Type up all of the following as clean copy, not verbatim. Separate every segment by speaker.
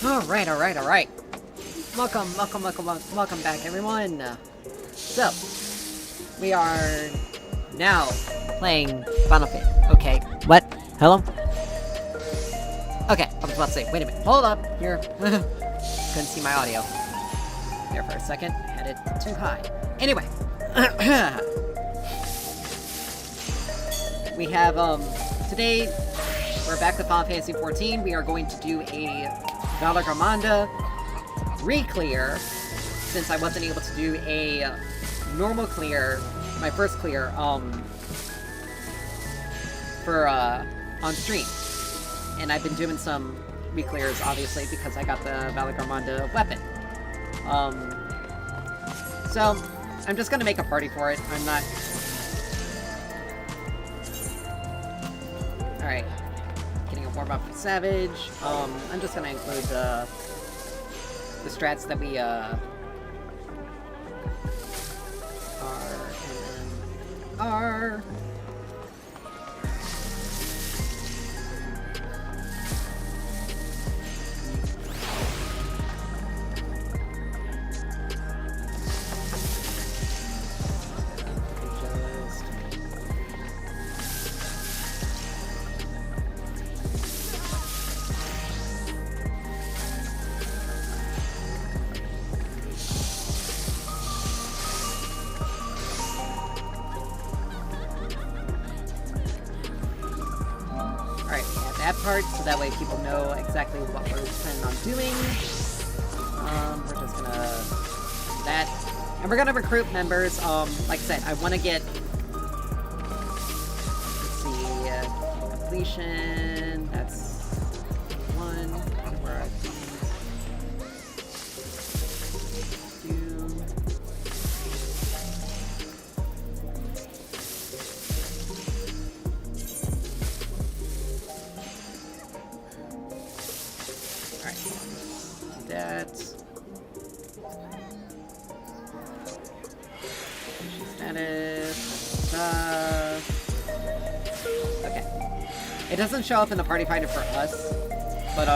Speaker 1: Alright. Welcome back, everyone. So, we are now playing Final Fantasy. Okay, what? Hello? Okay, I was about to say, wait a minute, hold up, here. Couldn't see my audio. There for a second, had it too high. Anyway. We have, today, we're back to Final Fantasy XIV. We are going to do a Valigarmanda re-clear, since I wasn't able to do a normal clear, my first clear, for, on stream. And I've been doing some re-clears, obviously, because I got the Valigarmanda weapon. So, I'm just gonna make a party for it. I'm not... Alright. Getting a warm-up for Savage. I'm just gonna include the strats that we, are. That part, so that way people know exactly what we're planning on doing. We're just gonna do that. And we're gonna recruit members. Like I said, I want to get... Let's see, completion, that's one. Where are Okay. It doesn't show up in the party finder for us, but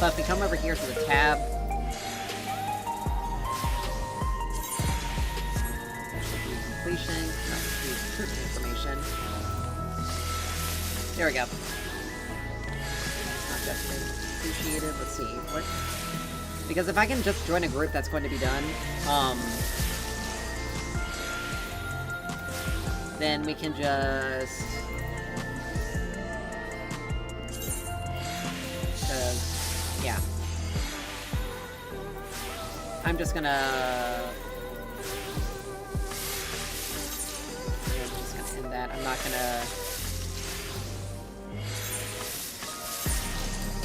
Speaker 1: but if we come over here to the tab, completion, recruitment information. There we go. Not just appreciated. Let's see. What? Because if I can just join a group, that's going to be done. Then we can just... yeah. I'm just gonna end that. I'm not gonna...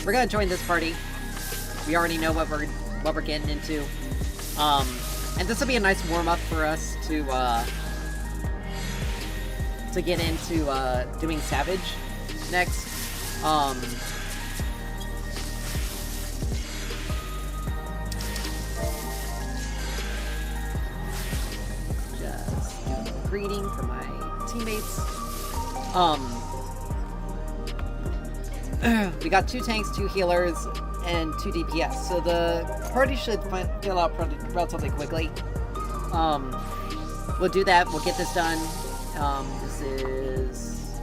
Speaker 1: We're gonna join this party. We already know what we're getting into. And this will be a nice warm-up for us to get into doing Savage next. Just do a greeting for my teammates. We got 2 tanks, 2 healers, and 2 DPS, so the party should fill out relatively quickly. We'll do that, we'll get this done. This is...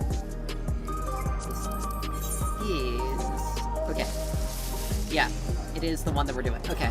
Speaker 1: okay. Yeah, it is the one that we're doing. Okay.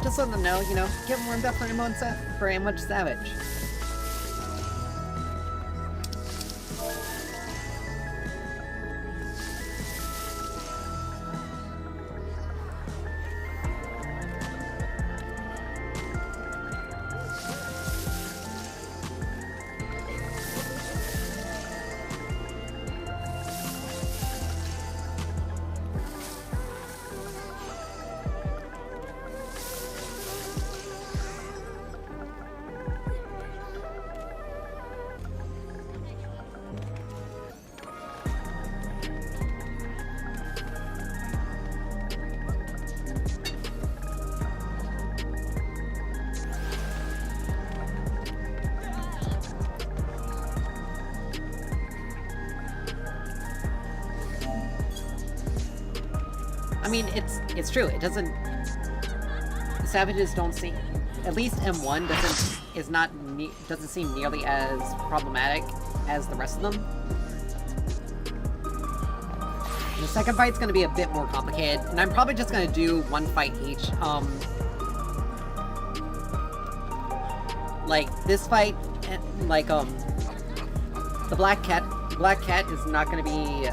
Speaker 1: just let them know, you know, get warmed up for Ambush Savage. I mean, it's true. It doesn't. The Savages don't seem, at least M1 doesn't seem nearly as problematic as the rest of them. The second fight's going to be a bit more complicated, and I'm probably just going to do one fight each. Like this fight, like the Black Cat is not going to be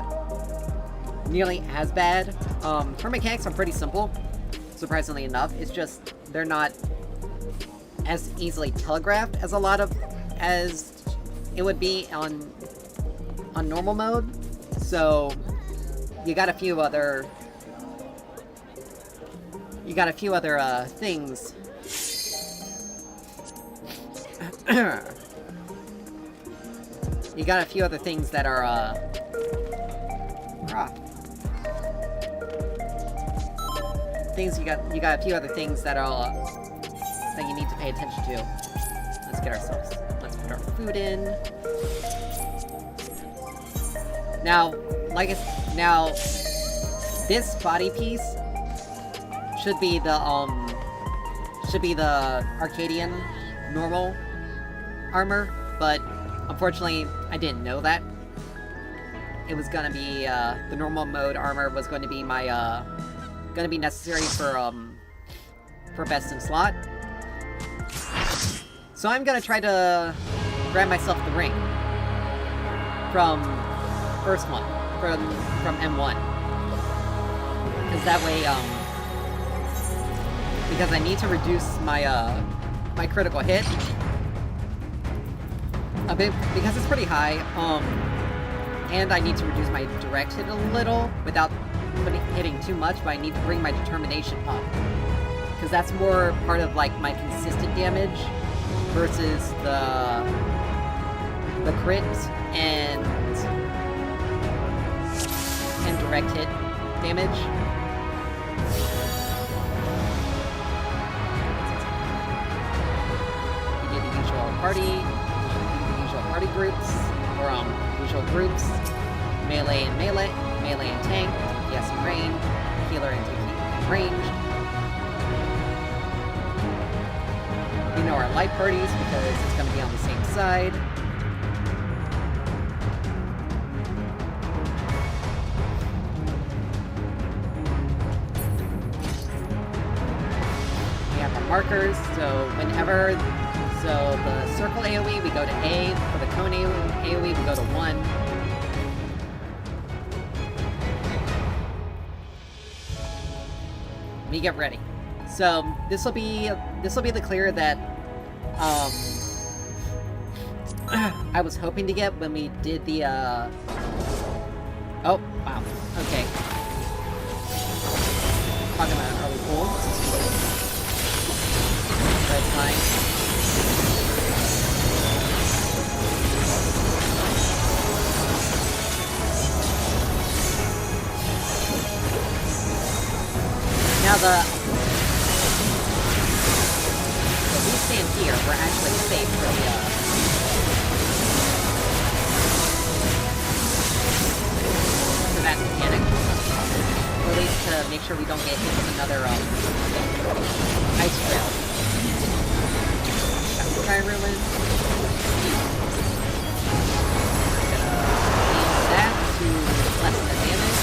Speaker 1: nearly as bad. Her mechanics are pretty simple, surprisingly enough. It's just they're not as easily telegraphed as it would be on normal mode. So you got a few other things. You got a few other things that are things you got a few other things that are that you need to pay attention to. Let's put our food in. Now, this body piece should be the Arcadion normal armor, but unfortunately I didn't know that. It was gonna be the normal mode armor was going to be my gonna be necessary for best in slot. So I'm gonna try to grab myself the ring from first one, from M1, because that way because I need to reduce my my critical hit a bit because it's pretty high, and I need to reduce my direct hit a little without hitting too much, but I need to bring my determination up, because that's more part of like my consistent damage versus the crit and direct hit damage. We do the usual party groups, or usual groups, melee and tank, DPS and range, healer and ranged. We know our light parties because it's going to be on the same side. We have our markers, so the circle AoE, we go to A. For the cone AoE, we go to 1. We get ready. So this will be the clear that I was hoping to get when we did the oh wow, okay. Talking about early pool. That's fine. Now so we stand here, we're actually safe for that mechanic. Or at least to make sure we don't get hit with another ice trail. Got the Sky Ruin. We're gonna use that to lessen the damage.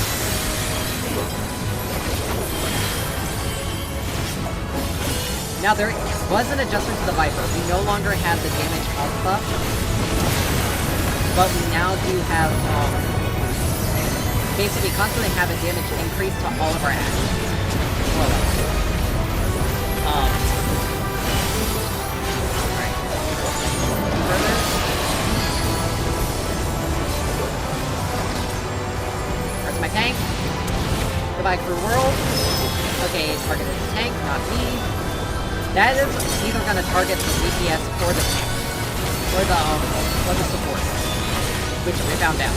Speaker 1: Now, there was an adjustment to the Viper. We no longer have the damage up buff, but we now do have, basically constantly have a damage increase to all of our actions. More or less. Alright. Further. Where's my tank? Goodbye, crew world. Okay, it's targeted the tank, not me. That is either gonna target the DPS or the tank. Or the support. Which I found out.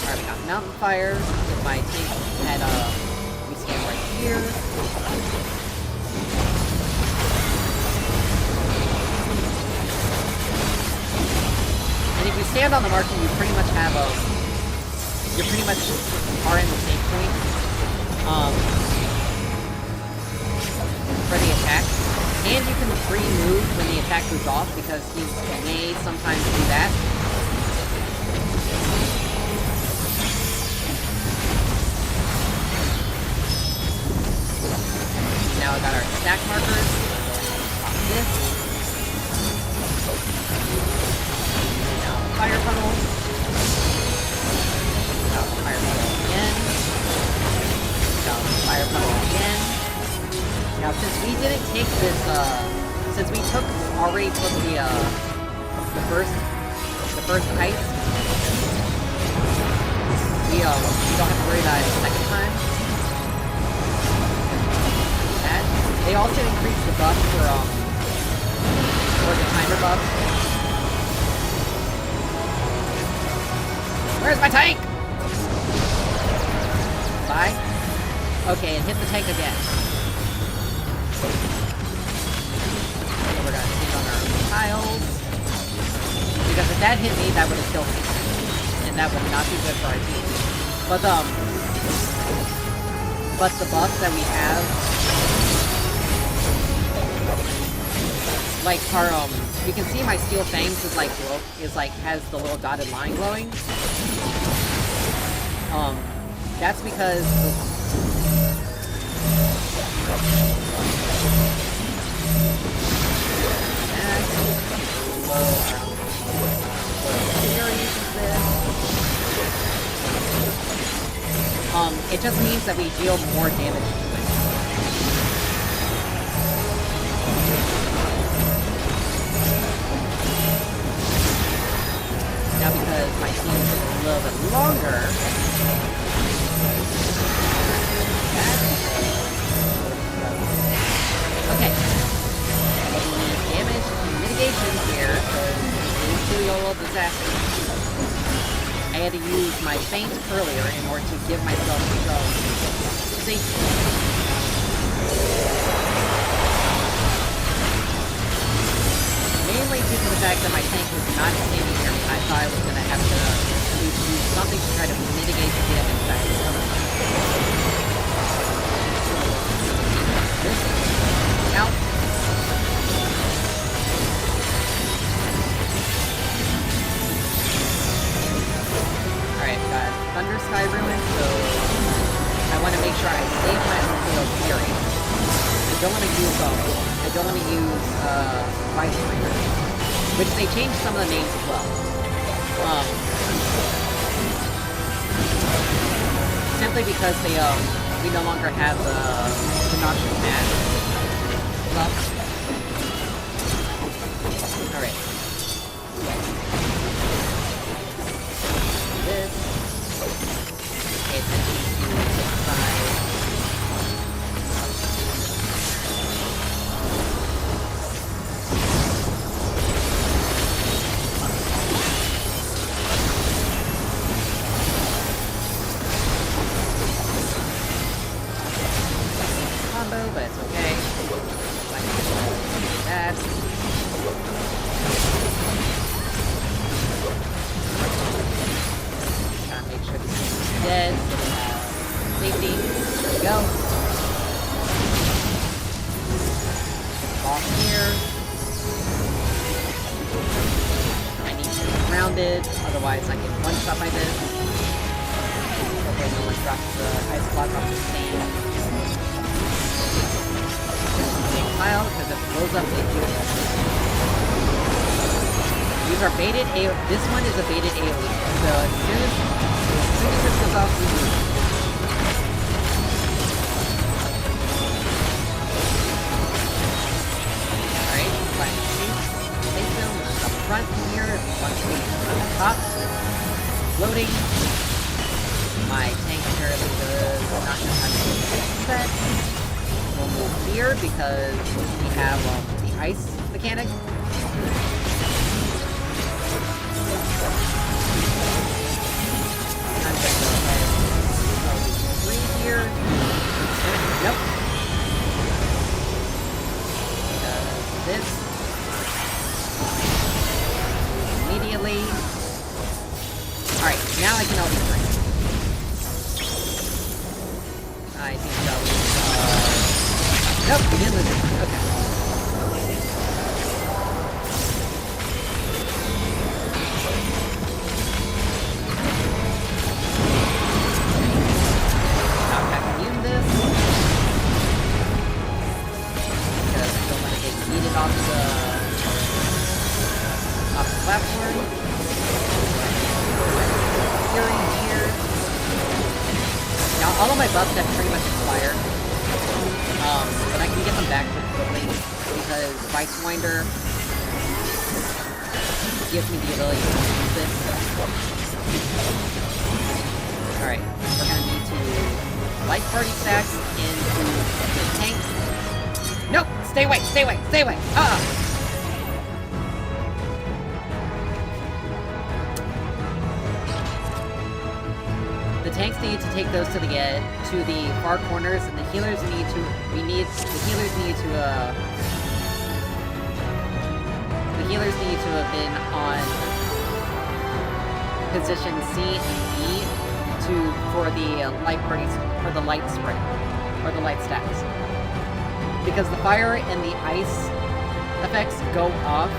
Speaker 1: Alright, we got mountain fire. With my tank at we stand right here. And if you stand on the marking, you pretty much have you pretty much are in the safe point. For the attack. And you can free move when the attack moves off, because he may sometimes do that. Now we got our stack markers. Pop this. Now fire tunnel. Now fire tunnel again. Now fire tunnel again. Now, since we didn't take this, since we already took the first heist, we don't have to worry about it the second time. That. They also increased the buff for the timer buff. Where's my tank? Bye. Okay, and hit the tank again. We're gonna take on our tiles. Because if that hit me, that would have killed me. And that would not be good for our team. But the buffs that we have, like our you can see my steel fangs is has the little dotted line glowing. That's because it just means that we deal more damage to it. Now because my team took a little bit longer, okay. Damage mitigation here, because it's a little disaster. I had to use my feint earlier in order to give myself some safety. Mainly due to the fact that my tank was not standing here, I thought I was going to have to do something to try to mitigate the damage that I was coming from. Out. Alright, we got Thunder Sky Ruin, so I want to make sure I save my Unfailed Fury. I don't want to use Vice Bringer, which they changed some of the names as well. Simply because we no longer have the Noxious Mass buff. Alright. This. Pay attention to the side. Combo, but it's okay. That. Gotta make sure this thing is dead, so we have safety. There we go. Off here. I need to be grounded, otherwise I get one shot by this. Okay, no one drops the ice block off the stand. pile because it blows up the healing. These are baited AoE. This one is a baited AoE. So as soon as this goes off, we move. Alright, find the shoot. Place them up front here. One shoot on the top. Loading. My tank apparently does not know how to do that. We'll move here because we have the ice mechanic. I'm gonna go ahead and three here. Nope. This. Immediately. Alright, now I can always drink. I think that was, nope, we didn't lose it. Okay. Now I can use this. Because I don't want to get yeeted off the platform. Hearing here. Now, all of my buffs have pretty much expired, but I can get them back pretty quickly, because Vicewinder gives me the ability to use this. Alright, we're gonna need to light party stacks into the tank. Nope! Stay away! Stay away! Stay away! The tanks need to take those to the far corners, and the healers need to have been on position C and E for the light parties, for the light spray, or the light stacks, because the fire and the ice effects go off.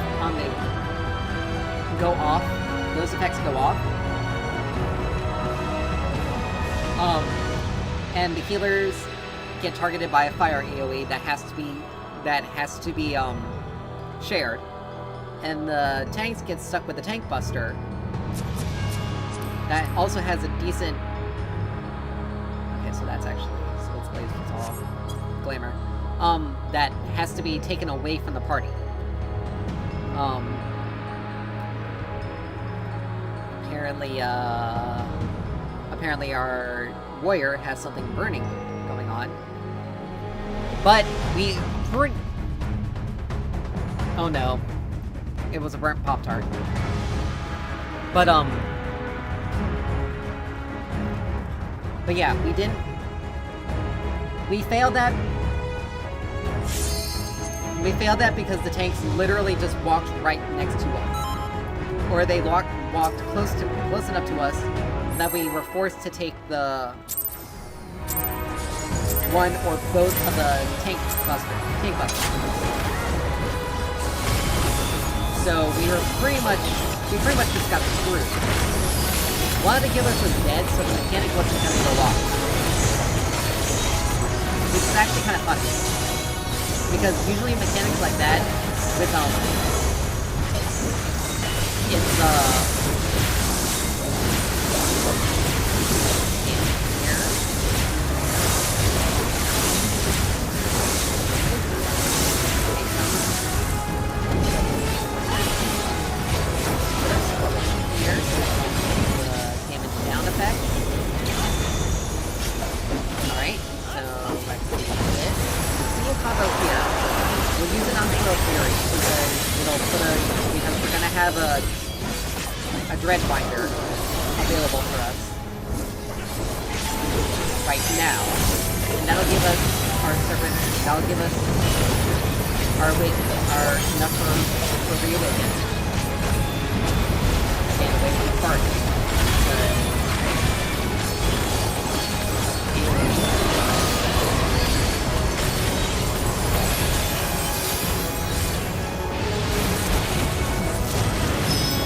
Speaker 1: Those effects go off. And the healers get targeted by a fire AoE that has to be shared, and the tanks get stuck with the tank buster. That also has a decent. Okay, so that's actually it's Blaze, it's all glamour. That has to be taken away from the party. Apparently our warrior has something burning going on. But oh no. It was a burnt Pop-Tart. But yeah, we failed that. We failed that because the tanks literally just walked right next to us. Or they walked close enough to us that we were forced to take the one or both of the tank busters. So we pretty much just got screwed. One of the healers was dead, so the mechanic wasn't going to go off. Which is actually kind of funny. Because usually mechanics like that, with it's a Dreadbinder available for us right now, and that'll give us our servant. That'll give us our enough for reawaken and away from the party.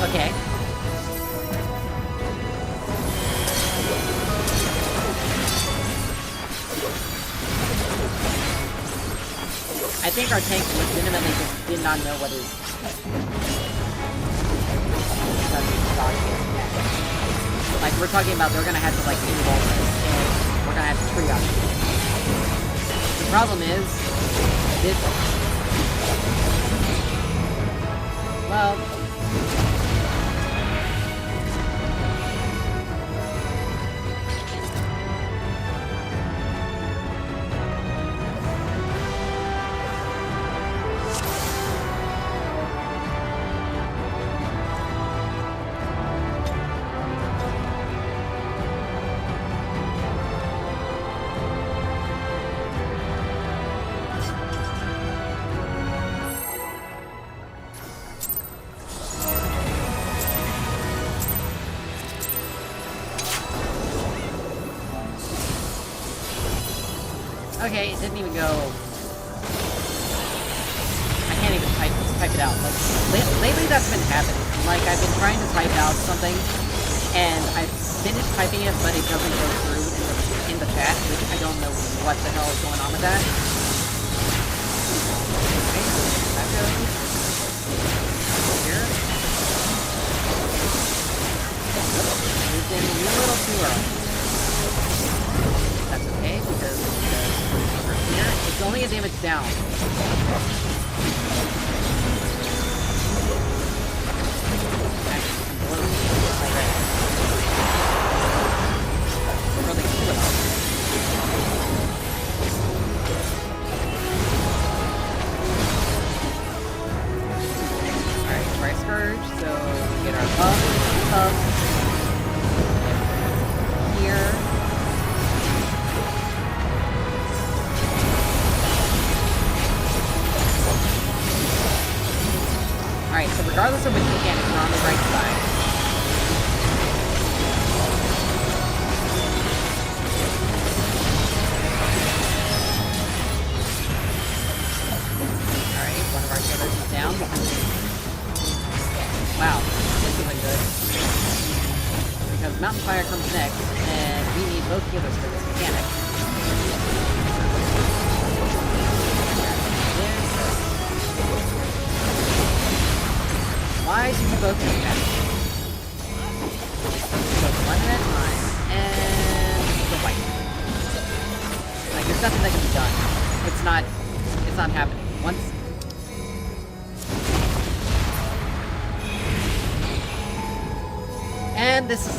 Speaker 1: Okay. I think think our tank legitimately just did not know what his... Like, we're talking about they're gonna have to, like, involve this, and we're gonna have to triage it. The problem is, this... Well... Okay, it didn't even go... I can't even type it out. Like, lately that's been happening. Like, I've been trying to type out something, and I've finished typing it, but it doesn't go through in the chat, which I don't know what the hell is going on with that. Okay, that goes. Here. Moved in a little too early. That's okay, because here, it's only a damage down. Alright, try Scourge, so we get our up, here. Alright, so regardless of which mechanic, we're on the right side. Alright, one of our killers is down. Wow, this isn't good. Because Mountain Fire comes next, and we need both healers for this mechanic. Why do you both do that? So one at a time, and the white. Like, there's nothing that can be done. It's not happening. Once... And this is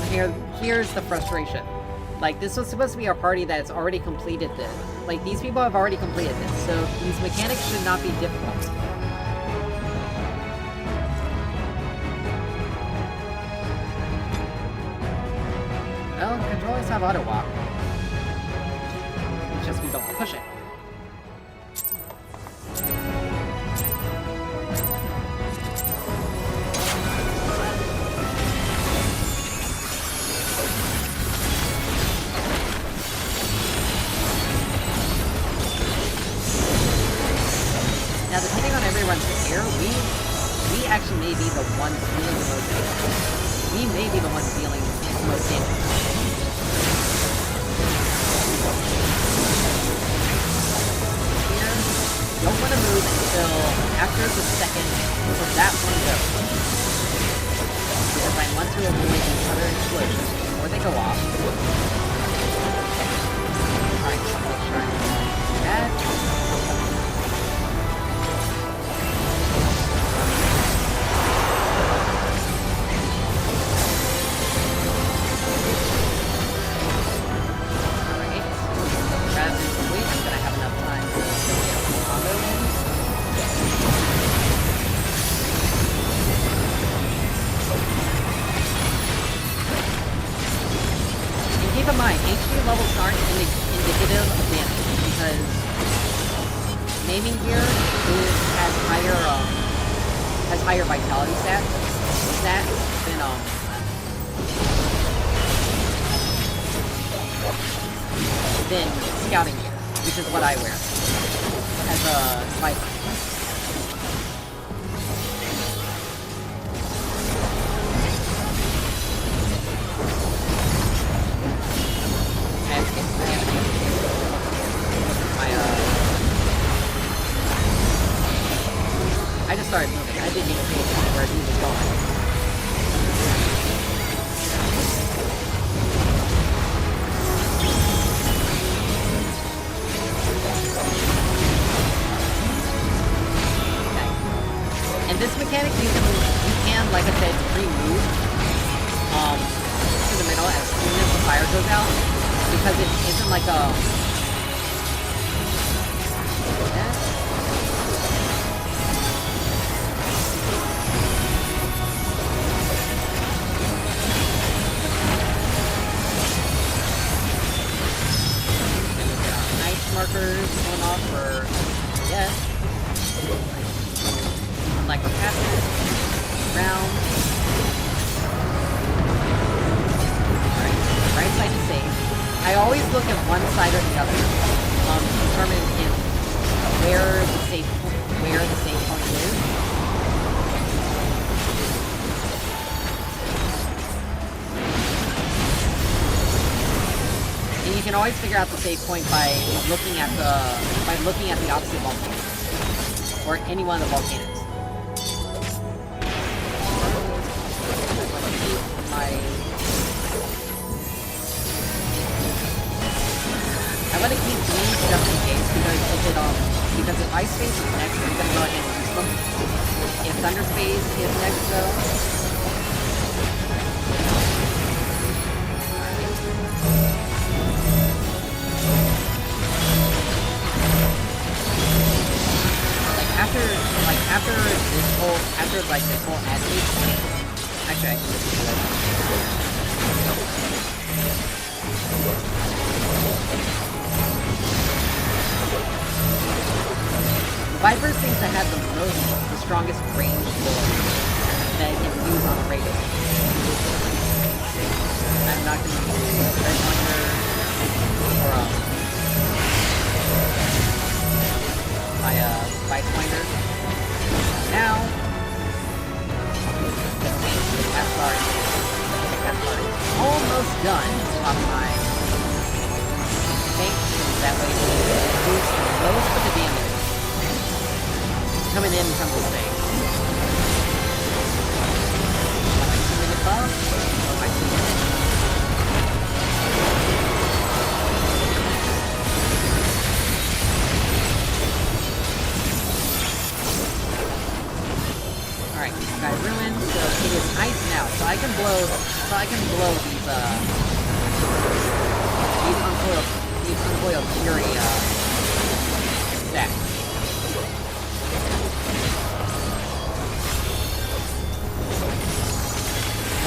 Speaker 1: here's the frustration. Like, this was supposed to be our party that's already completed this. Like, these people have already completed this, so these mechanics should not be difficult. Well, controllers have auto walk. It's just we don't push it. Now, depending on everyone's here, we actually may be the ones dealing the most damage. We may be the ones dealing the most damage. Don't want to move until after the second for that one goes. Because I want to avoid these other explosions before they go off. Alright, so make sure I do that. Keep in mind, HP levels aren't indicative of damage, because naming gear has higher vitality stats than scouting gear, which is what I wear as a sniper. this mechanic, you can, like I said, pre-move to the middle as soon as the fire goes out, because it isn't like a... Ice markers going off for... yes. Like a passive round. Alright, right side is safe. I always look at one side or the other to determine where the safe point is. And you can always figure out the safe point by looking at the opposite volcano. Or any one of the volcanoes. I'm gonna keep these just in case because if Ice Phase is next, I'm gonna go ahead and use them. If Thunder Phase is next though. After this whole animation. Actually, I can just do that. Viper seems to have the strongest range that it can use on a radio. I'm not going to use Red Hunter or my Vice Finder. Now, that's almost done on my tank. That way we boost most of the damage coming in from this thing. My 2-minute buff, or my 2 minutes. Alright, got ruined, so it is ice now, so I can blow these uncoiled fury stacks.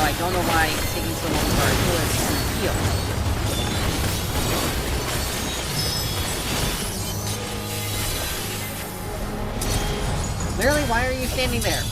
Speaker 1: I don't know why it's taking so long for our healers to heal. Clearly, why are you standing there?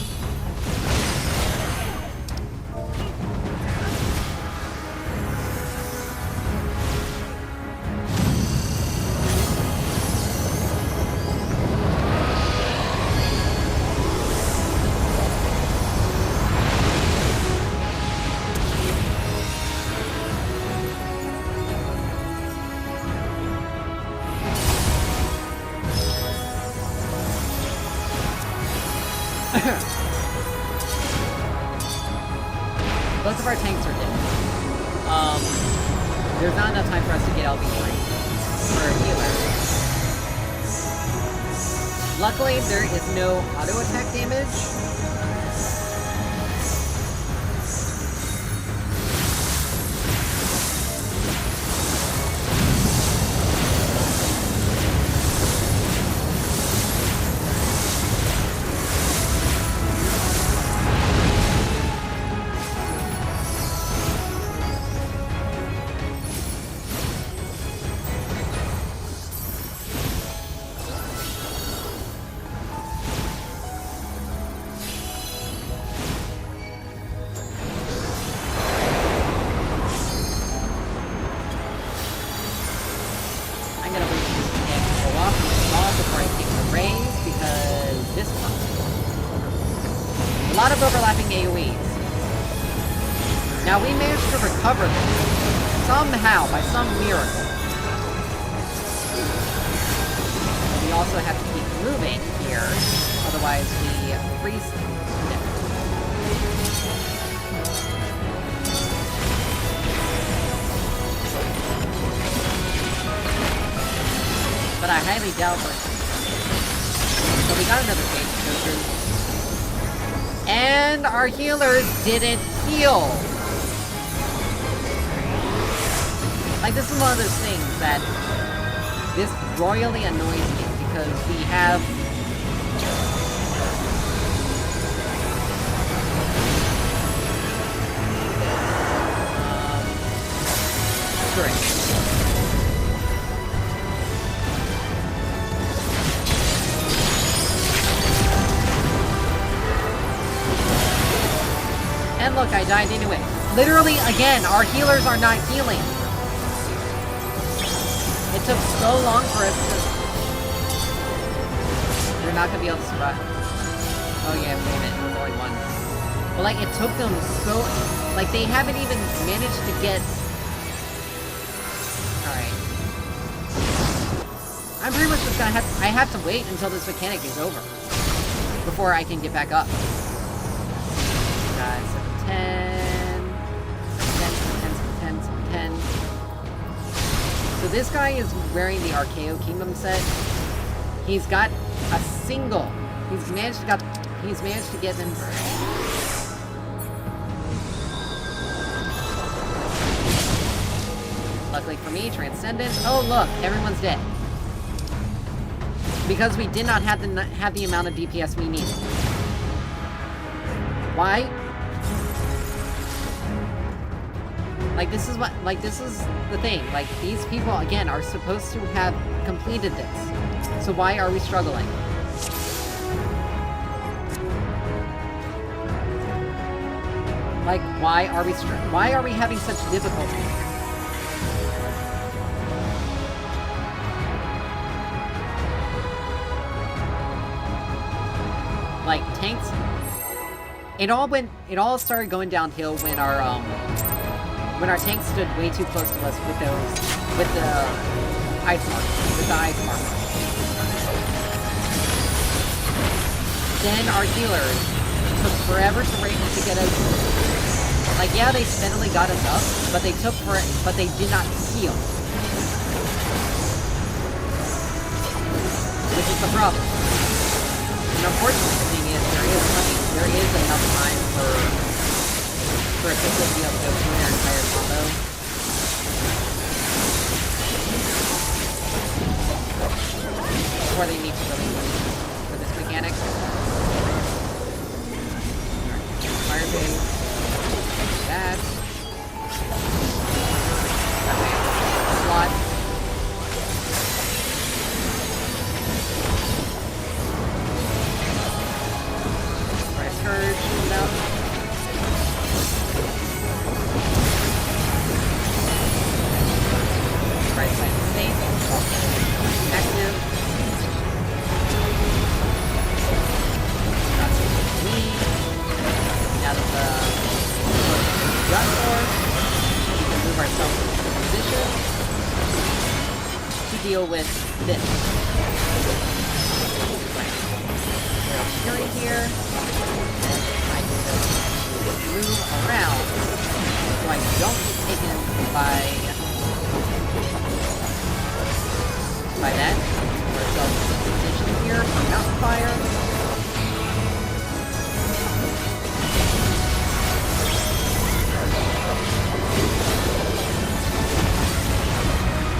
Speaker 1: Both of our tanks are dead. There's not enough time for us to get LB3 for a healer. Luckily, there is no auto attack damage. A lot of overlapping AoEs. Now we managed to recover this somehow, by some miracle. We also have to keep moving here, otherwise we freeze to death. But I highly doubt it. So we got another page to go through. And our healers didn't heal. Like, this is one of those things that this royally annoys me because we have great. And look, I died anyway. Literally, again, our healers are not healing. It took so long for us to... They're not gonna be able to survive. Oh yeah, wait a minute, there was only one. But like, it took them so... Like, they haven't even managed to get... Alright. I'm pretty much just gonna have... I have to wait until this mechanic is over. Before I can get back up. Guys, 10... 10. So this guy is wearing the Arcadion Kingdom set. He's got a single. He's managed to get them. Luckily for me, Transcendence. Oh look, everyone's dead. Because we did not have the amount of DPS we needed. Why? Like, this is the thing. Like, these people, again, are supposed to have completed this. So why are we struggling? Like, why are we having such difficulty? Like, tanks... It all started going downhill when our tanks stood way too close to us with the ice mark. Then our healers took forever to get us. Like, yeah, they steadily got us up, but they did not heal. Which is the problem. And unfortunately, the thing is, there is enough time for a people to be able to go through their entire combo. Before they need to really wait for this mechanic. Alright, fire base. That. Okay. Slot. Price Scourge. No. Right side safe. Active. Not so much need. Now that the gun force, we can move ourselves into position to deal with this. Right. We're healing here. And I can just move around so I don't get taken by that. Put ourselves in position here for mountain fire.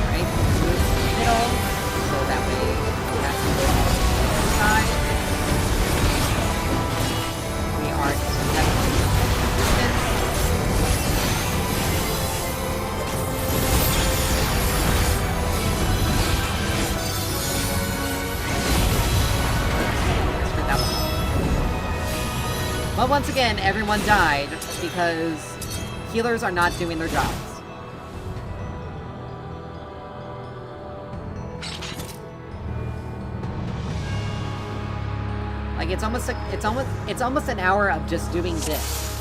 Speaker 1: Alright, move to the middle, so that way we don't have to go on the side. We are definitely resistant. But once again, everyone died because healers are not doing their jobs. Like, it's almost an hour of just doing this.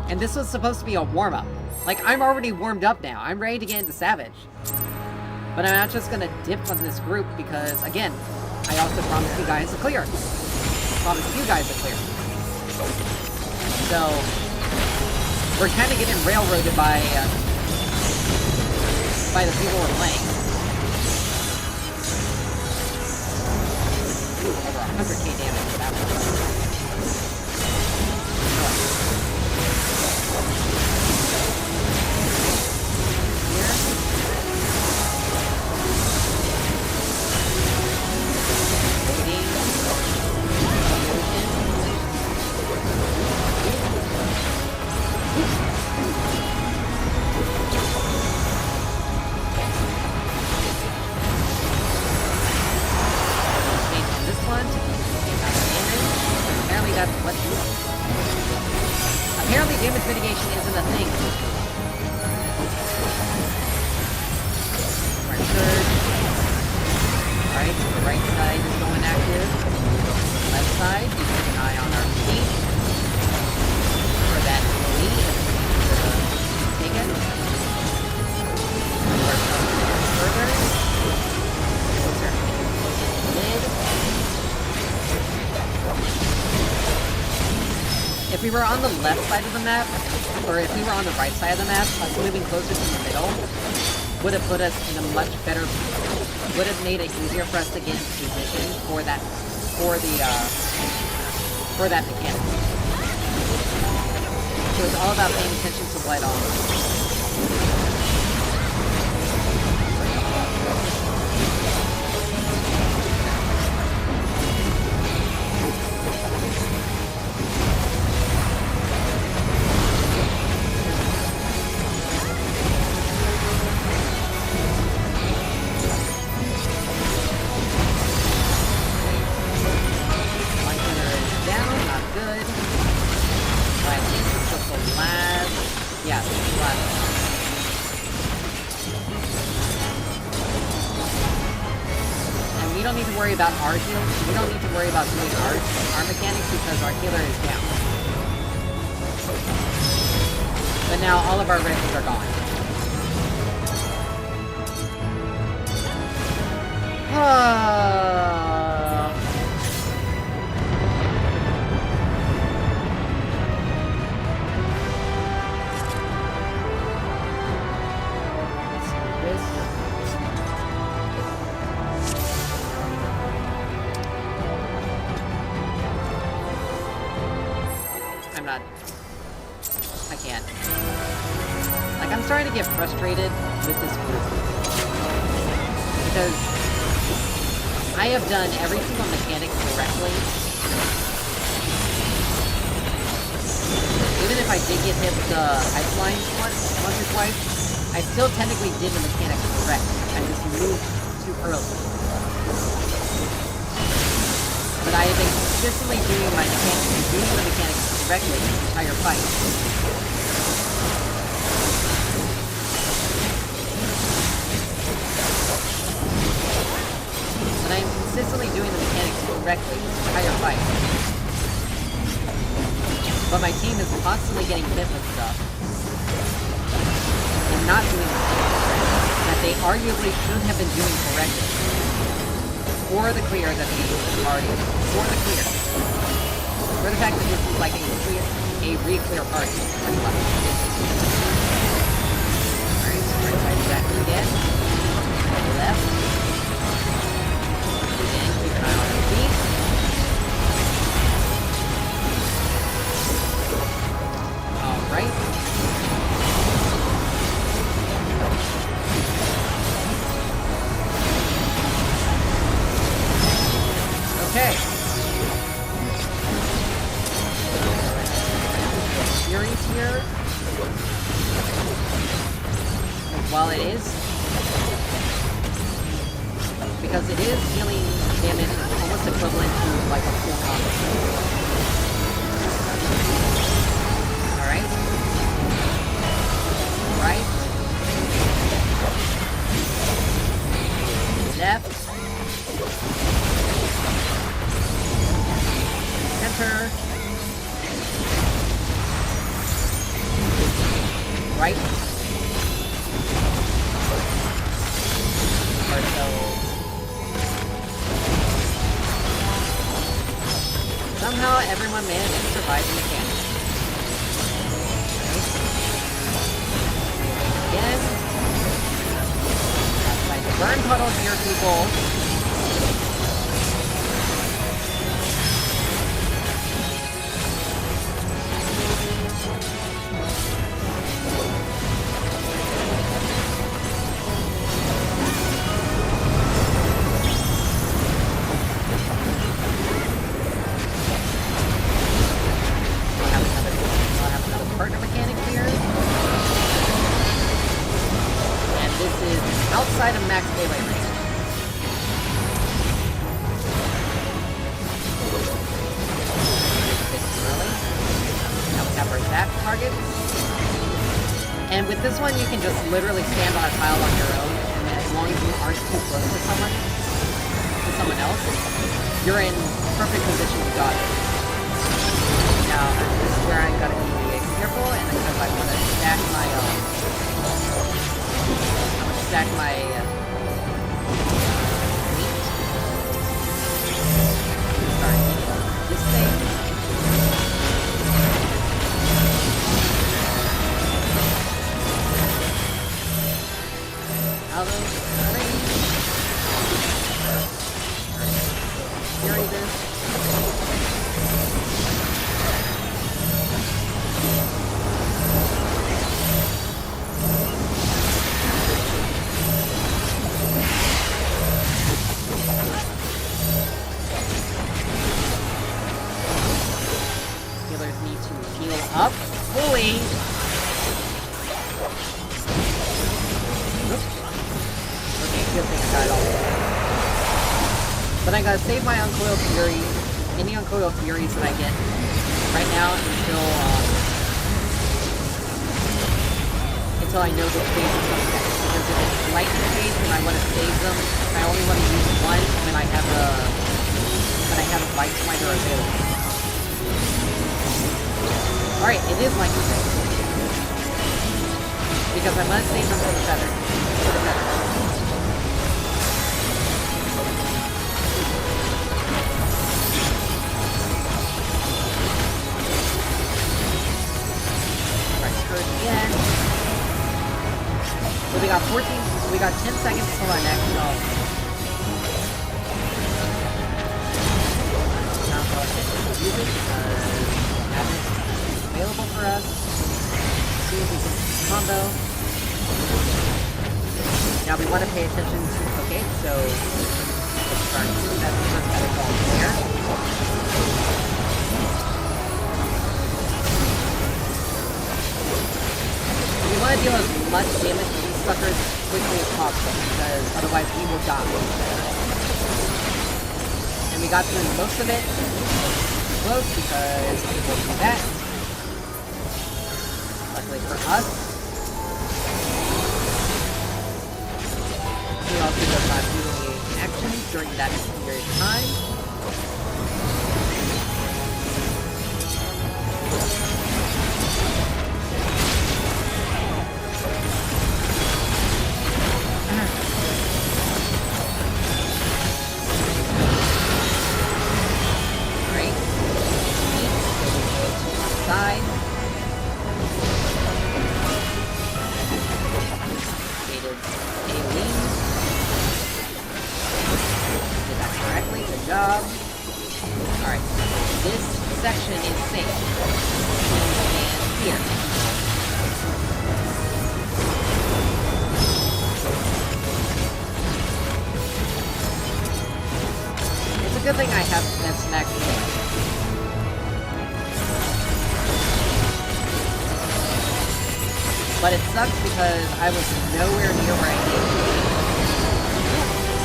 Speaker 1: And this was supposed to be a warm-up. Like, I'm already warmed up now. I'm ready to get into Savage. But I'm not just gonna dip from this group because, again, I also promised you guys a clear. Promised you guys a clear. So, we're kind of getting railroaded by the people we're playing. Ooh, over 100k damage for that one. that's what do it. Apparently damage mitigation isn't a thing. Right third. Alright, so the right side is going active. Left side, you keep an eye on our feet. For that lead. Take it. Further. Closer. Mid. If we were on the left side of the map, or if we were on the right side of the map, us moving closer to the middle would have put us in a much better, would have made it easier for us to get into position for that, for that mechanic. So it's all about paying attention to what, about our heal. We don't need to worry about doing our mechanics because our healer is down. But now all of our rifles are gone. I can't. Like, I'm starting to get frustrated with this group. Because I have done every single mechanic correctly. Even if I did get hit with the pipeline once or twice, I still technically did the mechanic correct. I just moved too early. But I have been consistently doing the mechanics correctly the entire fight. But I am consistently doing the mechanics correctly the entire fight. But my team is constantly getting hit with stuff. And not doing the mechanics that they arguably should have been doing correctly. For the clear that they already for the clear. For the fact that this is like a re-clear party, pretty much. Alright, so right side is active again. Left. Again, keep an eye on the feet. Alright. Okay. Furies here. While it is, because it is dealing damage almost equivalent to like a full combo. Alright. Right. Left. Center. Right. Or so. Somehow everyone managed to survive the mechanic. Again. That's like the burn puddle here, people. Outside of max melee range. that target. And with this one, you can just literally stand on a tile on your own, and as long as you aren't too close to someone else, you're in perfect position to dodge it. Now, this is where I'm gonna be careful, and because I want to stack my, meat. Start this thing. Out of range. Carry this. Healers need to heal up fully. Good thing I got it all. But I gotta save my Uncoiled Fury, any Uncoiled Furies that I get right now until I know which phase is coming next. Because if it's lightning phase and I want to save them, I only want to use one when I have a Light Smiter available. Alright, it is lightning phase. Because I must save them for the feather. Again. So we got 10 seconds till our next Not go ahead and use it because we have it available for us. See if we can combo. Now we want to pay attention to, okay, so let's start doing that first feather ball there. We want to deal as much damage to these suckers quickly as possible, because otherwise we will die. And we got through most of it. Close, because we will do that. Luckily for us. We also does not do any actions during that period of time. Good thing I have that snack here. But it sucks because I was nowhere near where I needed to be.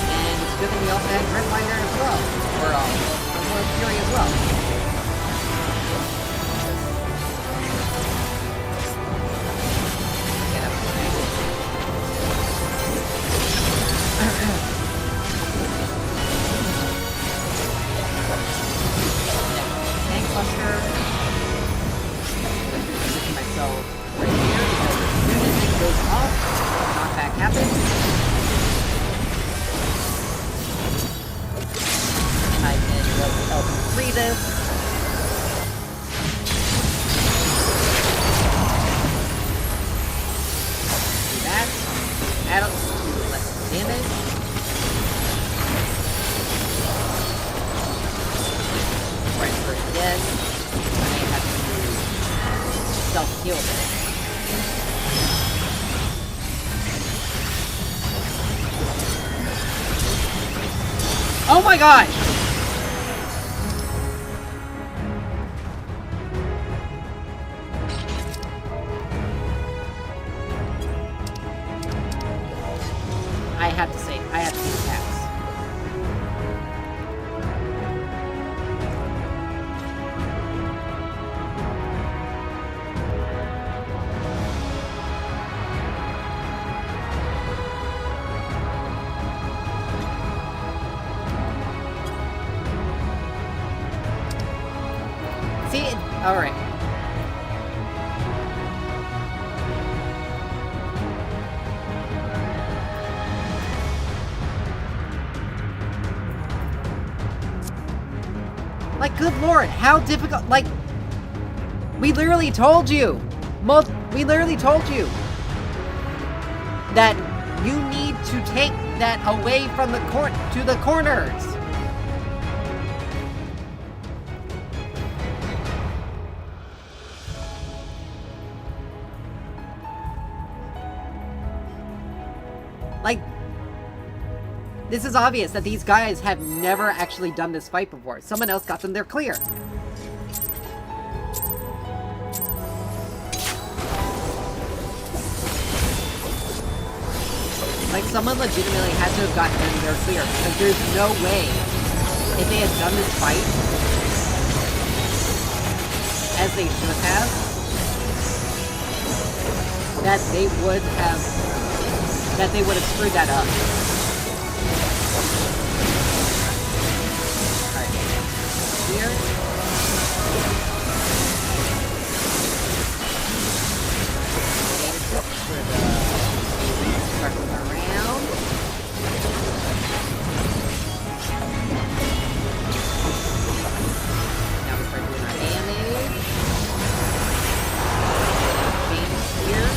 Speaker 1: And it's good thing we also had Grimfinder as well. Or, Uncoiled Fury as well. Get up Buster. I'm position myself right here because as soon as it goes off, knockback happens. I can help free this. Do that. Add up to less damage. Again, I may have to self-heal this. Oh my gosh! I have to say, I have to do attacks. Alright. Like, good lord, how difficult, like, we literally told you, we literally told you that you need to take that away from the to the corners. Like, this is obvious that these guys have never actually done this fight before. Someone else got them there clear. Like, someone legitimately had to have gotten them there clear, because there's no way, if they had done this fight as they should have, that they would have screwed that up. Alright. Here. Circling around. Now we start doing our damage. Change here,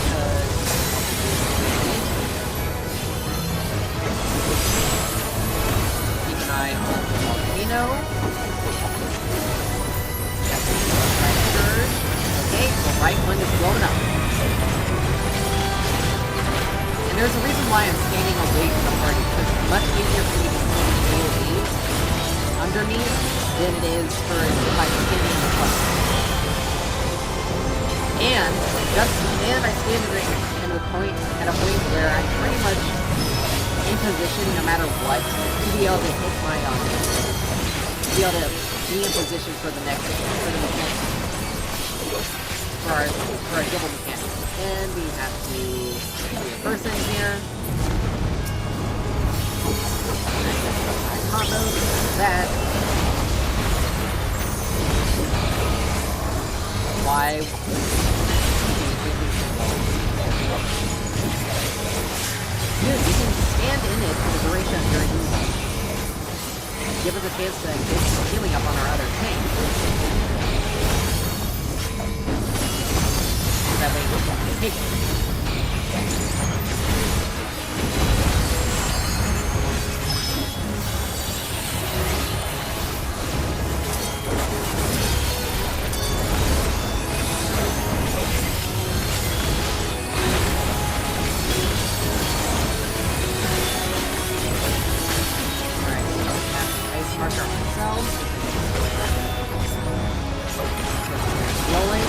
Speaker 1: keep an eye on the volcano. Okay, the right one is blowing up. And there's a reason why I'm standing away from the party, because it's much easier for me to see AoE under me than it is for if I'm standing in the front. And I stand at a point where I'm pretty much in position no matter what to be able to hit my to be able to be in position for the mechanic. For our double mechanic. And we have to do a person here. Combo that. Why? Dude, we can stand in it for the duration of your movement. Give us a chance to get some healing up on our other tank. That way we can take it. Alright, so we have to ice marker ourselves. Rolling.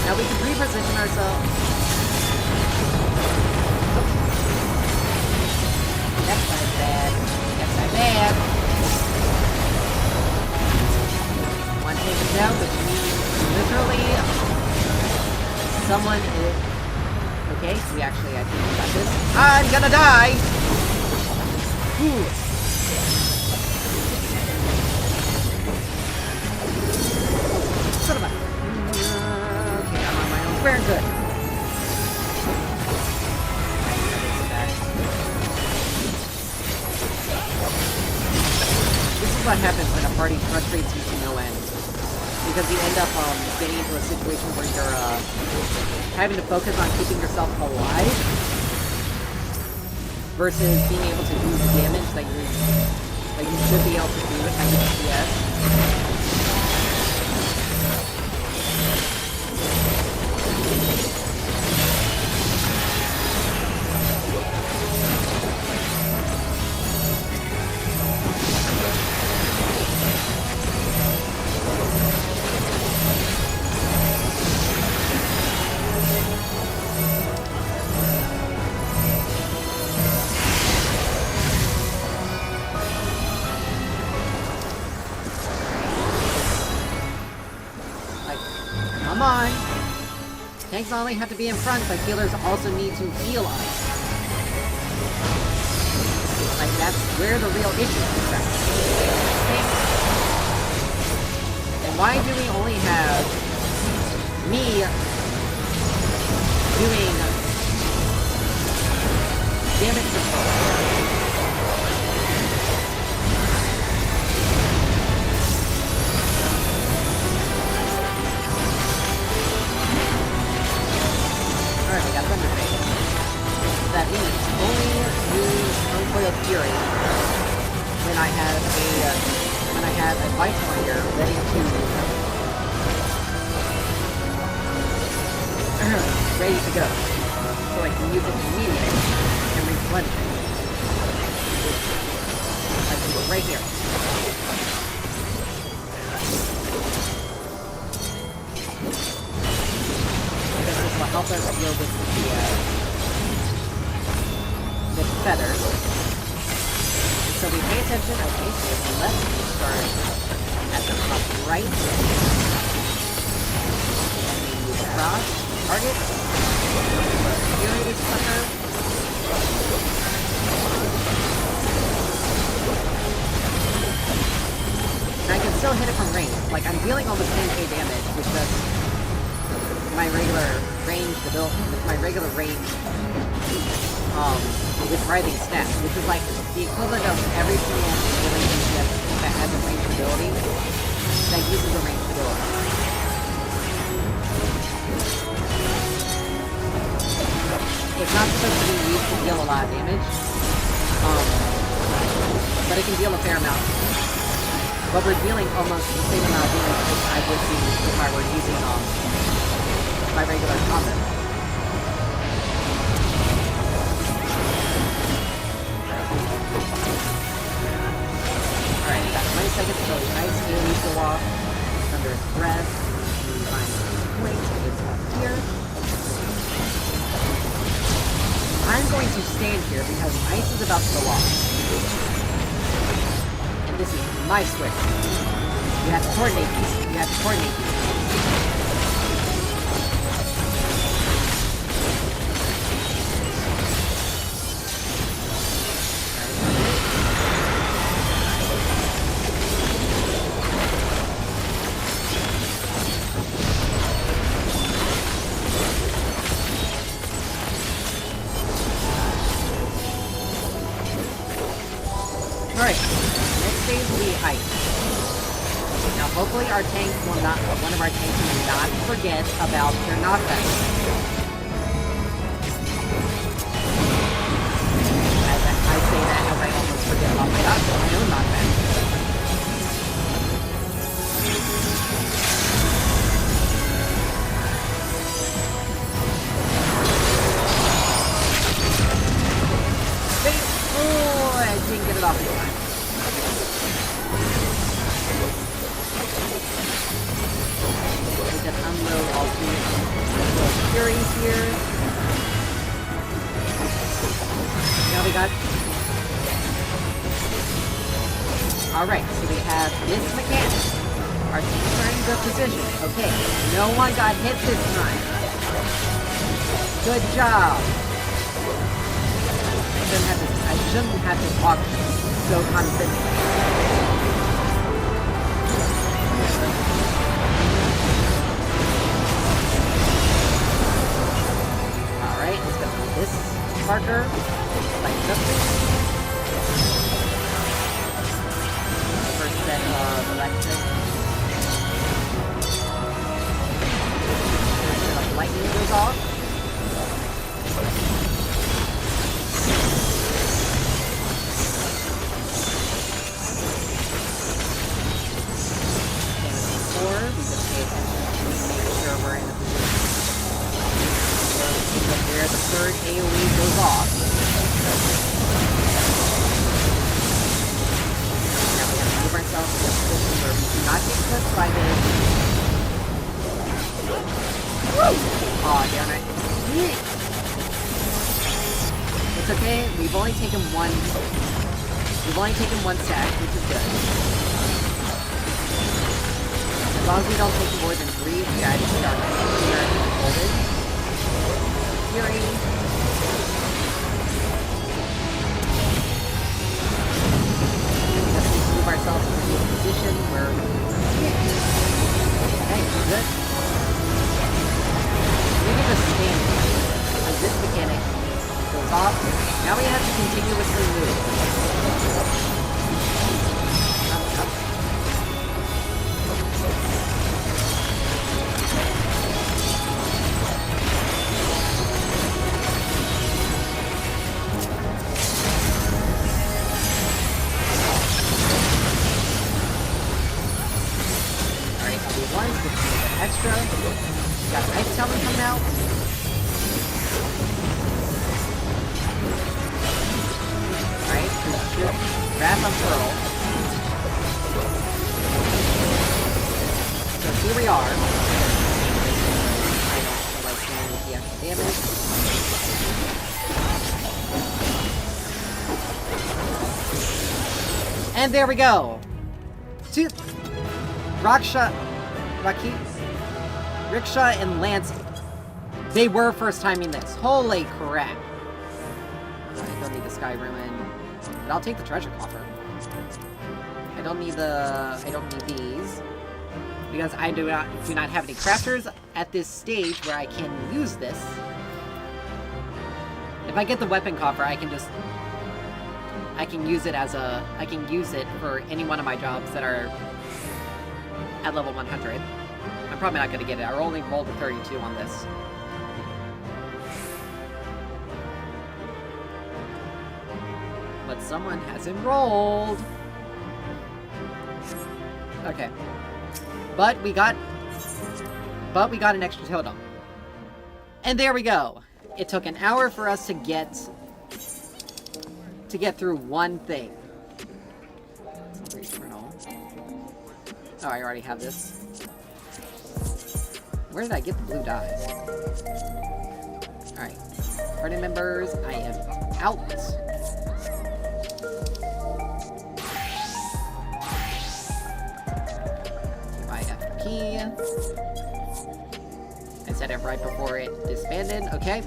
Speaker 1: Now we can reposition ourselves. That side's bad. That side's bad. One hit is down, which means literally someone is... Okay, we actually, I think we got this. I'm gonna die! Whew. Son of a... Very good. This is what happens when a party frustrates you to no end. Because you end up getting into a situation where you're having to focus on keeping yourself alive versus being able to do the damage that you should be able to do at DPS. Come on! Tanks not only have to be in front, but healers also need to heal us. Like, that's where the real issue is. And why do we only have ready to go. So I can use it immediately and replenish it. I can do it right here. Because this will help us deal with the feathers. So we pay attention. Okay, so let's start at the top right. Cross, target, fury this sucker. And I can still hit it from range. Like, I'm dealing almost 10k damage with just my regular range with writhing stats, which is like the equivalent of every single relationship that has a ranged ability that uses a ranged ability. It's not supposed to be used to deal a lot of damage, but it can deal a fair amount. But we're dealing almost the same amount of damage as I would do if I were using my regular combo. Alright, got 20 seconds till the ice AoEs go off under his breath. Find the point, it's up here. I'm going to stand here because ice is about to go off. And this is my switch. You have to coordinate these. You have to coordinate these. Alright, next phase will be ice. Now hopefully our tank will not, one of our tanks will not forget about their knockback. I say that as I almost forget about my own knockback. Oh, I didn't get it off in time. We just unload all three furies here. Now we got... Alright, so we have this mechanic. Our teams are in good position. Okay, no one got hit this time. Good job. I shouldn't have to talk so condescendingly. Alright, let's go with this marker. Like nothing. First set of electric. First set of lightning goes off. Where the third AoE goes off. Now we have to move ourselves to a position where we do not get clipped by this. Aw, damn it. It's okay, we've only taken one stack, which is good. As long as we don't take more than 3, we actually are holding. Fury. Let's just move ourselves into a position where okay, good. We can just stand here. As this mechanic goes off, now we have to continuously move. Up. Extra. Got Ice Talon coming out. Alright, Wrath on Pearl. So here we are. I don't feel like dealing with the extra damage. And there we go! Rickshaw and Lance, they were first timing this. Holy crap. I don't need the Sky Ruin, but I'll take the treasure coffer. I don't need these, because I do not have any crafters at this stage where I can use this. If I get the weapon coffer, I can use it for any one of my jobs that are at level 100. I'm probably not going to get it. I only rolled a 32 on this. But someone has enrolled. Okay. But we got an extra totem. And there we go. It took an hour for us to get through one thing. Oh, I already have this. Where did I get the blue dye? Alright. Party members, I am out. FP. I set it right before it disbanded. Okay.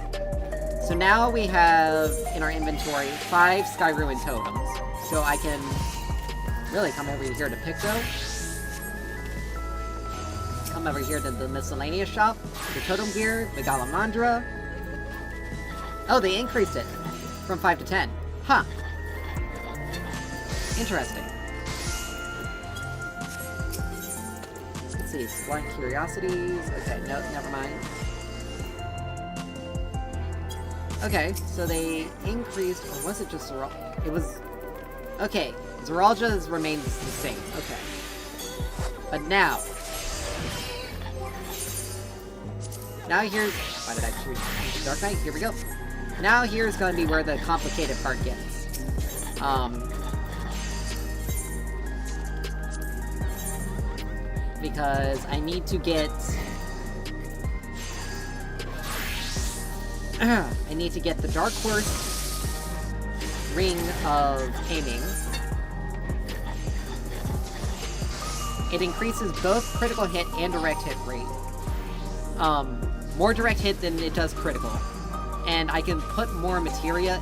Speaker 1: So now we have in our inventory 5 Sky Ruin totems. So I can really come over here to Picto. Come over here to the miscellaneous shop, the totem gear, the Galamandra. Oh, they increased it from 5 to 10. Huh. Interesting. Let's see, Blind Curiosities. Okay, no, never mind. Okay, so they increased, or was it just Zoralia? It was... Okay, Zoralia remains the same. Okay. But now here's... Why did I choose Dark Knight? Here we go. Now here's going to be where the complicated part gets. Because I need to get... I need to get the Dark Horse Ring of Aiming. It increases both critical hit and direct hit rate. More direct hit than it does critical. And I can put more materia,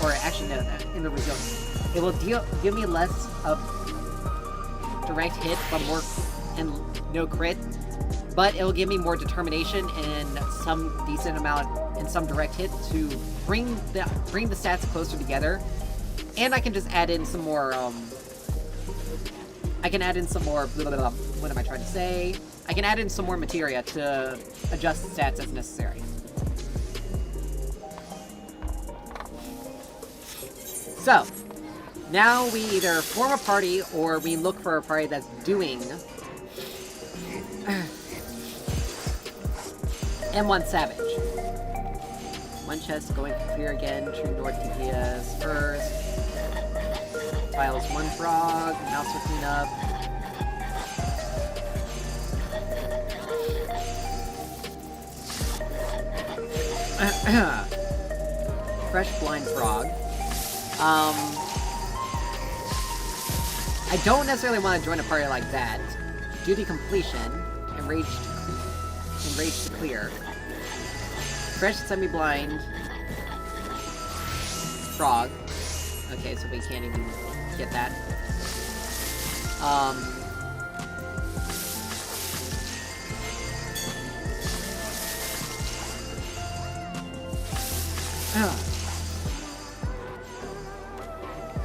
Speaker 1: or actually no, in the resilience. It will give me less of direct hit, but more, and no crit. But it will give me more determination and some decent amount, and some direct hit to bring the stats closer together. And I can just add in some more, what am I trying to say? I can add in some more materia to adjust the stats as necessary. So, now we either form a party, or we look for a party that's doing M1 Savage. One chest going clear again, True North DPS first. Files 1 frog, mouse for cleanup. Fresh blind frog. I don't necessarily want to join a party like that. Duty completion. Enraged to clear. Fresh semi-blind frog. Okay, so we can't even get that.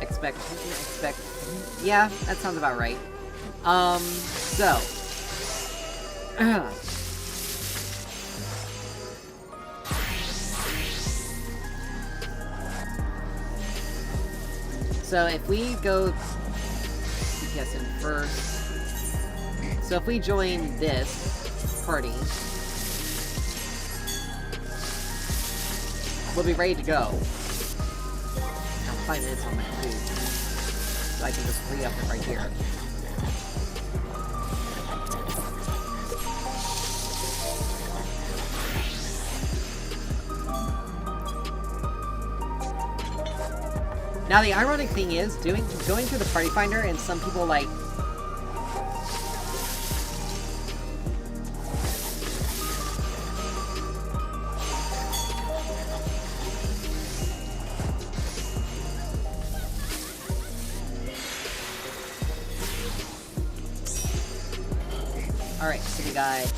Speaker 1: Expect. Yeah, that sounds about right. So if we go DPS in first, so if we join this party, we'll be ready to go. I'm 5 minutes on my food, so I can just free up it right here. Now the ironic thing is, going through the party finder, and some people like... Alright, so we got...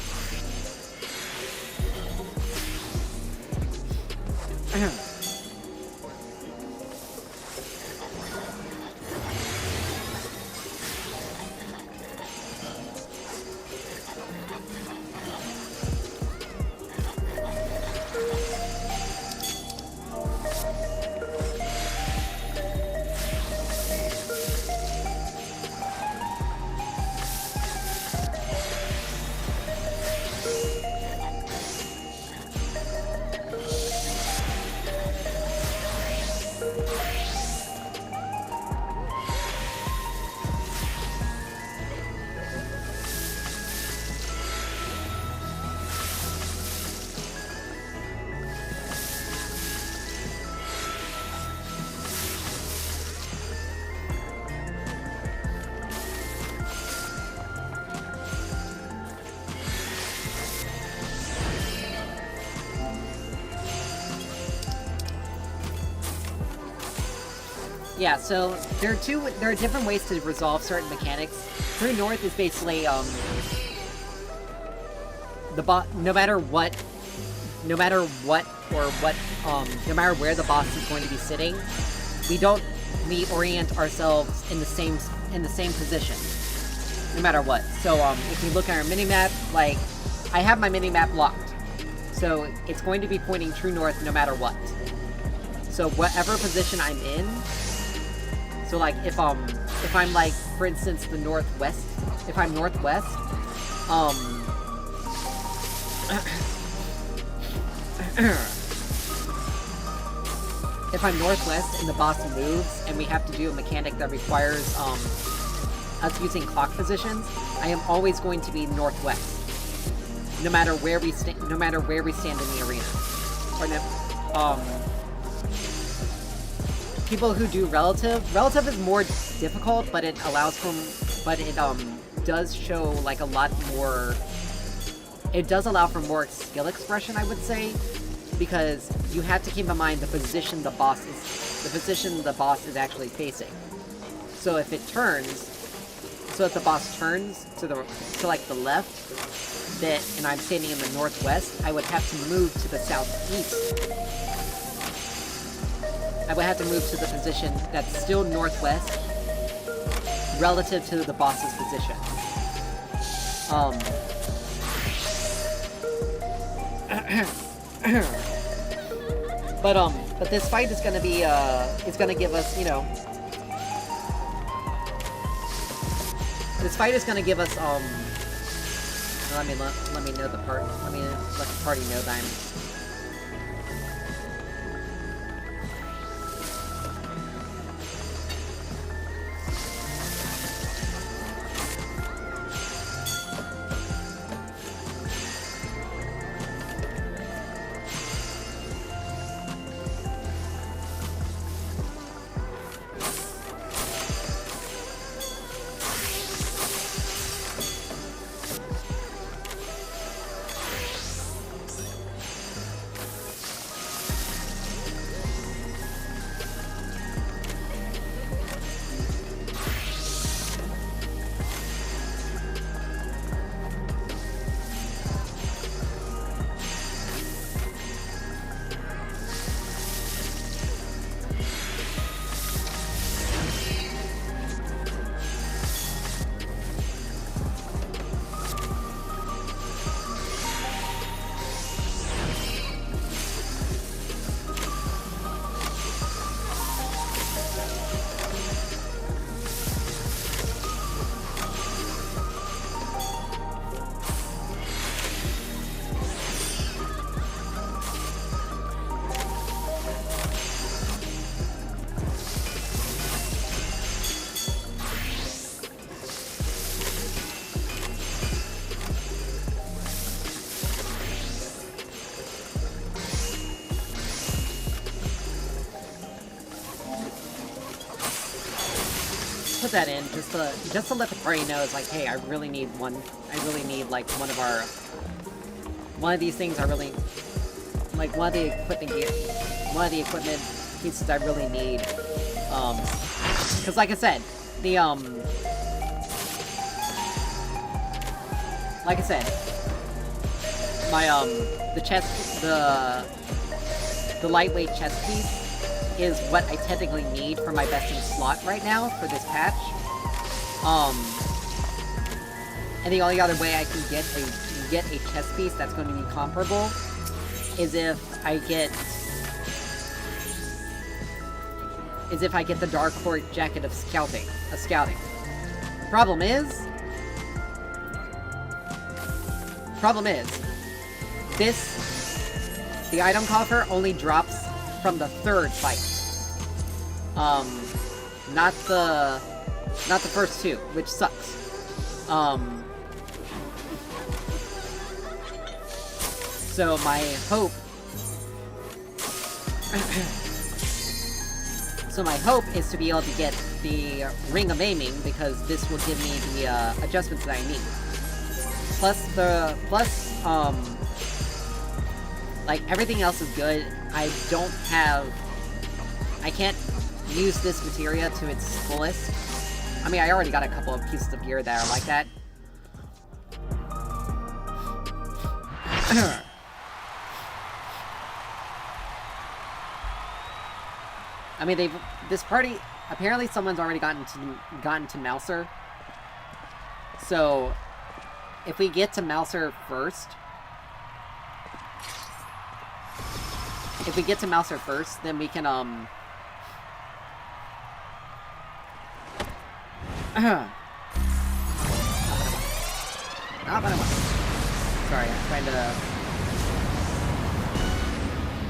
Speaker 1: Yeah, so there are different ways to resolve certain mechanics. True North is basically no matter where the boss is going to be sitting, we orient ourselves in the same position, no matter what. So if you look at our minimap, like I have my minimap locked, so it's going to be pointing true north no matter what. So whatever position I'm in. So like if I'm like, for instance, the northwest, if I'm northwest, if I'm northwest and the boss moves and we have to do a mechanic that requires us using clock positions, I am always going to be northwest, no matter where we stand in the arena. Or people who do relative is more difficult, but it does show like a lot more. It does allow for more skill expression, I would say, because you have to keep in mind the position the boss is actually facing. So if it turns, if the boss turns to like the left, and I'm standing in the northwest, I would have to move to the southeast. I would have to move to the position that's still northwest, relative to the boss's position. But this fight is gonna be, it's gonna give us, you know... This fight is gonna give us, let me know the part, let the party know that I'm... put that in just to let the party know, it's like, hey, I really need like one of these things. I really like one of the equipment pieces I really need. Because like I said, the lightweight chest piece is what I technically need for my best in slot right now for this patch. And the only other way I can get a chest piece that's going to be comparable is if I get the Dark Court jacket of scouting. Problem is, the item coffer only drops from the third fight. Not the first two, which sucks. So my hope is to be able to get the Ring of Aiming, because this will give me the adjustments that I need. Like, everything else is good. I can't use this materia to its fullest. I mean, I already got a couple of pieces of gear that are like that. I mean, this party, apparently someone's already gotten to Mouser. So, if we get to Mouser first, then we can, Sorry, I'm trying to...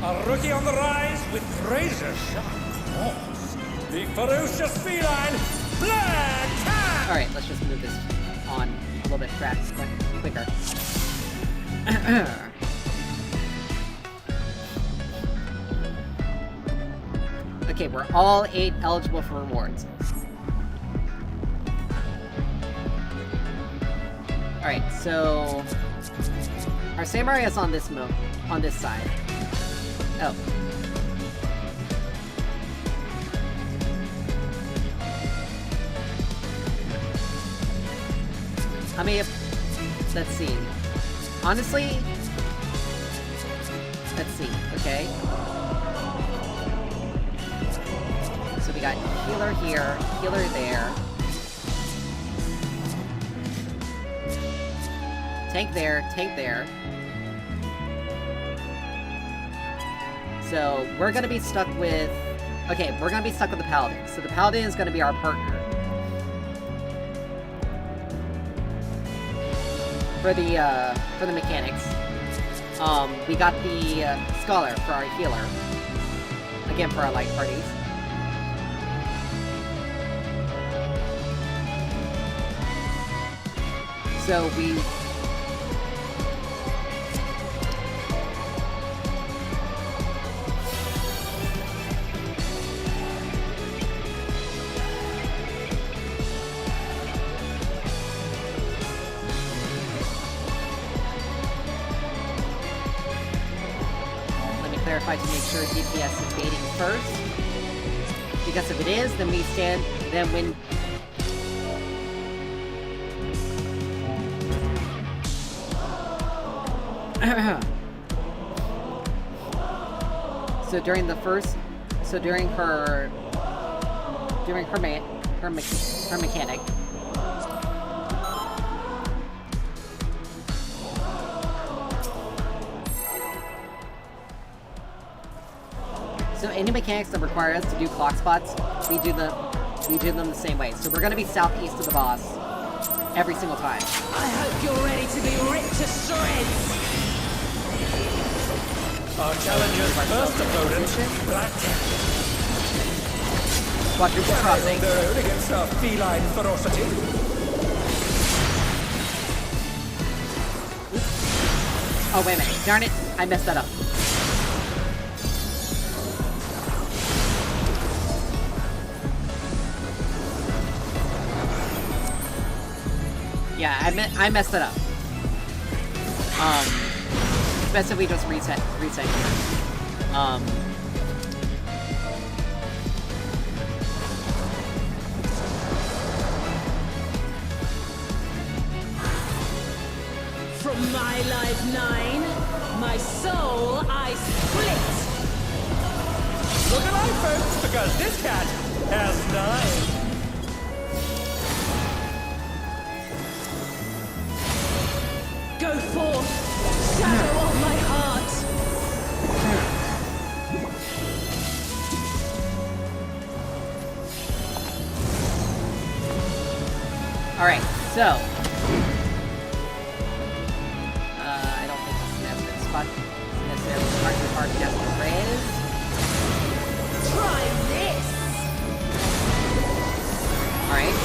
Speaker 2: A rookie on the rise with razor-sharp claws. The ferocious feline, Black Cat!
Speaker 1: Alright, let's just move this on a little bit quicker. Okay, we're all 8 eligible for rewards. Alright, so... our samurai is on this side. Oh. I mean, let's see. Honestly... let's see, okay. So we got healer here, healer there. Tank there. So, we're gonna be stuck with... okay, we're gonna be stuck with the Paladin. So the Paladin is gonna be our partner. For the mechanics. We got the Scholar for our healer. Again, for our light parties. So we... let me clarify to make sure DPS is baiting first. Because if it is, then when... So during her mechanic. So any mechanics that require us to do clock spots, we do them the same way. So we're gonna be southeast of the boss every single time.
Speaker 3: I hope you're ready to be ripped to shreds!
Speaker 2: Our challenger's first opponent, Black Cat.
Speaker 1: Quadruple crossing.
Speaker 2: Their own against our feline ferocity.
Speaker 1: Oh, wait a minute. Darn it. I messed that up. I messed it up. It's best if we just reset here.
Speaker 3: From my life 9, my soul I split.
Speaker 2: Look alive, folks, because this cat has 9.
Speaker 3: Go forth, shadow of my heart.
Speaker 1: Alright, so. I don't think this is necessarily smart to cast the res.
Speaker 3: Try this.
Speaker 1: Alright.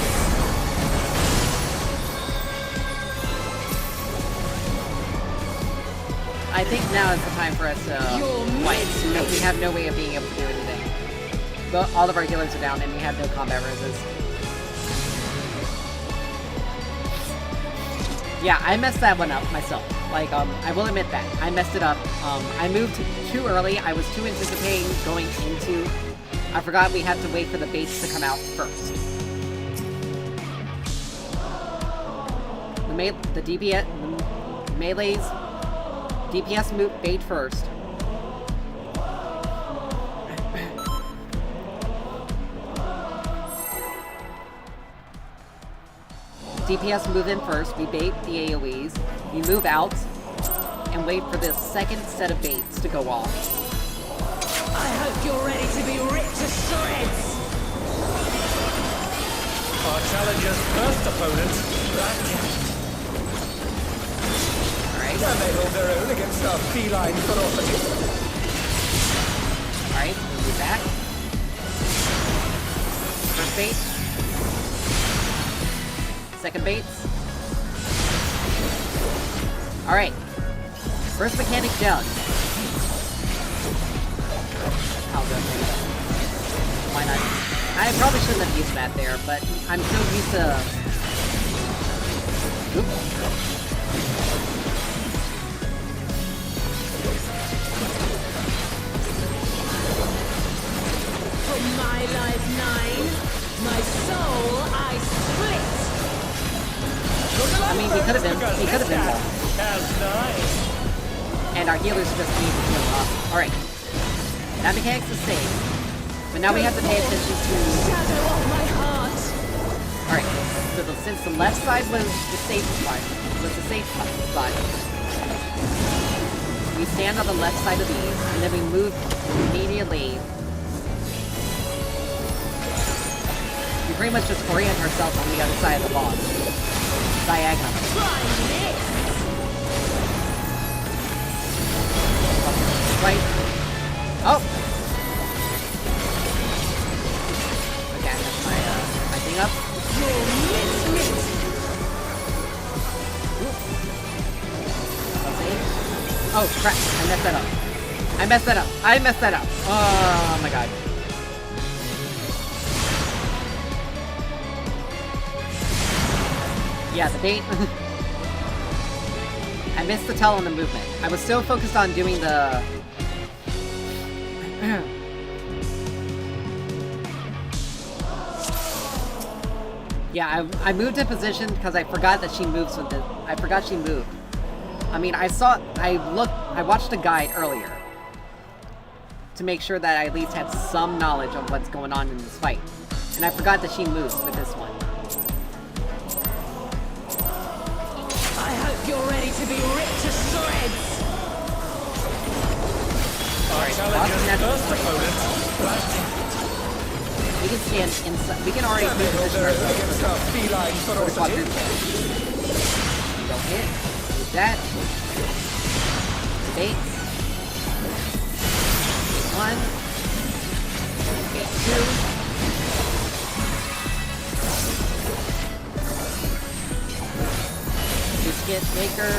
Speaker 1: I think now is the time for us to fight. No, we have no way of being able to do anything. But all of our healers are down and we have no combat resist. Yeah, I messed that one up myself. Like, I will admit that. I messed it up. I moved too early. I was too anticipating going into... I forgot we had to wait for the baits to come out first. The melee's DPS move bait first. DPS move in first, we bait the AoEs, we move out, and wait for the second set of baits to go off.
Speaker 3: I hope you're ready to be ripped to shreds.
Speaker 2: Our challenger's first opponent,
Speaker 1: Alright.
Speaker 2: Can they hold their own against our feline ferocity?
Speaker 1: Alright, move back. First bait. Second baits. Alright. First mechanic done. I'll go for it. Why not? I probably shouldn't have used that there, but I'm so used to... Oops.
Speaker 3: From my life 9, my soul I split.
Speaker 1: I mean, he could have been more. And our healers just need to heal up. Alright. That mechanic's the same. But now we have to pay attention to...
Speaker 3: Shadow of my heart.
Speaker 1: Alright. So since the left side was the safe spot, we stand on the left side of these, and then we move immediately. We pretty much just orient ourselves on the other side of the boss. Diagonal. Right. Oh! Okay, I messed my thing up. Oh, crap. I messed that up. I messed that up. Oh, my god. Yeah, the bait. I missed the tell on the movement. I was so focused on doing the... Yeah, I moved in position because I forgot that she moves with it. I forgot she moved. I mean, I watched a guide earlier to make sure that I at least had some knowledge of what's going on in this fight. And I forgot that she moves with this one.
Speaker 3: I hope you're ready to be ripped to shreds.
Speaker 2: Our challenger's first opponent,
Speaker 1: we can stand inside. We can already position ourselves
Speaker 2: against our feline ferocity.
Speaker 1: Don't hit. Use that. Baits. One. Bait 2. Biscuit maker.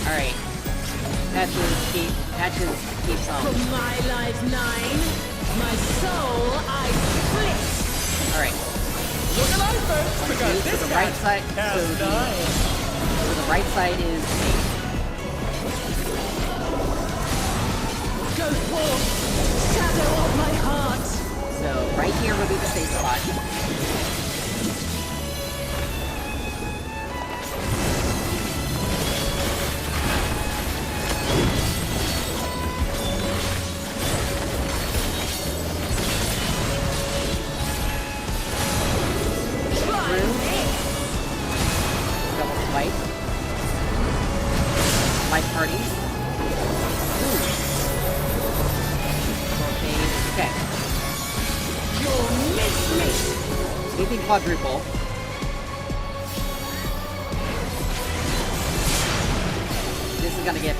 Speaker 1: Alright.
Speaker 3: 9. My soul I split.
Speaker 1: Alright.
Speaker 2: Look alive, folks, because
Speaker 1: So
Speaker 2: this
Speaker 1: the
Speaker 2: guy
Speaker 1: right side.
Speaker 2: has
Speaker 1: So
Speaker 2: 9.
Speaker 1: the right side is 8.
Speaker 3: Go forth, shadow of my heart.
Speaker 1: So right here will be the safe spot. Double swipe. Light parties. Okay.
Speaker 3: You'll miss me.
Speaker 1: Sweeping quadruple. This is gonna get...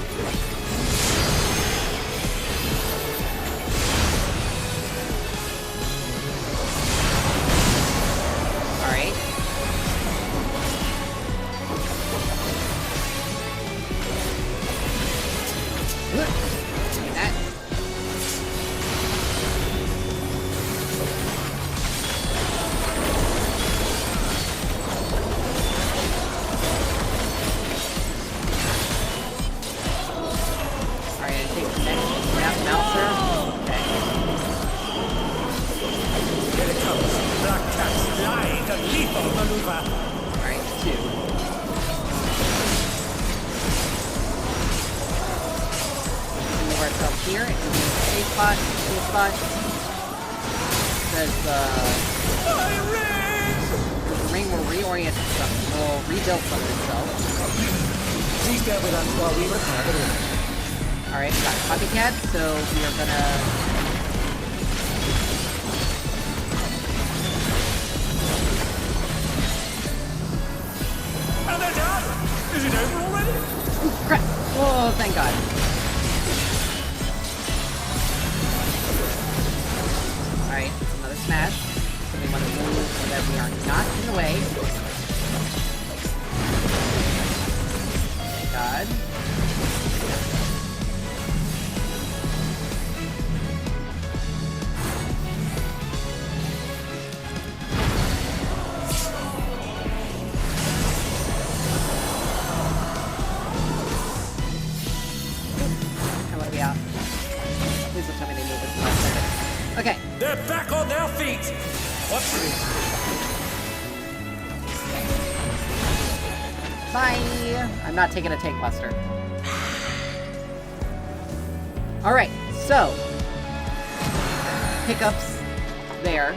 Speaker 1: Alright. That. Alright, I take the next Mouser. Okay.
Speaker 2: Here it comes. Black Cat's light and lethal maneuver.
Speaker 1: Alright, 2. Move ourselves here. It can be a safe spot, safe spot. Says,
Speaker 2: My ring!
Speaker 1: the ring will reorient itself. Will rebuild some of itself.
Speaker 2: Please bear with us while we repair the ring.
Speaker 1: Alright, we got Copycat, so we are gonna...
Speaker 2: And they're done! Is it over already?
Speaker 1: Crap! Oh, thank God. Alright, it's another smash. So we want to move so that we are not in the way. Thank God. How about we out? Please don't tell me they move this last second. Okay.
Speaker 2: They're back on their feet! What's this?
Speaker 1: Bye! I'm not taking a take buster. Alright, so hiccups there.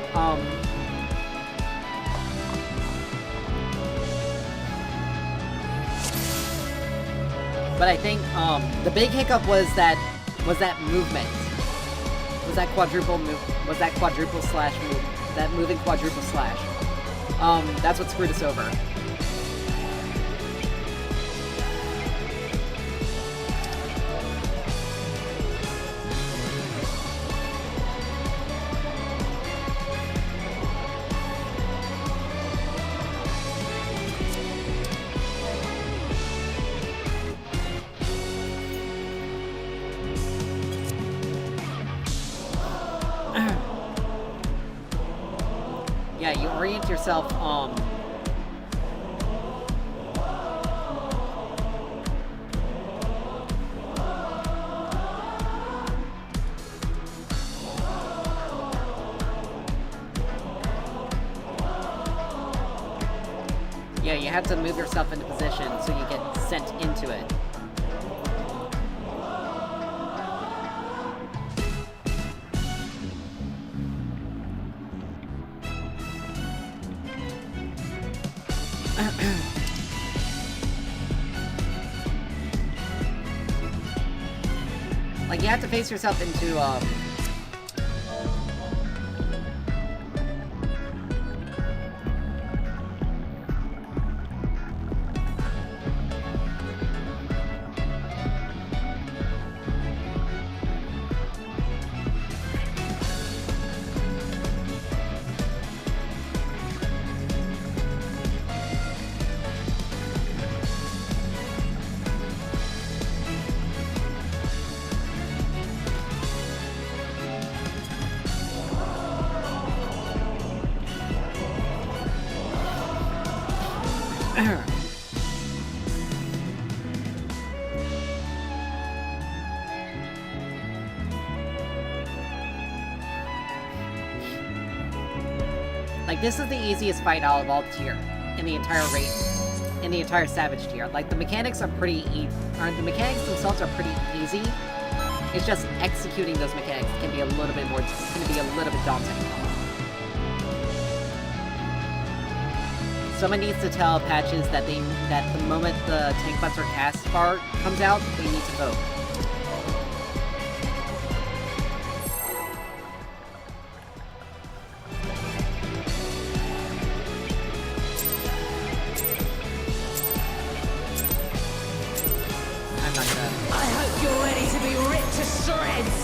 Speaker 1: But I think the big hiccup was that movement. Was that quadruple move? Was that quadruple slash move? That moving quadruple slash? That's what screwed us over. Yeah, you orient yourself, yeah, you have to move yourself into position so you get sent into it. Like, you have to face yourself into, Like, this is the easiest fight out of all tier in the entire race, in the entire Savage tier. Like, the mechanics are pretty the mechanics themselves are pretty easy. It's just executing those mechanics can be a little bit more, daunting. Someone needs to tell Patches that the moment the Tank Buster cast bar comes out, they need to vote. I'm not gonna.
Speaker 3: I hope you're ready to be ripped to shreds.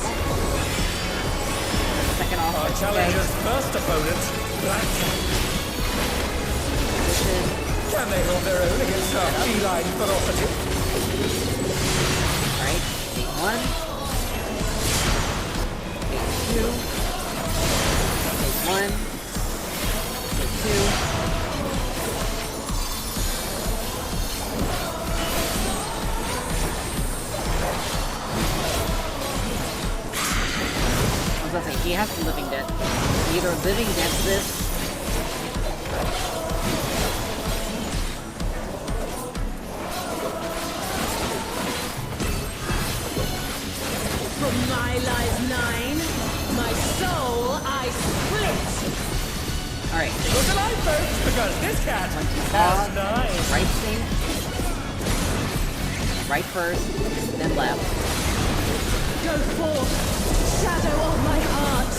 Speaker 1: Second off.
Speaker 2: Our challenger's first opponent, Blackjack. Can they hold their own against our feline ferocity?
Speaker 1: Alright, take 1. Take 2. Take 1. Take 2. I was gonna say, he has the living death. Either living death this.
Speaker 3: From my life 9, my soul I split.
Speaker 1: Alright.
Speaker 2: Look alive, folks, because this cat has 9.
Speaker 1: Right sync. Right first, then left.
Speaker 3: Go forth, shadow of my heart.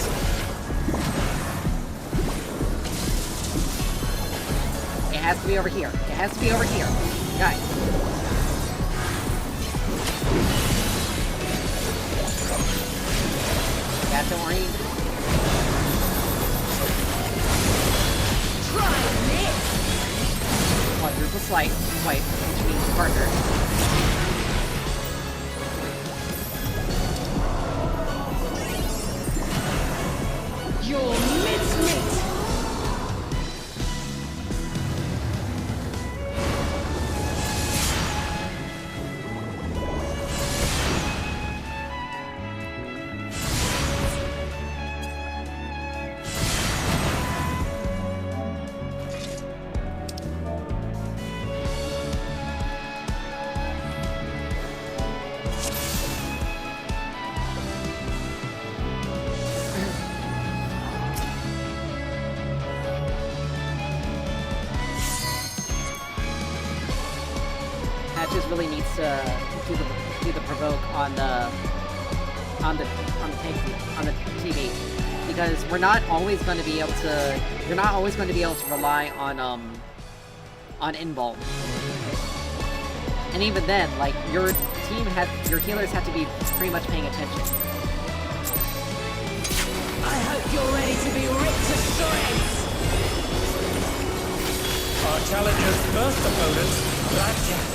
Speaker 1: It has to be over here. It has to be over here. Guys. Don't worry.
Speaker 3: Try this.
Speaker 1: Quadruple swipe, which means partner.
Speaker 3: You're mincemeat.
Speaker 1: Really needs to do the provoke on the TV, because we're not always going to be able to. You're not always going to be able to rely on invuln. And even then, like, your healers have to be pretty much paying attention.
Speaker 3: I hope you're ready to be ripped to shreds.
Speaker 2: Our challenger's first opponent, Blackjack.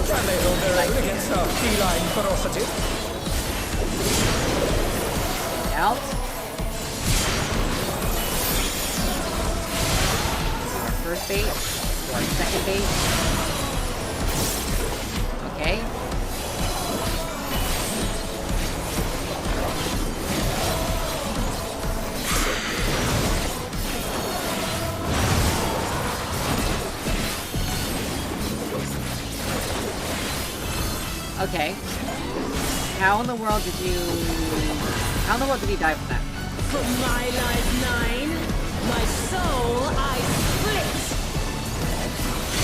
Speaker 2: Can they hold their own against our feline ferocity?
Speaker 1: Out. Our first bait. Our second bait. Okay. Okay. How in the world did you die from that?
Speaker 3: From my life 9, my soul I split.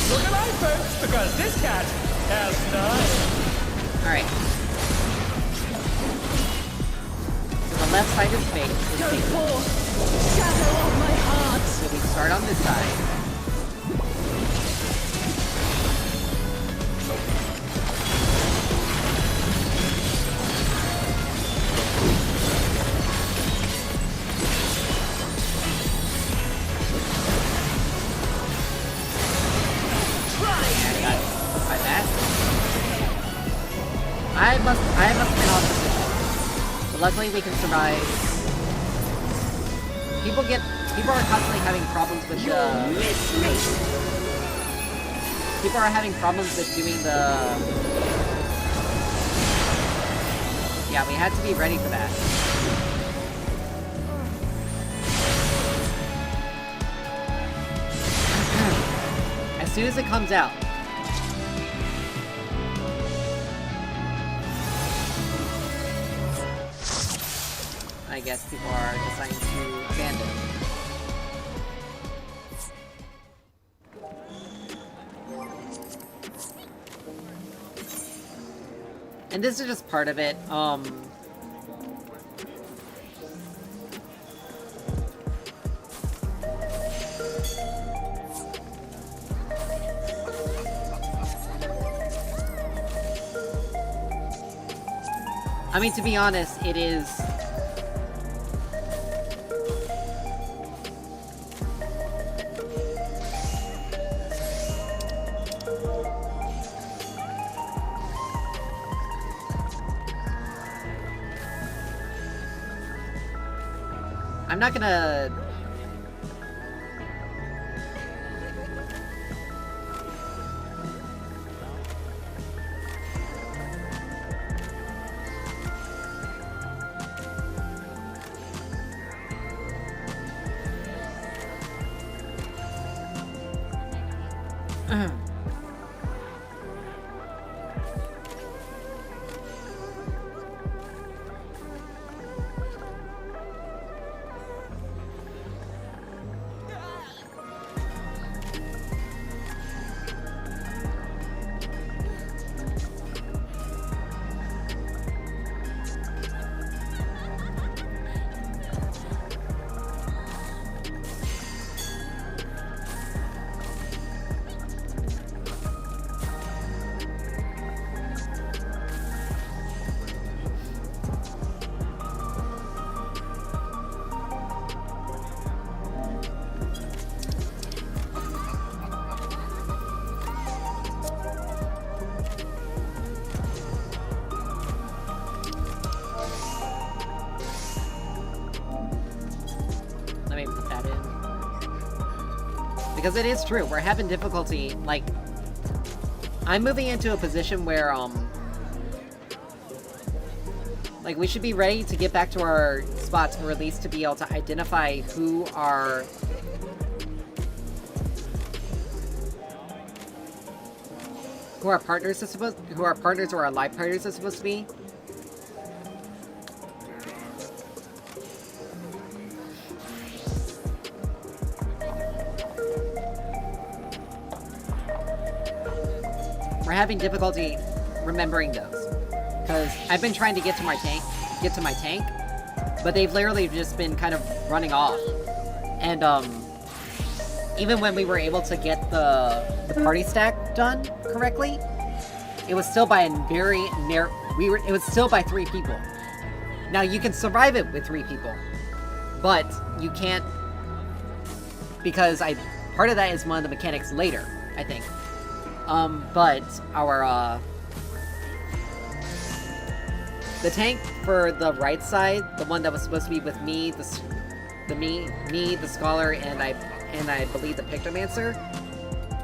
Speaker 2: Look alive, folks, because this cat has 9.
Speaker 1: Alright. So the left side is fake.
Speaker 3: Go forth, shadow of my heart.
Speaker 1: So we start on this side. I must have been off position. But luckily we can survive. People are constantly having problems with people are having problems with doing the... Yeah, we had to be ready for that. As soon as it comes out. I guess people are deciding to abandon. And this is just part of it. I mean, to be honest, it is... I'm not gonna... Because it is true, we're having difficulty, like... I'm moving into a position where, like, we should be ready to get back to our spots and release to be able to identify who our... who our partners or our live partners are supposed to be. We're having difficulty remembering those. Because I've been trying to get to my tank, but they've literally just been kind of running off. And, even when we were able to get the party stack done correctly, it was still by a very narrow... it was still by 3 people. Now, you can survive it with 3 people, but you can't... Because part of that is one of the mechanics later, I think. But our, the tank for the right side, the one that was supposed to be with me, the Scholar, and I believe the Pictomancer,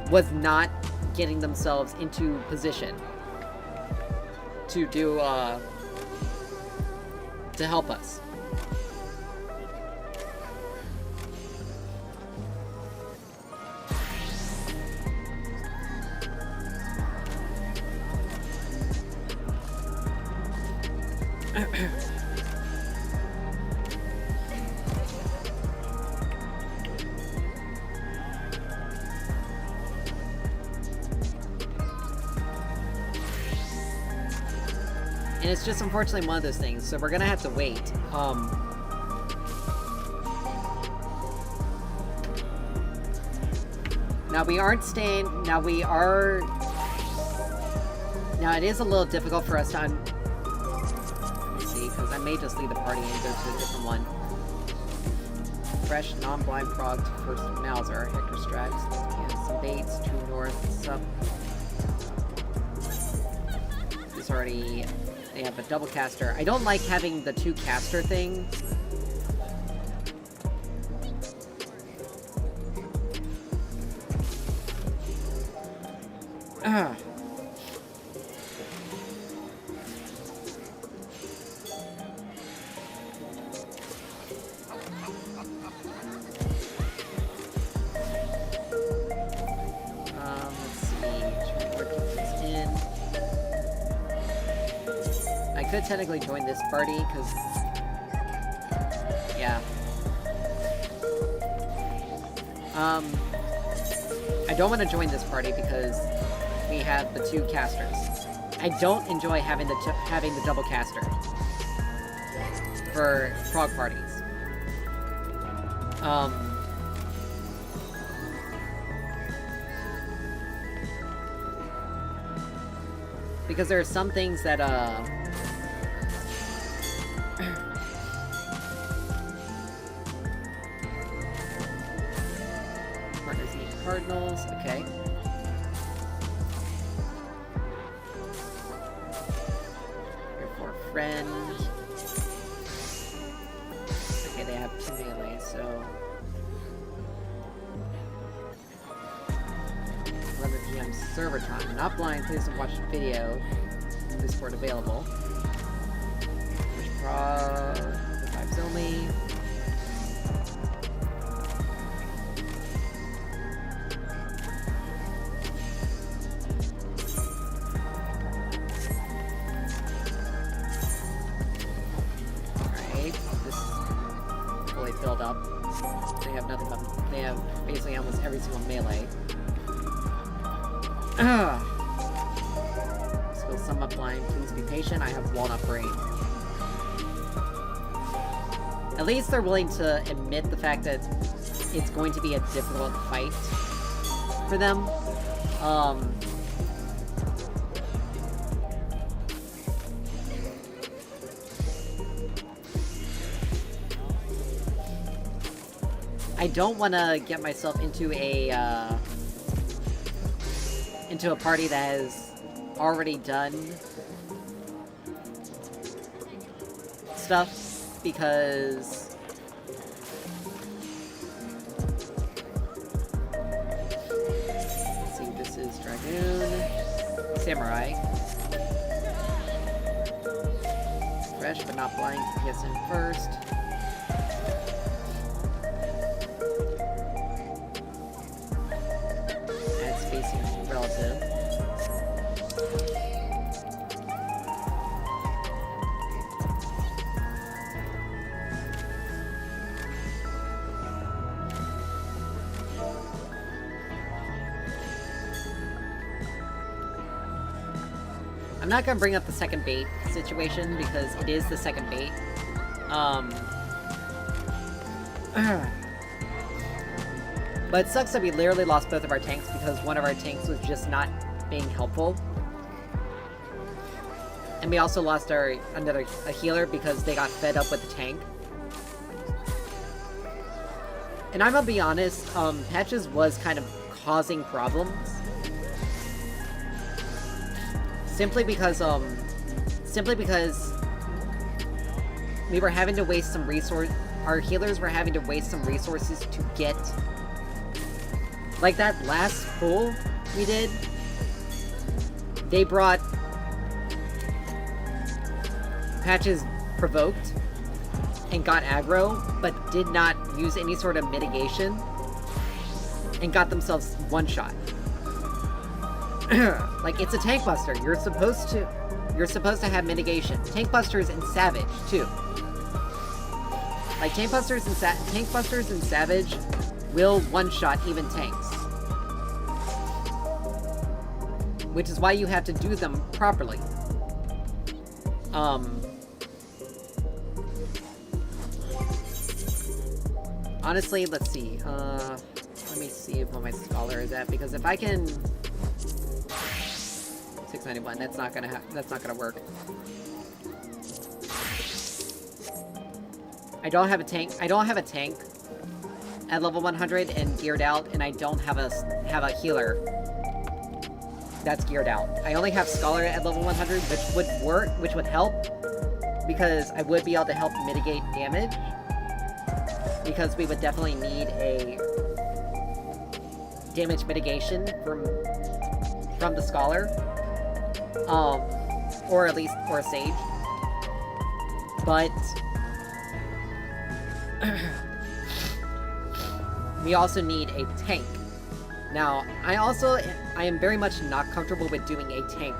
Speaker 1: was not getting themselves into position to do, to help us. And it's just unfortunately one of those things, so we're gonna have to wait. Now we aren't staying, now it is a little difficult for us to, let me see, because I may just leave the party and go to a different one. Fresh, non-blind prog to first Mauser, Hector Strax, and some baits, 2 north, sub. It's already... They have a double caster. I don't like having the 2 caster thing. I could technically join this party, because... yeah. I don't want to join this party because we have the 2 casters. I don't enjoy having the double caster for frog parties. Because there are some things that, partners need cardinals, okay. Here for a friend. Okay, they have 2 melee, so... Run the GM server time. Not blind, please don't watch the video. Discord available. Which pro... 5s only. Alright, this is fully filled up. They have nothing but... they have basically almost every single melee. Skill sum up line, please be patient. I have walnut brain. At least they're willing to admit the fact that it's going to be a difficult fight for them. I don't want to get myself into a party that has already done stuff, because let's see, this is Dragoon, Samurai. Fresh but not blind, yes in first. That's facing relative. I'm not gonna bring up the second bait situation because it is the second bait. But it sucks that we literally lost both of our tanks because one of our tanks was just not being helpful. And we also lost a healer because they got fed up with the tank. And I'm gonna be honest, Patches was kind of causing problems. Simply because we were having to waste some our healers were having to waste some resources to get, like that last pull we did, they brought Patches provoked and got aggro, but did not use any sort of mitigation, and got themselves one-shot. Like, it's a tank buster. You're supposed to have mitigation. Tank busters and Savage too. Like, tank busters and Savage will one-shot even tanks. Which is why you have to do them properly. Honestly, let's see. Let me see what my scholar is at, because if I can... 691, that's not gonna work. I don't have a tank at level 100 and geared out, and I don't have a healer that's geared out. I only have Scholar at level 100, which would help, because I would be able to help mitigate damage, because we would definitely need a damage mitigation from from the Scholar. Or at least for a Sage. But we also need a tank. Now, I am very much not comfortable with doing a tank.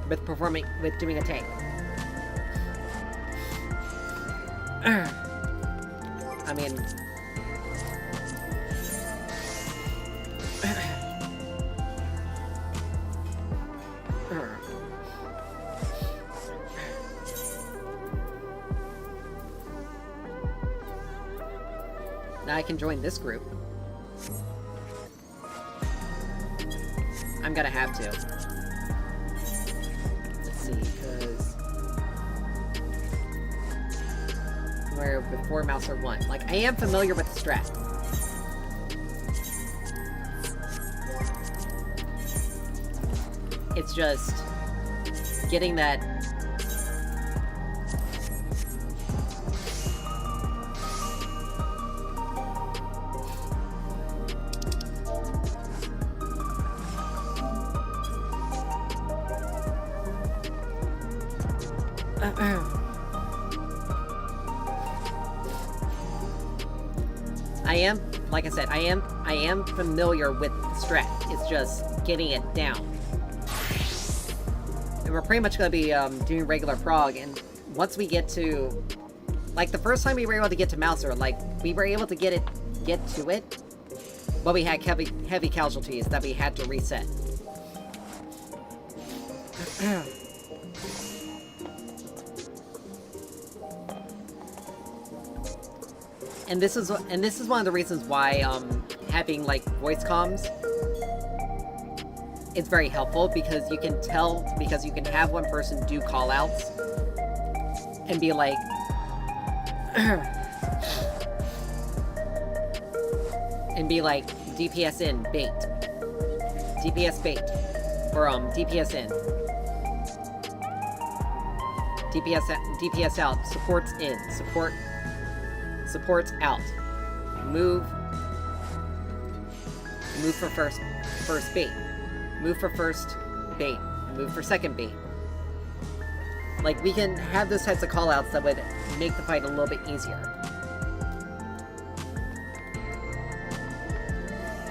Speaker 1: With doing a tank. I mean... Now I can join this group. I'm gonna have to. Let's see, because... Where before Mouser 1. Like, I am familiar with the strat. It's just... getting that... like I said, I am familiar with the strat. It's just getting it down. And we're pretty much gonna be doing regular prog, and once we get to... Like, the first time we were able to get to Mouser, like, we were able to get to it, but we had heavy casualties that we had to reset. And this is one of the reasons why having like voice comms is very helpful, because you can have one person do call outs and be like DPS in bait, DPS bait, or DPS in, DPS out, supports in, supports out. Move for first bait. Move for first bait. Move for second bait. Like, we can have those types of callouts that would make the fight a little bit easier.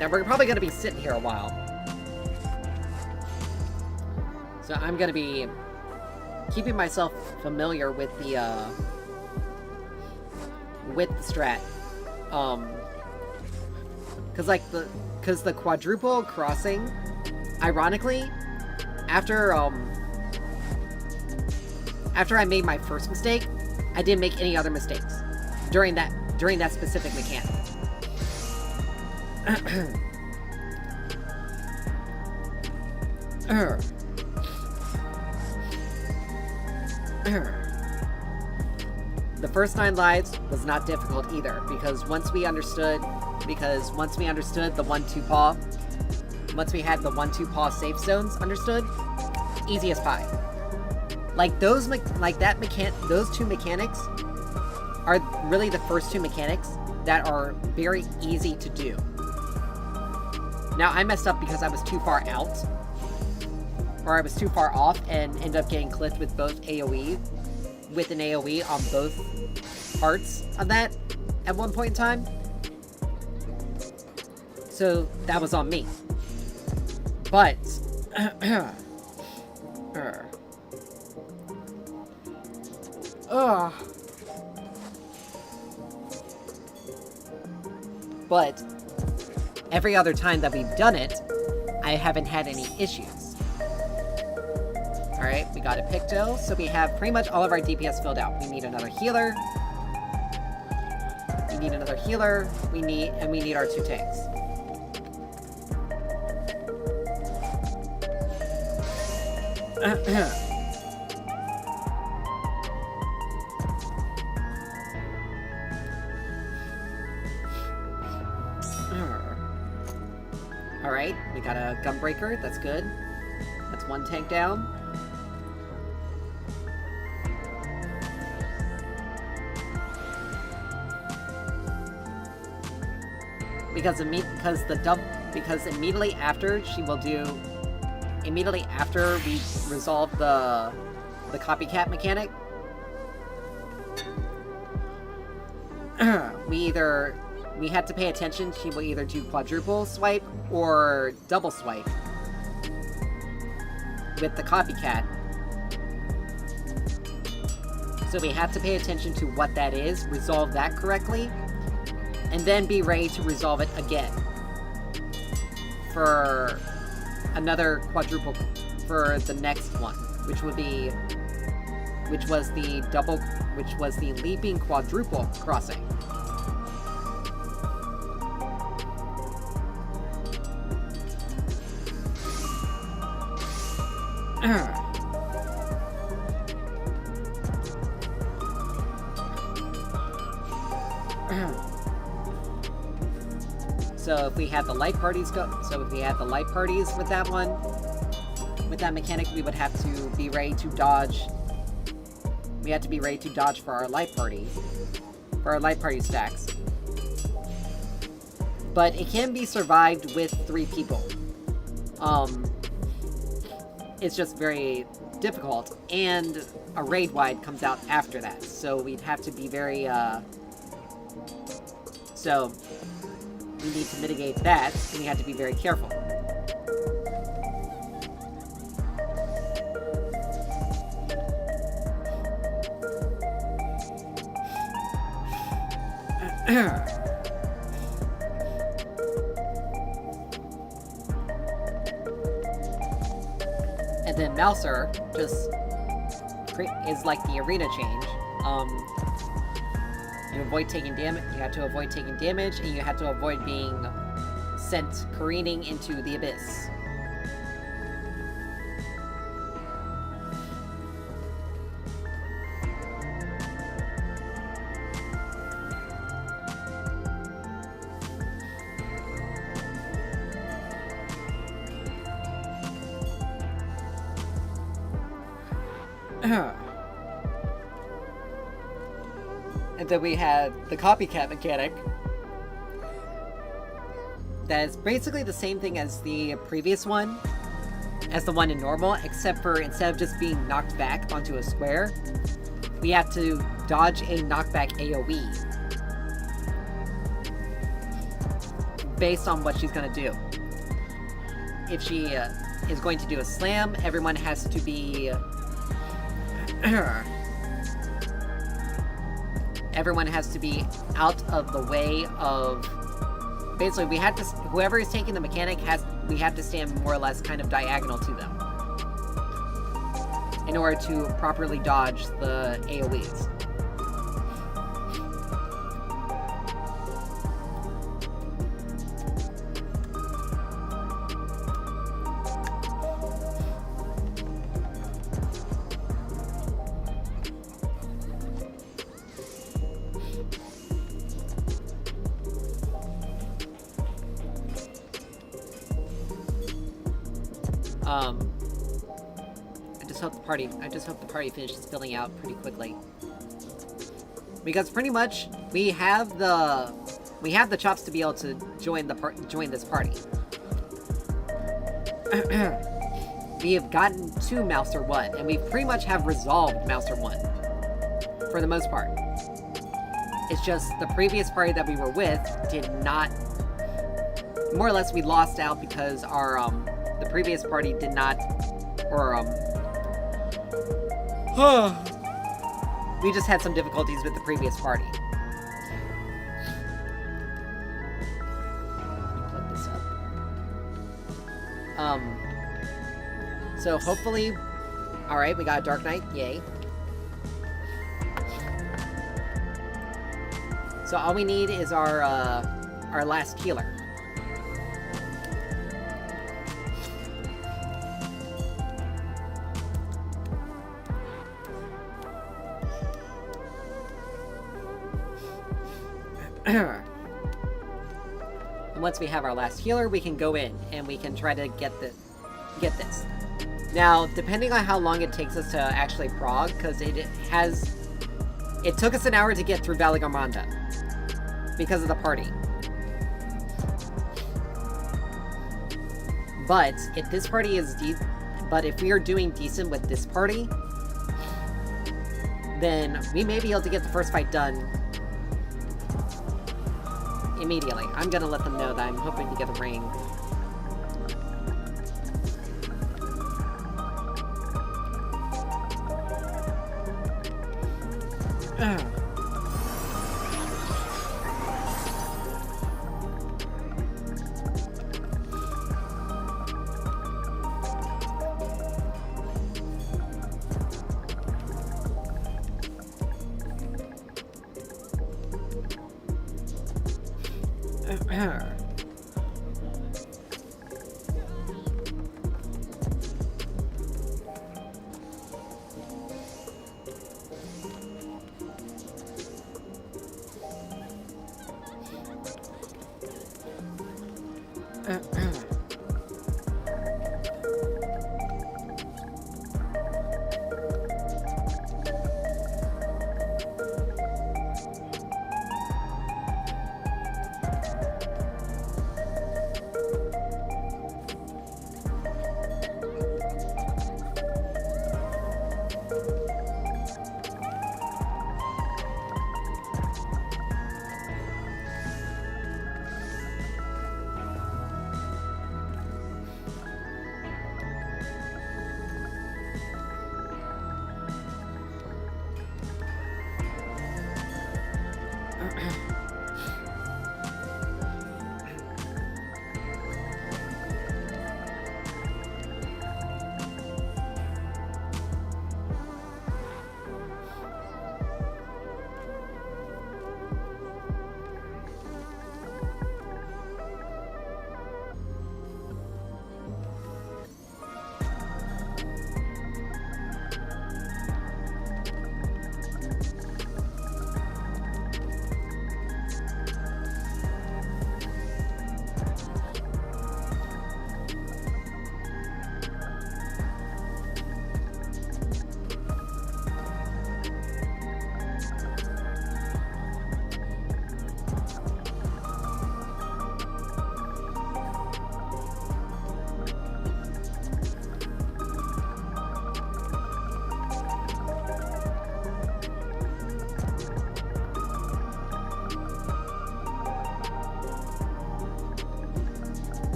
Speaker 1: Now, we're probably going to be sitting here a while. So I'm going to be keeping myself familiar with the strat. Because the quadruple crossing, ironically, after I made my first mistake, I didn't make any other mistakes during that specific mechanic. The first 9 lives was not difficult either, because once we understood the 1-2 paw, once we had the 1-2 paw safe zones understood, easy as pie. Like those two mechanics are really the first 2 mechanics that are very easy to do. Now, I messed up because I was too far out, or I was too far off, and ended up getting clipped with an AoE on both parts of that at one point in time. So that was on me. But but every other time that we've done it, I haven't had any issues. Alright, we got a Picto, so we have pretty much all of our DPS filled out. We need another healer. We need our 2 tanks. Alright, we got a Gunbreaker, that's good. That's 1 tank down. Because the because immediately after we resolve the copycat mechanic, we had to pay attention. She will either do quadruple swipe or double swipe with the copycat. So we have to pay attention to what that is, resolve that correctly, and then be ready to resolve it again for another quadruple for the next one, which was the leaping quadruple crossing. So if we had the light parties with that one, with that mechanic, we would have to be ready to dodge. We had to be ready to dodge for our light party stacks. But it can be survived with 3 people. It's just very difficult, and a raid wide comes out after that, so we'd have to be very, so we need to mitigate that, and we have to be very careful. And then Mouser just is like the arena change. You avoid taking damage. You have to avoid taking damage, and you have to avoid being sent careening into the abyss. And then we had the copycat mechanic. That is basically the same thing as the previous one, as the one in normal, except for instead of just being knocked back onto a square, we have to dodge a knockback AoE based on what she's going to do. If she is going to do a slam, everyone has to be everyone has to be out of the way of... Basically, we have to... Whoever is taking the mechanic we have to stand more or less kind of diagonal to them in order to properly dodge the AoEs. I just hope the party finishes filling out pretty quickly. Because pretty much we have the chops to be able to join this party. We have gotten to Mouser 1, and we pretty much have resolved Mouser 1 for the most part. It's just the previous party that we were with did not... More or less, we lost out because our the previous party did not, or we just had some difficulties with the previous party. Plug this up. So hopefully, all right, we got a Dark Knight, yay. So all we need is our last healer. And once we have our last healer, we can go in and we can try to get this. Now, depending on how long it takes us to actually prog, because it took us an hour to get through Valigarmanda because of the party. But if this party is but if we are doing decent with this party, then we may be able to get the first fight done immediately. I'm gonna let them know that I'm hoping to get a ring.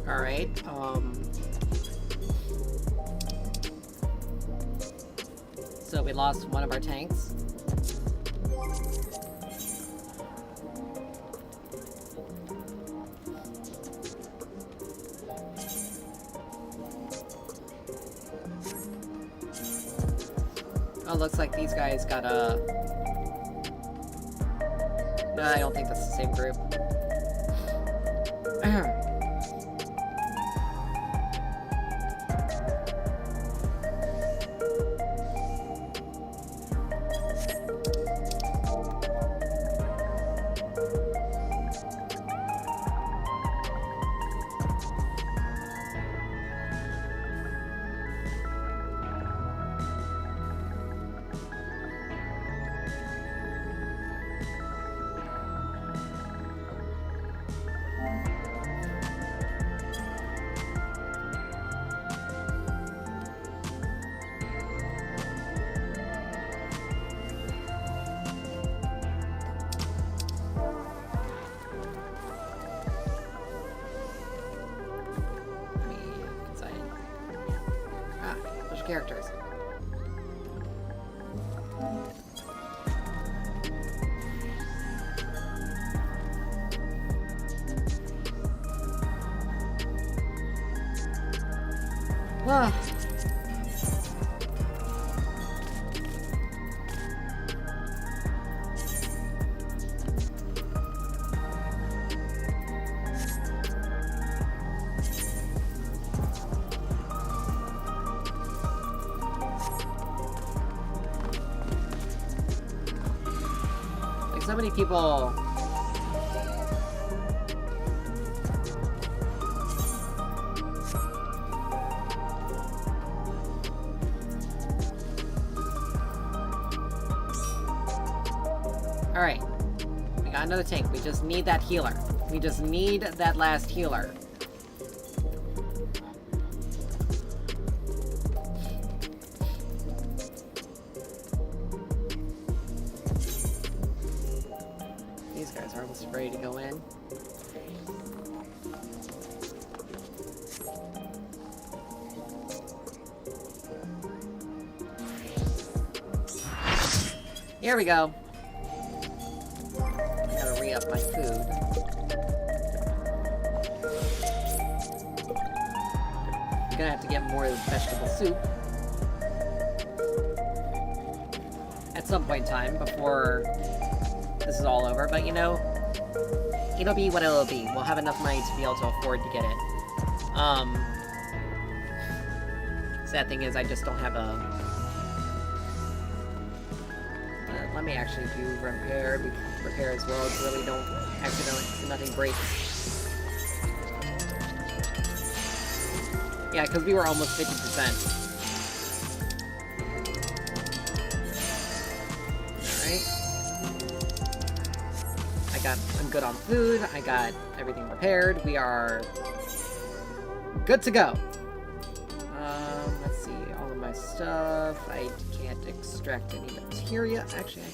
Speaker 1: Alright, so we lost one of our tanks. Oh, looks like these guys got a... No, I don't think that's the same group. Characters. Ah. So many people... Alright. We got another tank. We just need that healer. We just need that last healer. These guys are almost ready to go in. Here we go. Gotta re-up my food. I'm gonna have to get more vegetable soup at some point in time before this is all over, but you know, it'll be what it'll be. We'll have enough money to be able to afford to get it. Sad thing is I just don't have a... let me actually do repair as well. It's really don't accidentally, so nothing breaks. Yeah, because we were almost 50%. Alright. I'm good on food. I got everything repaired. We are good to go. Let's see, all of my stuff. I can't extract any materia. Actually, I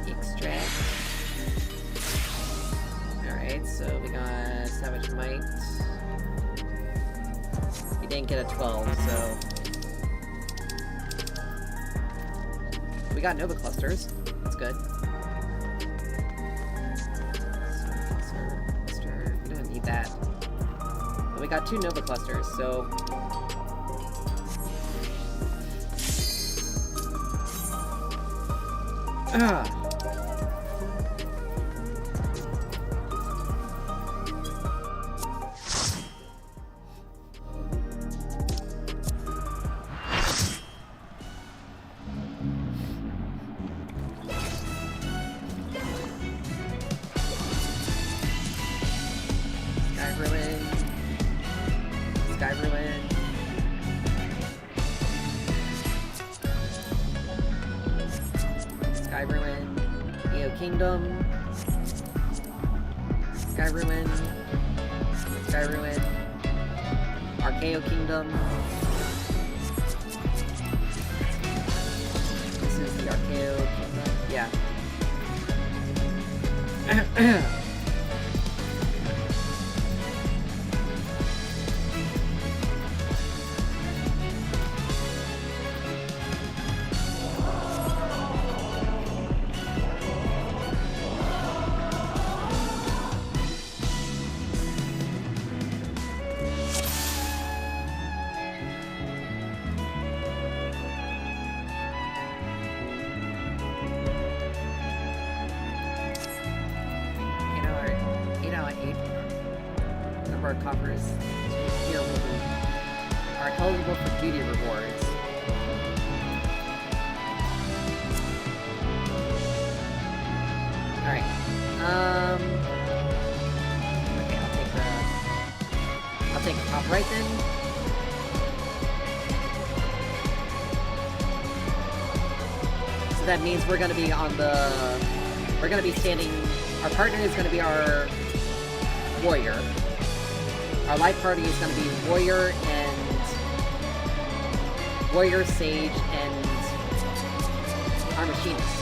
Speaker 1: can extract. Alright, so we got Savage Might. We didn't get a 12, so... we got Nova Clusters. That's good. Cluster. We don't need that. But we got 2 Nova Clusters, so... Kingdom, Skyruin, Arcadion Kingdom. This is the Arcadion Kingdom, yeah. Coffers here are eligible for duty rewards. Alright. Okay, I'll take the top right then. So that means we're gonna be on the... we're gonna be standing... our partner is gonna be our warrior. Our light party is going to be Warrior, Sage, and our Machinist.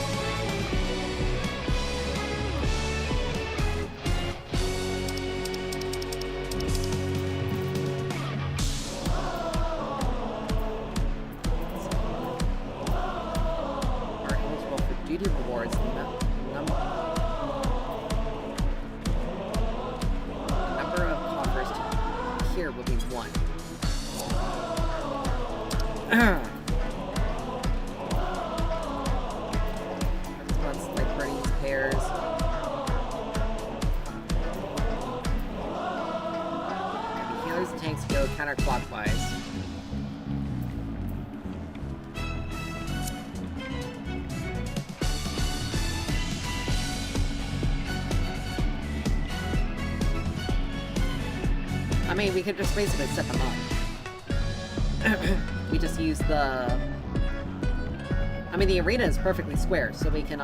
Speaker 1: Are eligible for duty rewards. Number of coffers here will be 1. Let's like burning these pairs. And the healers and tanks go counterclockwise. I mean, we could just basically set them up. We just use the I mean, the arena is perfectly square, so we can,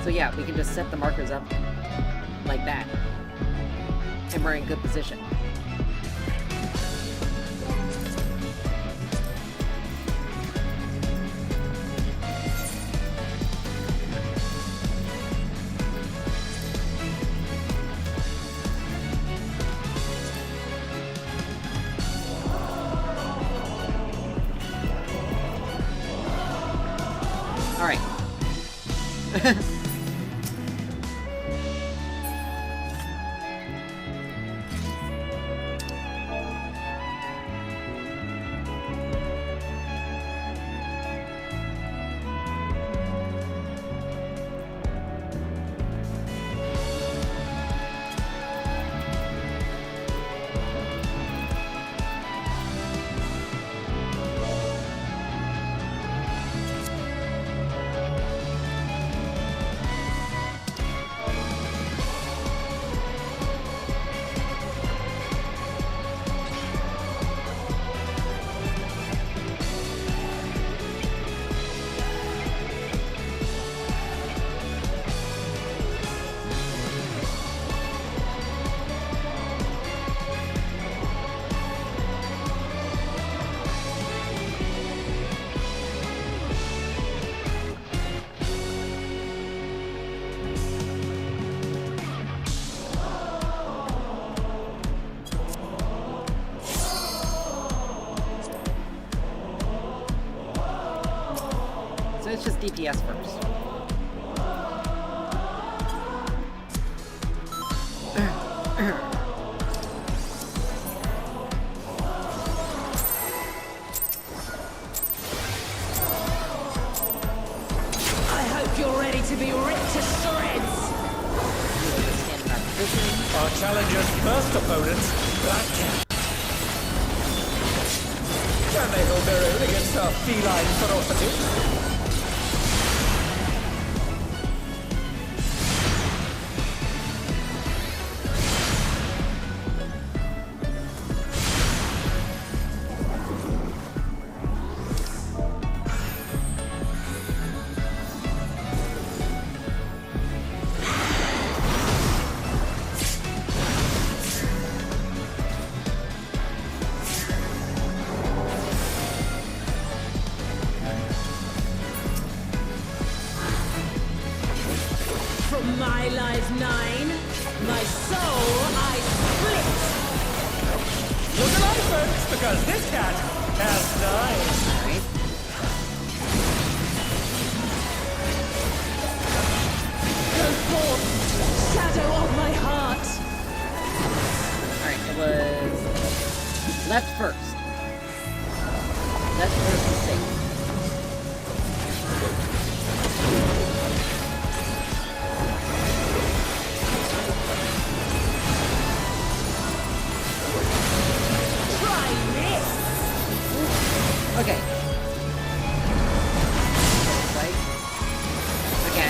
Speaker 1: so yeah, we can just set the markers up like that. And we're in good position. Alright. It's just DPS first.
Speaker 3: I hope you're ready to be ripped to shreds.
Speaker 2: Our challenger's first opponent, Black. Can they hold their own against our feline ferocity?
Speaker 3: From my life 9, my soul I split.
Speaker 2: Look alive, folks, because this cat has 9.
Speaker 1: Alright.
Speaker 3: Go forth, shadow of my heart.
Speaker 1: Alright, it was left first. Left first is safe. Okay. Like, okay, I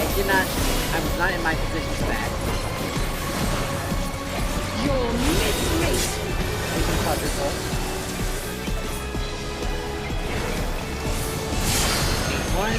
Speaker 1: was not in my position for that.
Speaker 3: You're mid-mate.
Speaker 1: We can quadruple. 1.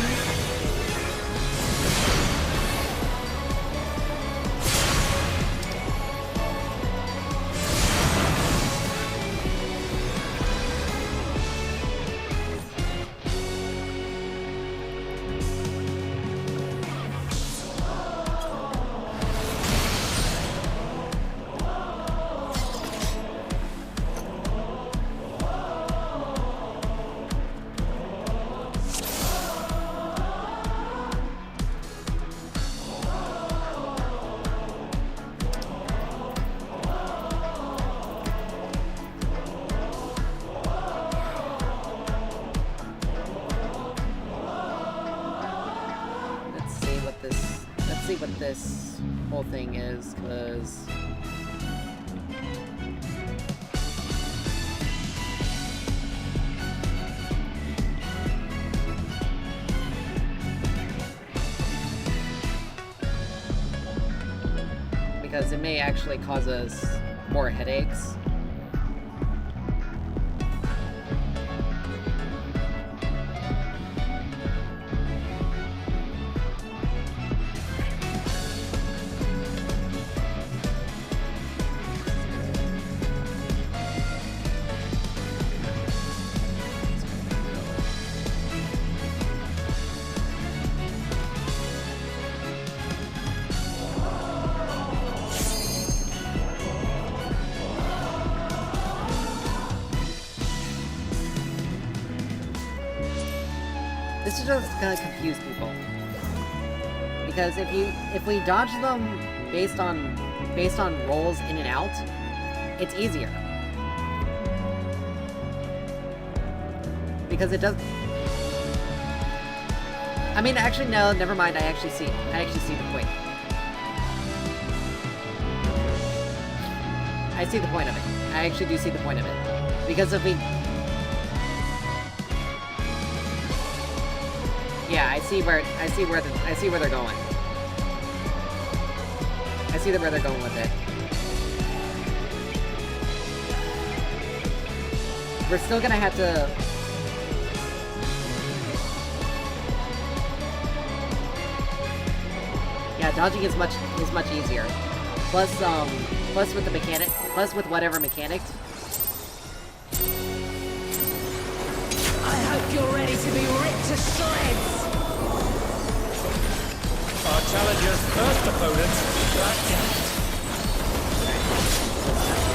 Speaker 1: Let's see what this whole thing is, because it may actually cause us more headaches. is just gonna confuse people. Because if we dodge them based on rolls in and out, it's easier. Because it does. I mean, actually, no. Never mind. I actually see the point. I see the point of it. I actually do see the point of it. Because if we... Yeah, I see where they're going. I see where they're going with it. We're still gonna have to... Yeah, dodging is much easier. Plus with the mechanic, plus with whatever mechanic.
Speaker 3: I hope you're ready to be ripped to shreds!
Speaker 2: Our challenger's first opponent,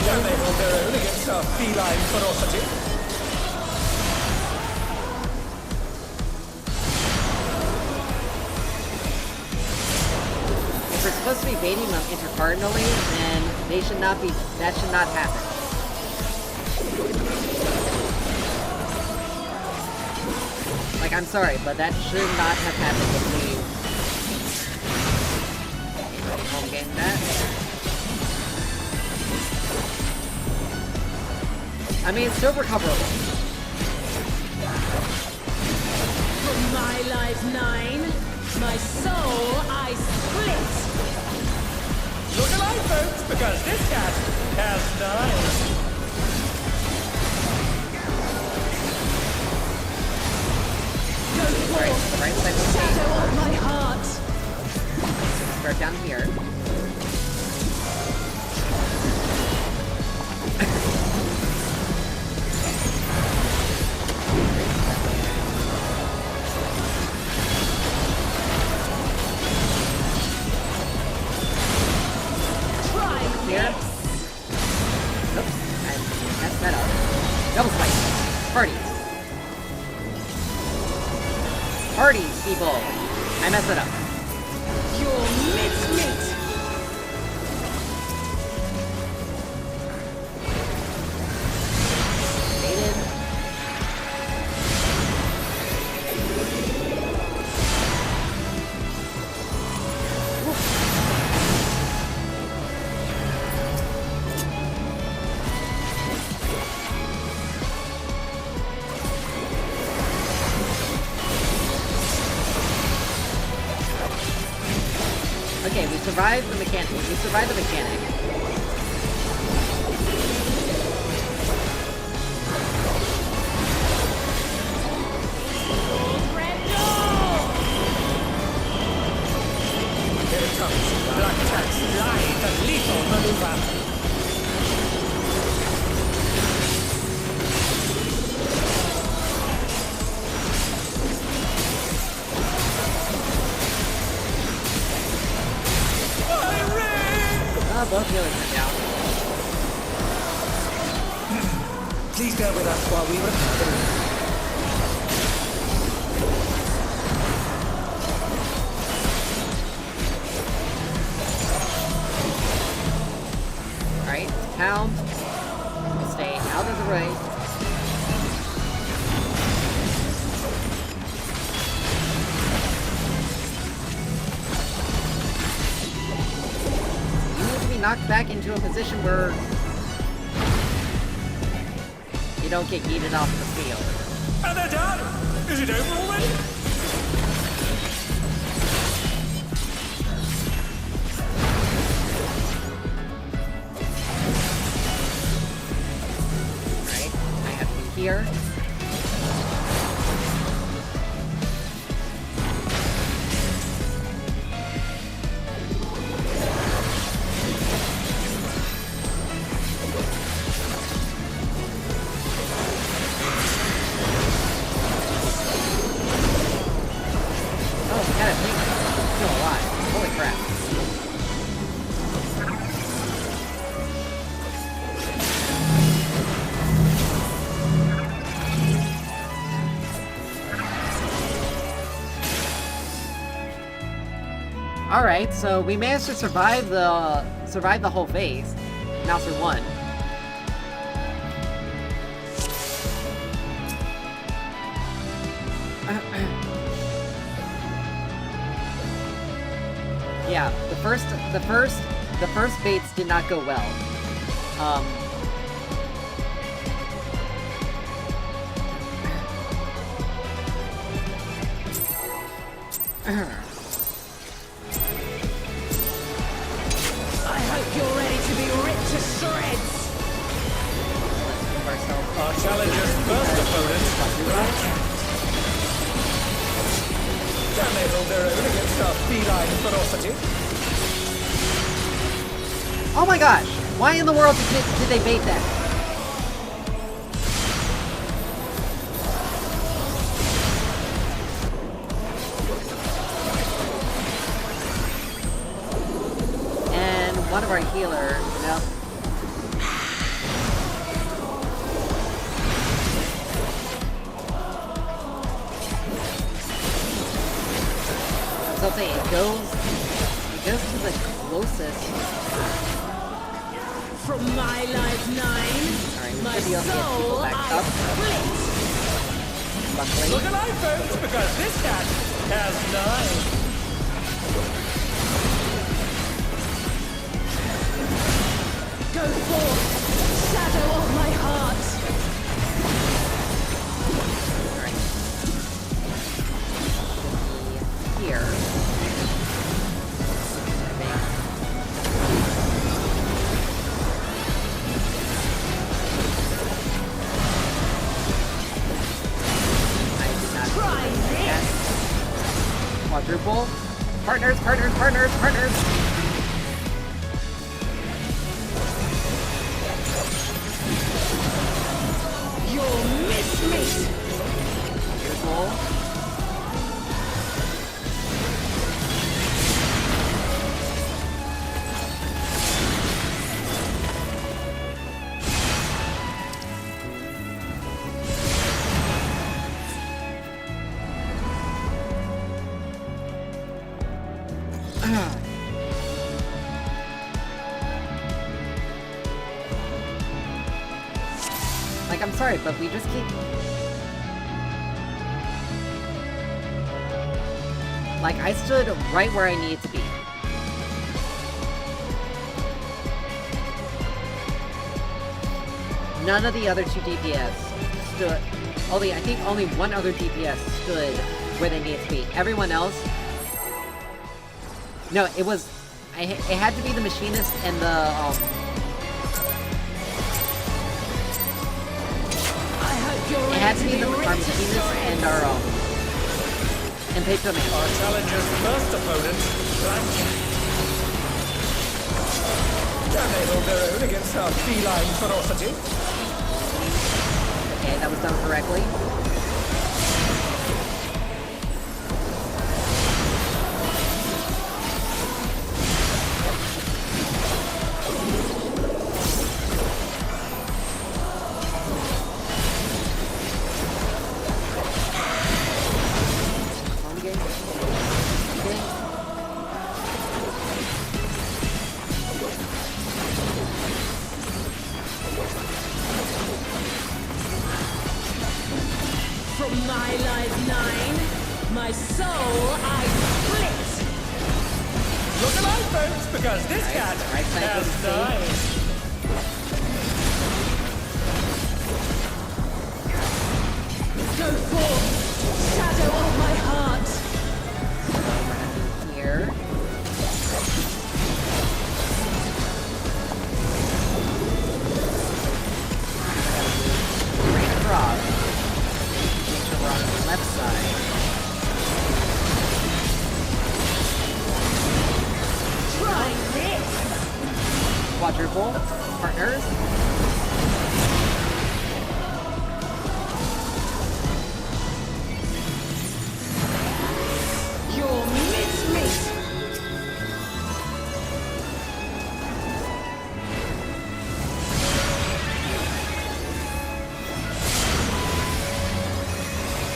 Speaker 2: can they hold their own against our feline ferocity?
Speaker 1: If we're supposed to be baiting them intercardinally, then that should not happen. Like, I'm sorry, but that should not have happened with me. Home game that. I mean, it's still recoverable.
Speaker 3: From my life 9, my soul I split!
Speaker 2: Look alive, folks, because this cat has 9.
Speaker 3: Go forth,
Speaker 1: right side of the
Speaker 3: shadow of my heart!
Speaker 1: Start down here. Here. Oops, I messed that up. Double spike. Parties, people! I messed it up.
Speaker 3: Your mincemeat!
Speaker 1: Baited. Okay, we survived the mechanic.
Speaker 2: Here it comes. Black Cat's live and lethal maneuver.
Speaker 1: Both healers are down.
Speaker 2: Please bear with us while we repair the room.
Speaker 1: Alright, pound. Stay out of the way. Knocked back into a position where you don't get yeeted off the field.
Speaker 2: And they're done! Is it over already?
Speaker 1: Right, I have to be here. Alright, so we managed to survive the whole phase. Mouser won. Yeah, the first baits did not go well.
Speaker 3: I hope you're ready to be ripped to shreds.
Speaker 2: Our challenger's first opponent, can they hold their own against our feline ferocity?
Speaker 1: Oh my gosh! Why in the world did they bait that? And one of our healers, no. So I'll say it goes to the closest.
Speaker 3: From my life 9,
Speaker 1: Alright,
Speaker 3: my
Speaker 1: we should be able to get
Speaker 3: soul
Speaker 1: people back
Speaker 3: I
Speaker 1: up.
Speaker 3: split.
Speaker 1: Luckily.
Speaker 2: Look alive, folks, because this cat has 9.
Speaker 3: Go forth, shadow of my heart.
Speaker 1: Alright. Here.
Speaker 3: Try this.
Speaker 1: Quadruple. Partners, partners, partners, partners.
Speaker 3: You'll miss me.
Speaker 1: Quadruple. Like, I'm sorry, but we just keep... Like, I stood right where I needed to be. None of the other two DPS stood... I think only one other DPS stood where they needed to be. Everyone else... No, it was... It had to be the machinist and the, It had to be our machinist and our, and Paper Man.
Speaker 2: Our challenger's first opponent, can they hold their own against our feline ferocity?
Speaker 1: Okay, that was done correctly.
Speaker 3: From my life 9, my soul I split.
Speaker 2: Look alive, folks, because this cat
Speaker 1: right side
Speaker 2: has
Speaker 1: goes
Speaker 3: 9. Go forth, shadow of my heart.
Speaker 1: Here. Right across. Make sure we're on the left side.
Speaker 3: Try this.
Speaker 1: Quadruple. Partners.
Speaker 3: You'll miss me.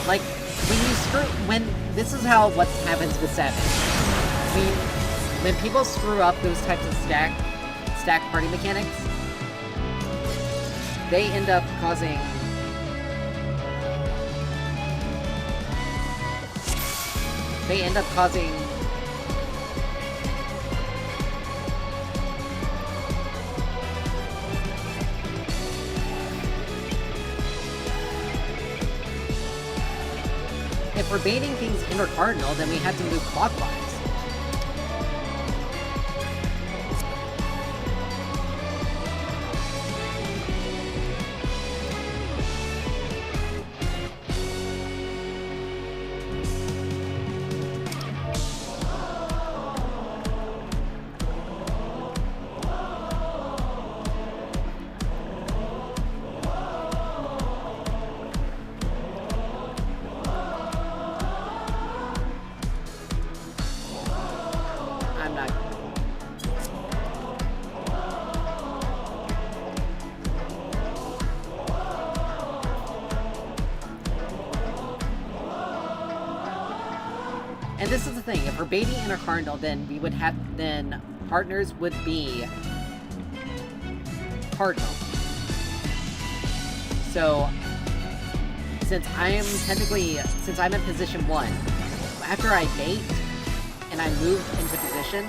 Speaker 1: Like, when this is how what happens with Savage. When people screw up those types of stack party mechanics, they end up causing if we're baiting things intercardinal, then we have to move clockwise. And this is the thing, if we're baiting intercardinal, then we would have, then partners would be cardinal. So, since I'm in position 1, after I bait, and I move into position,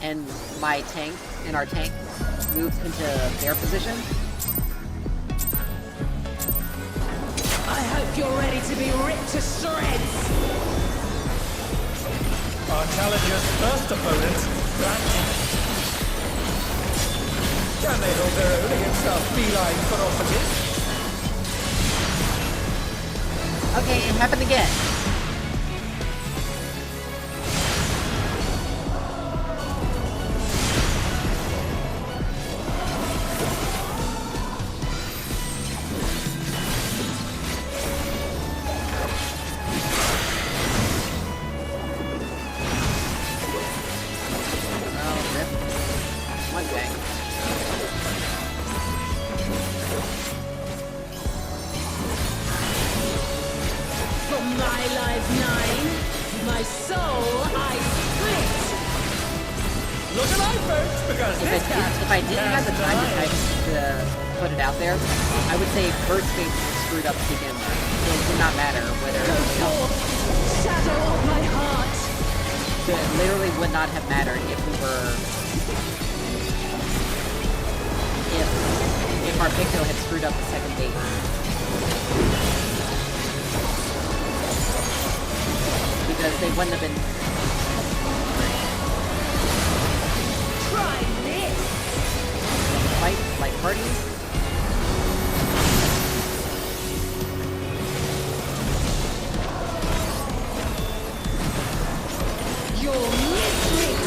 Speaker 1: and our tank moves into their position.
Speaker 3: I hope you're ready to be ripped to shreds!
Speaker 2: Our challenger's first opponent, can they hold their own against our feline ferocity?
Speaker 1: Okay, it happened again. If I didn't have the time to put it out there, I would say first base was screwed up to begin with. So it did not matter whether
Speaker 3: shadow of my heart.
Speaker 1: So it literally would not have mattered if we were if our Picto had screwed up the second base. Because they wouldn't have been.
Speaker 3: Try this!
Speaker 1: Like parties?
Speaker 3: You'll miss it!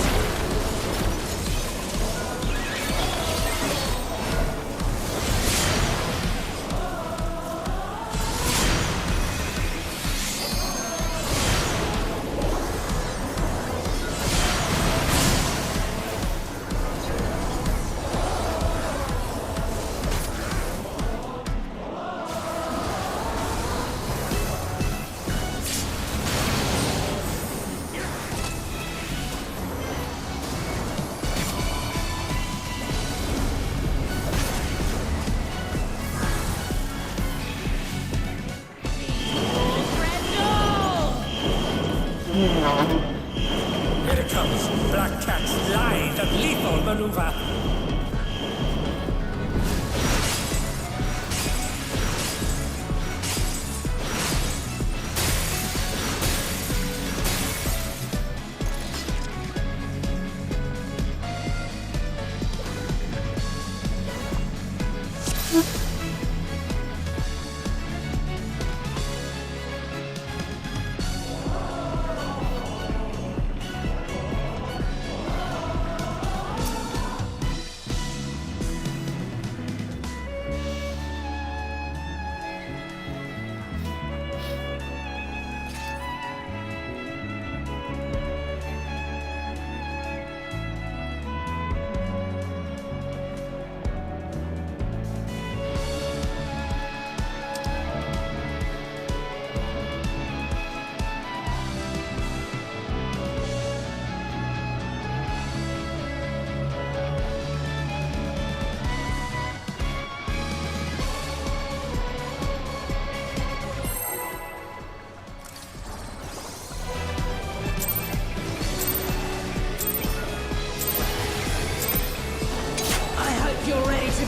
Speaker 2: Here it comes. Black Cat's lithe and lethal maneuver.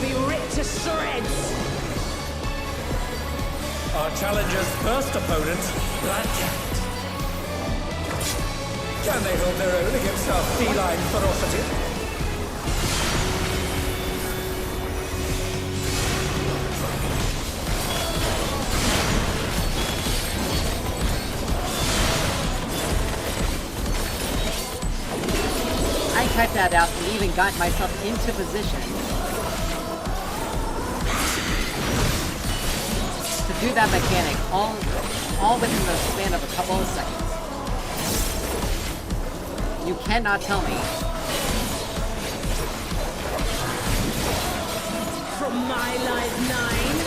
Speaker 3: be ripped to shreds.
Speaker 2: Our challenger's first opponent, Black Cat. Can they hold their own against our feline ferocity?
Speaker 1: I typed that out and even got myself into position to do that mechanic all within the span of a couple of seconds. You cannot tell me.
Speaker 3: From my life 9,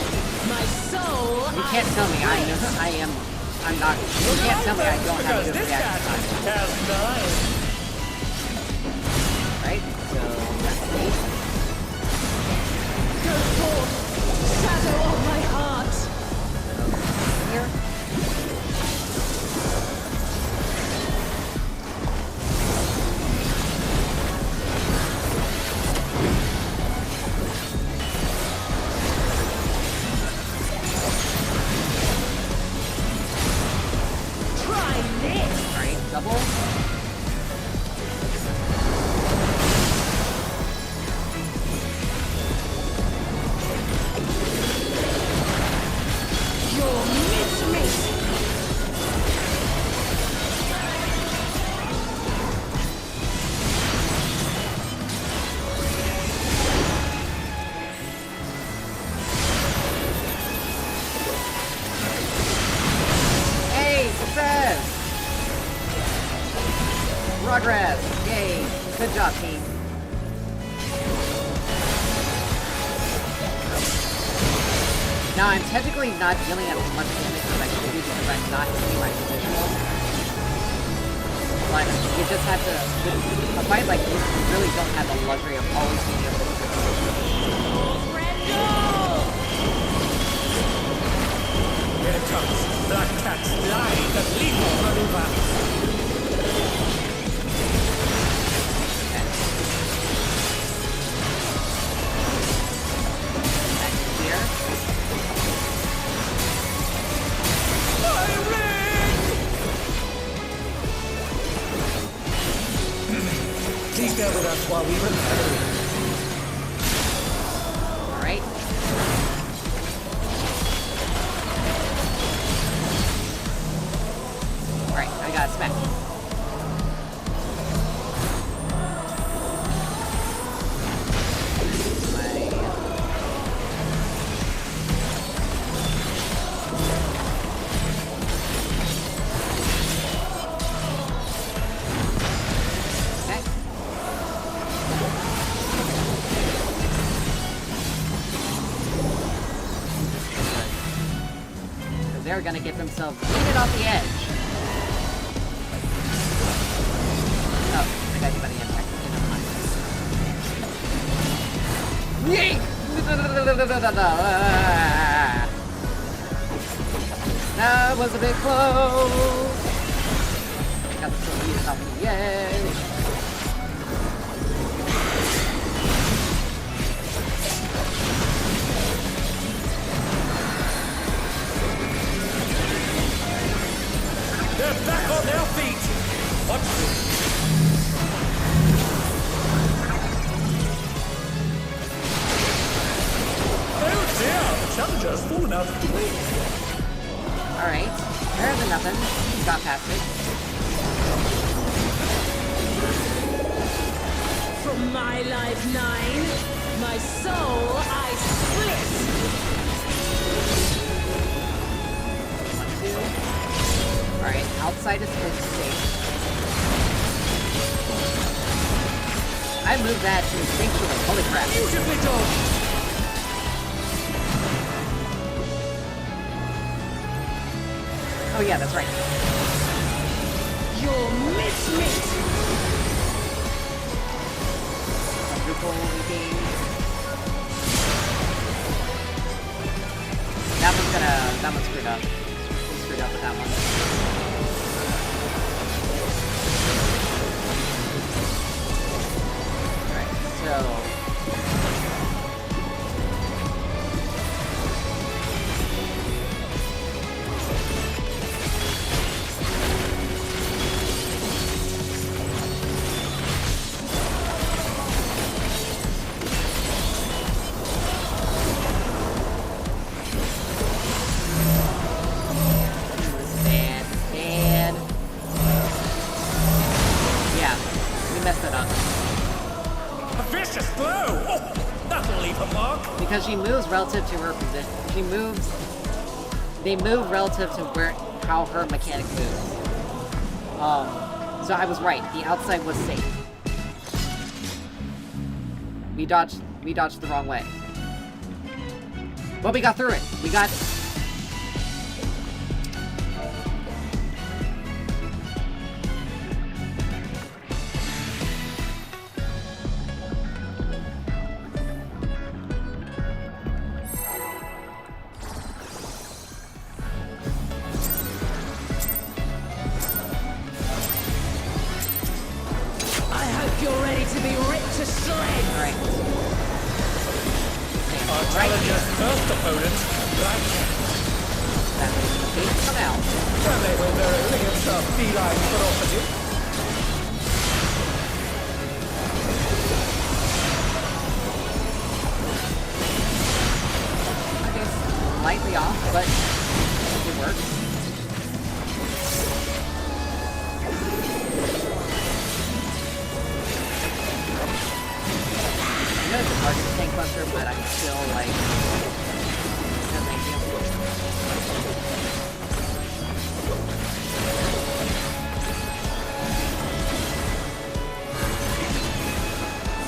Speaker 3: my soul.
Speaker 1: You can't tell me I'm not. You can't tell me I don't have a good
Speaker 2: This
Speaker 1: reaction
Speaker 2: cat
Speaker 1: time.
Speaker 2: has 9.
Speaker 1: Right? So let's see.
Speaker 3: Go forth, shadow of my heart.
Speaker 1: Here.
Speaker 3: Try this.
Speaker 1: Alright, double.
Speaker 3: You'll miss me.
Speaker 1: Hey, success! Progress! Yay! Good job, team. Now, I'm technically not dealing as much damage as I should be because I'm not hitting my positional. But you just have to, with a fight like this, you really don't have the luxury of always being able to hit
Speaker 2: Here it comes. Black Cat's live and lethal maneuver. Please bear with us while we repair.
Speaker 1: Alright. Alright, I got a smack. They're gonna get themselves yeeted off the edge. Oh, I got you by the impact. Never mind. Yeet! That was a bit close. Got themselves yeeted off the edge.
Speaker 2: They're back on their feet! Watch this! Oh dear! The challenger's fallen out of the way!
Speaker 1: Alright, better than nothing. Got past it.
Speaker 3: From my life 9, my soul I split.
Speaker 1: Alright, outside is safe. I moved that instinctually. Holy crap.
Speaker 2: Beautifully done!
Speaker 1: Oh yeah, that's right.
Speaker 3: You'll miss me.
Speaker 1: Quadruple game. That one's screwed up. Screwed up with that one. So messed that up.
Speaker 2: A vicious blow! Oh, that'll leave a mark.
Speaker 1: Because she moves relative to her position. They move relative to how her mechanic moves. So I was right. The outside was safe. We dodged the wrong way. But we got through it. We got...
Speaker 3: You're ready to be ripped to shreds!
Speaker 1: Alright.
Speaker 2: Our challenger's first opponent, Black.
Speaker 1: That means the gates come out.
Speaker 2: Well, they hold their own against our feline ferocity.
Speaker 1: I guess slightly off, but it works. I know it's a hard tank buster, but I'm still like... no thank you.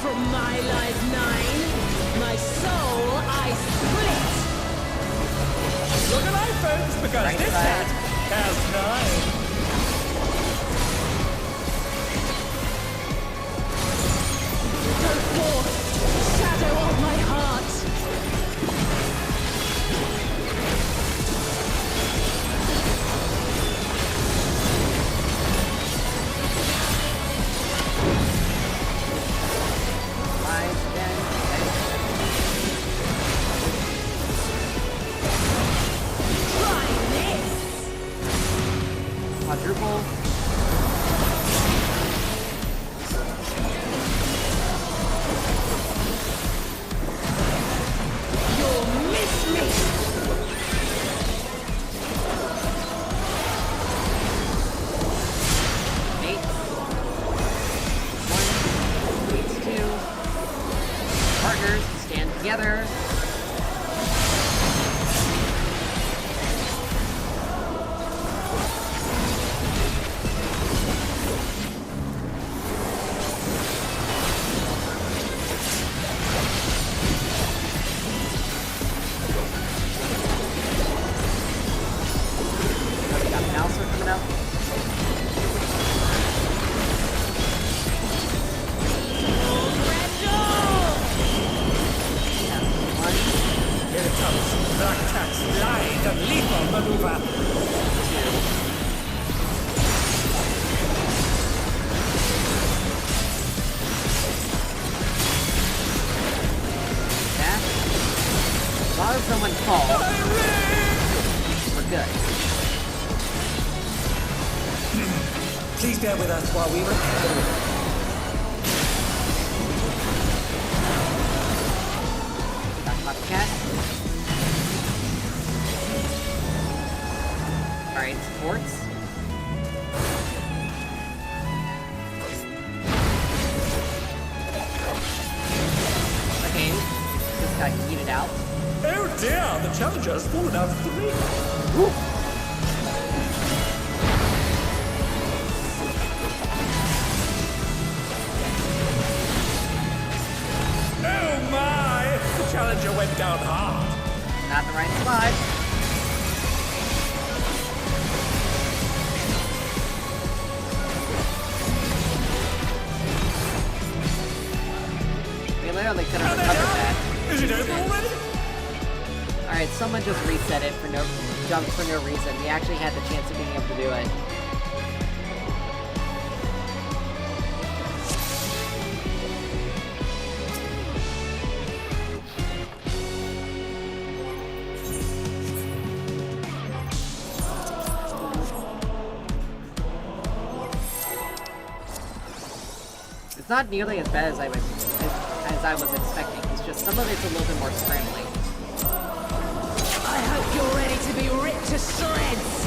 Speaker 3: From my life 9, my soul I split!
Speaker 2: Look alive, folks, because
Speaker 1: Right
Speaker 2: this
Speaker 1: side.
Speaker 2: hat has 9.
Speaker 3: Go forth, shadow of my heart!
Speaker 1: Live again.
Speaker 3: Try this!
Speaker 1: Quadruple.
Speaker 3: You'll miss me!
Speaker 1: Eight. One. Leads two. Partners stand together. We got Mouser coming up. Yeah, one.
Speaker 2: Here it comes. Black Cat's light and lethal maneuver.
Speaker 1: That. As long as someone falls, we're good.
Speaker 2: Please bear with us while we repair.
Speaker 1: Talk about the cat. Alright, supports. Okay, just got yeeted out.
Speaker 2: Oh dear, the challenger's fallen out of 3.
Speaker 1: Woo!
Speaker 2: Oh my! The challenger went down hard.
Speaker 1: Not the right spot. We literally could have recovered that.
Speaker 2: Is it over already?
Speaker 1: Alright, someone just reset it jumped for no reason. We actually had the chance of being able to do it. It's not nearly as bad as I was expecting. It's just some of it's a little bit more scrambling.
Speaker 3: I hope you're ready to be ripped to shreds!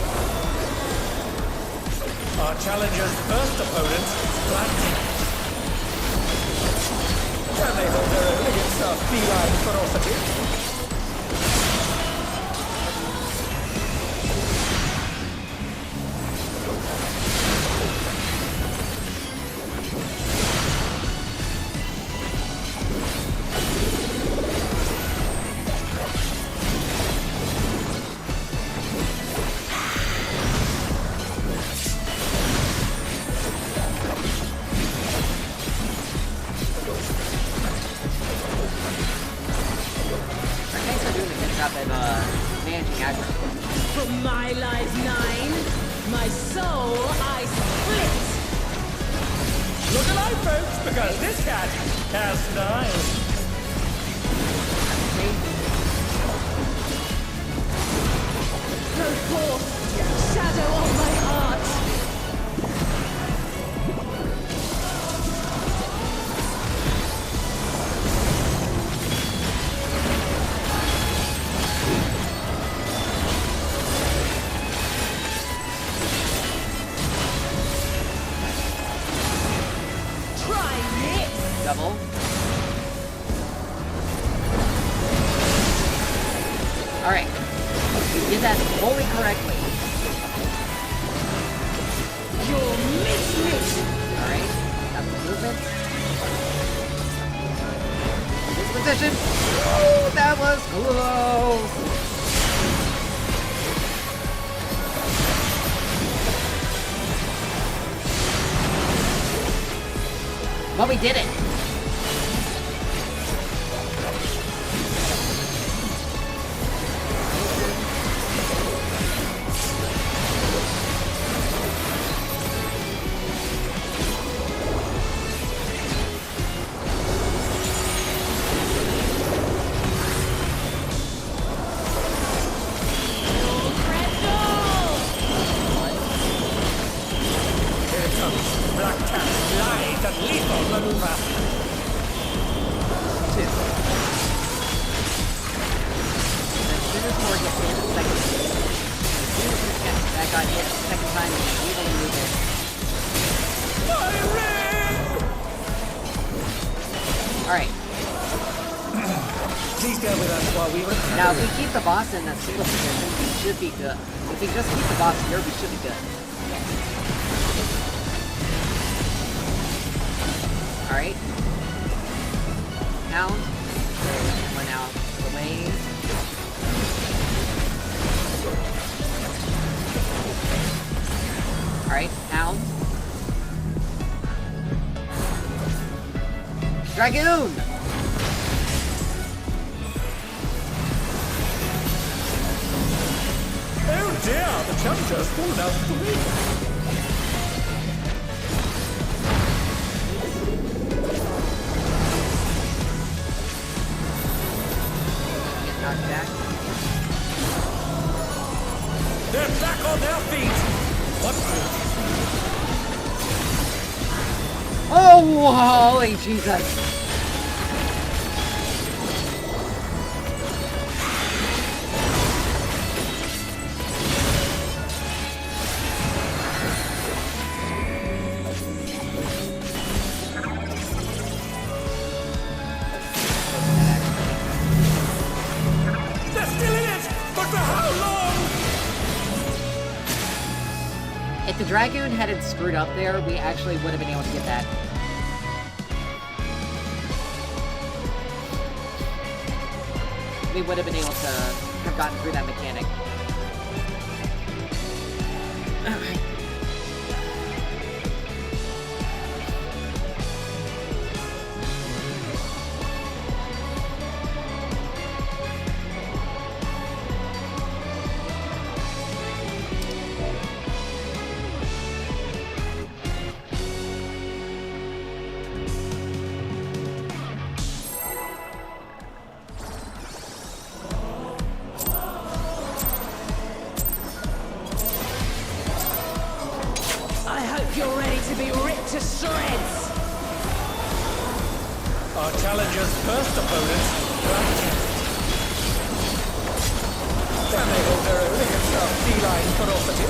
Speaker 2: Our challenger's first opponent, Black. feline ferocity.
Speaker 1: Managing aggro.
Speaker 3: From my life 9, my soul I split.
Speaker 2: Look alive, folks, because this cat has style.
Speaker 3: Go forth, shadow of my heart.
Speaker 1: Double. Alright. You did that fully correctly.
Speaker 3: You're miss.
Speaker 1: Alright. Got the movement. This position. Oh, that was close. But we did it. Alright.
Speaker 2: Please go with us while we recover.
Speaker 1: Now, if we keep the boss in that single position, we should be good. If we just keep the boss here, we should be good. Alright. Pound. One out the way. Alright, pound. Dragoon!
Speaker 2: Oh dear, the challenger's fallen out of the ring.
Speaker 1: Get knocked back.
Speaker 2: They're back on their feet. What?
Speaker 1: Oh, holy Jesus!
Speaker 2: They're still in it, but for how long?
Speaker 1: If the Dragoon hadn't screwed up there, we actually would have been able to get that. We would have been able to have gotten through that mechanic.
Speaker 3: I hope you're ready to be ripped to shreds.
Speaker 2: Our challenger's first opponent, can they hold their own against our feline ferocity?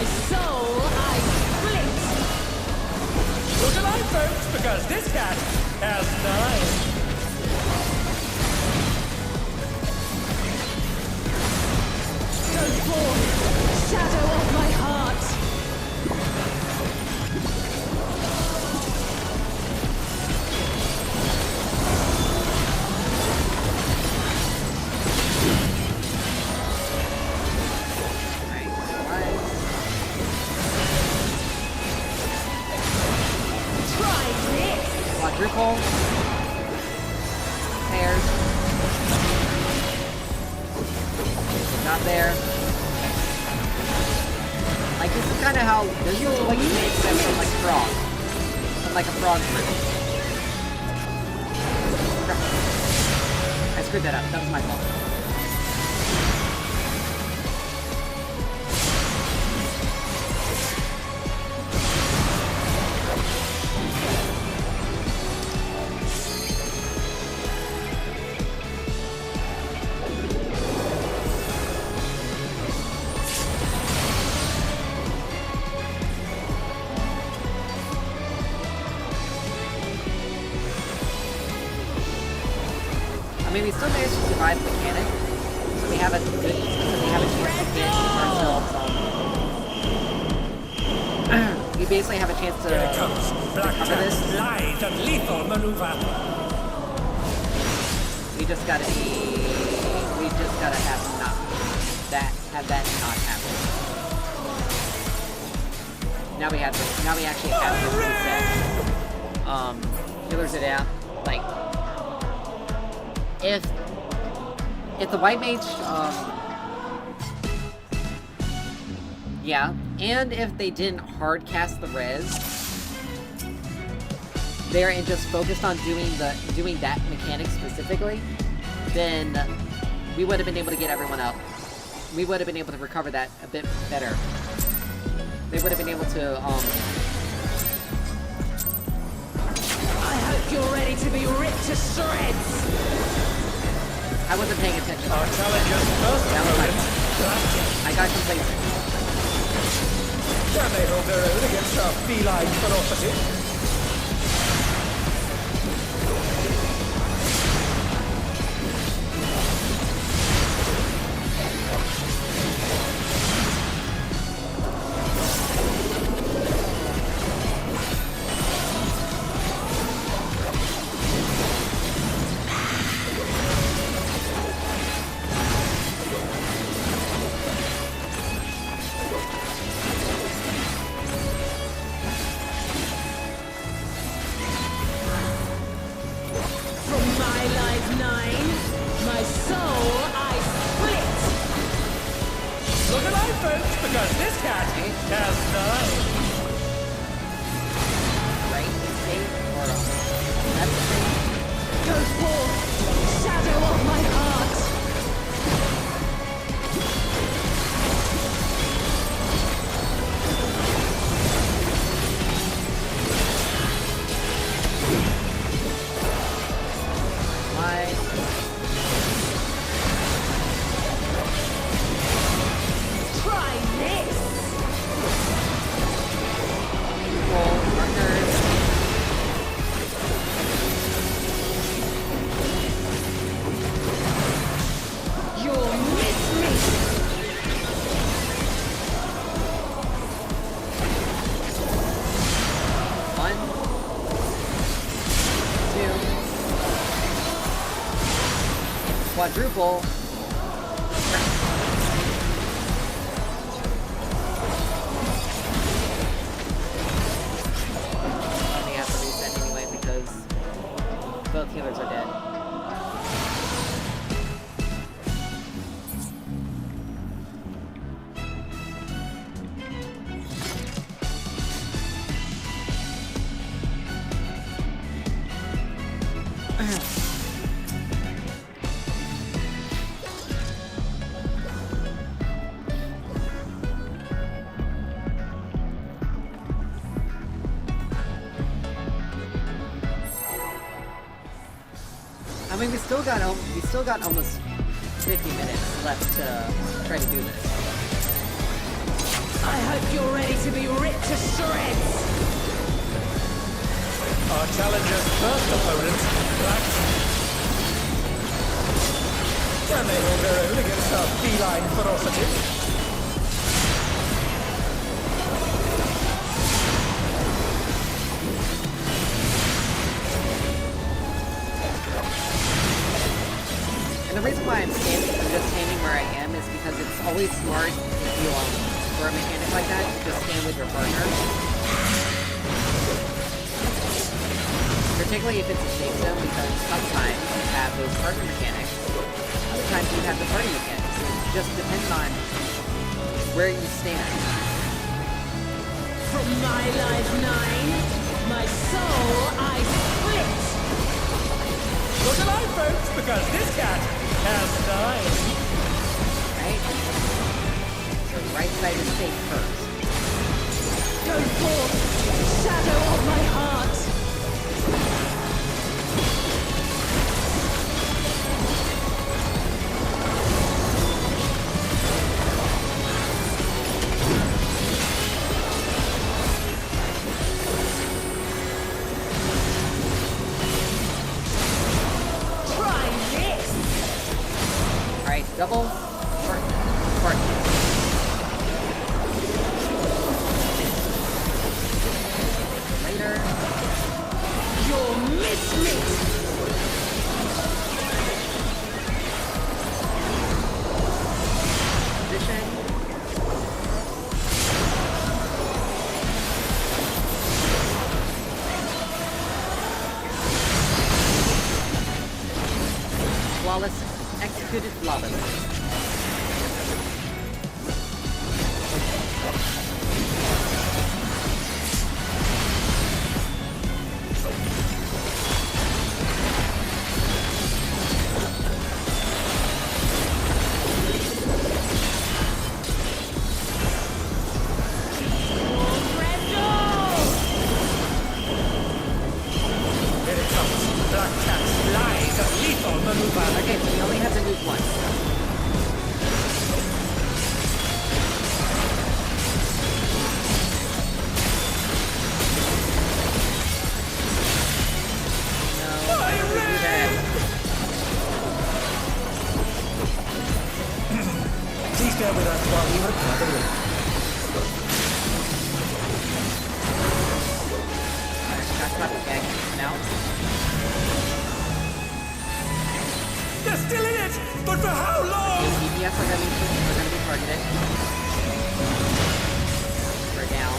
Speaker 3: My soul I split.
Speaker 2: Look alive, folks, because this cat has 9.
Speaker 3: Go forth, shadow of my heart. Try this.
Speaker 1: Quadruple. Pairs. Not there. Like, this is kind of how, this is what you make them from, like, frog. From, like, a frog fruit. I screwed that up. That was my fault. I mean, we still managed to survive the mechanic, so we have a chance to get ourselves. We basically have a chance to
Speaker 2: Here it comes. Black
Speaker 1: recover this.
Speaker 2: Jack's lithe and lethal maneuver.
Speaker 1: We just gotta have that not happen. Now we actually have this reset. Healers it out. Like, if the white mage, yeah, and if they didn't hard cast the res there and just focused on doing that mechanic specifically, then we would have been able to get everyone up. We would have been able to recover that a bit better. They would have been able to,
Speaker 3: I hope you're ready to be ripped to shreds.
Speaker 1: I wasn't paying attention.
Speaker 2: Our challenger's first
Speaker 1: That was my
Speaker 2: opponent,
Speaker 1: fault.
Speaker 2: Black Jack.
Speaker 1: I got complacent.
Speaker 2: Can they hold their own against our feline ferocity? Because this cat has none.
Speaker 1: Right? State or that's the thing.
Speaker 3: Go forth, shadow of my heart. Try this. You'll miss me.
Speaker 1: One, two, quadruple. I may have to reset anyway because both healers are dead. I mean, we still got almost 50 minutes left to try to do this.
Speaker 3: I hope if you're ready to be ripped to shreds.
Speaker 2: Our challenger's first opponent, Black. Can they hold their own against our feline ferocity?
Speaker 1: And the reason why I'm just standing where I am is because it's always smart if you for a mechanic like that to just stand with your partner. Particularly if it's a safe zone, because sometimes you have those partner mechanics, other times you have the party mechanics. It just depends on where you stand.
Speaker 3: From my life 9, my soul I split.
Speaker 2: Look alive, folks, because this cat has 9.
Speaker 1: Right? So the right side is safe first.
Speaker 3: Go forth, shadow of my heart.
Speaker 1: Double part. Later.
Speaker 3: You're mismixed.
Speaker 1: Position. Flawless. Executed flawlessly. Okay, so we only have to nuke once. No, I don't do that.
Speaker 2: Please bear with us while we repair the room.
Speaker 1: Now.
Speaker 2: They're still in it! But for how long?
Speaker 1: DPS are gonna be targeted. We're down.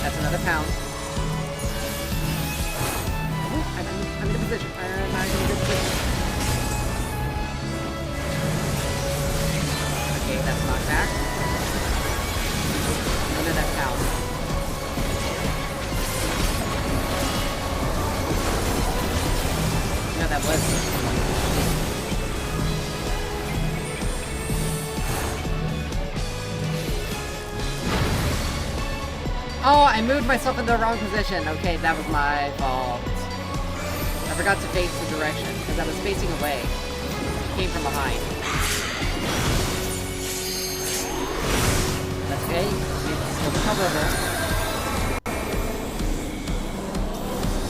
Speaker 1: That's another pound. Ooh, I'm in a position. I'm not in a good position. Okay, that's knocked back. Another pound. That was. Oh, I moved myself in the wrong position. Okay, that was my fault. I forgot to face the direction because I was facing away. It came from behind. That's okay. It's still coverable.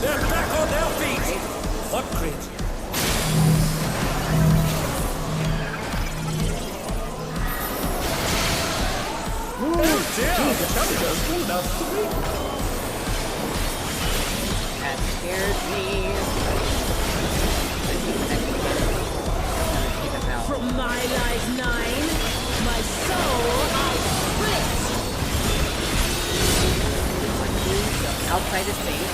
Speaker 2: They're back on their feet!
Speaker 1: Right?
Speaker 2: What crit? Oh dear! The challenger's pulled out 3.
Speaker 1: That scared me. Keep us out.
Speaker 3: From my life 9, my soul I split.
Speaker 1: So outside is safe.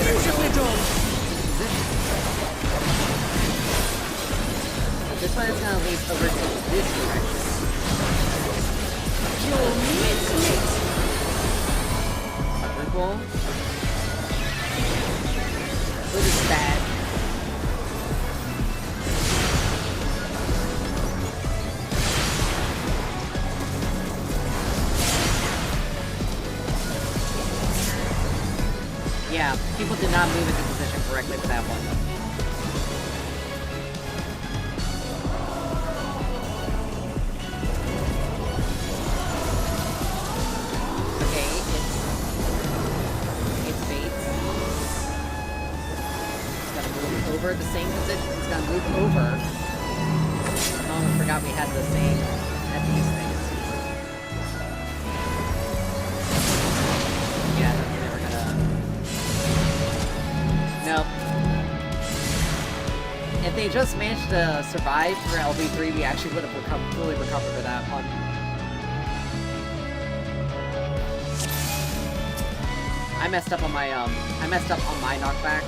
Speaker 2: Beautifully done!
Speaker 1: This one is going to lead over to this direction.
Speaker 3: You're mismixed.
Speaker 1: Purple. What is bad? Yeah, people did did not move into position correctly for that one. Okay, it's Bates. It's gotta move over the same position. It's gotta move over. Oh, I forgot we had the same at these things. Yeah, they were gonna... Nope. If they just managed to survive for LV3, we actually would have fully recovered for that one. I messed up on my knockback.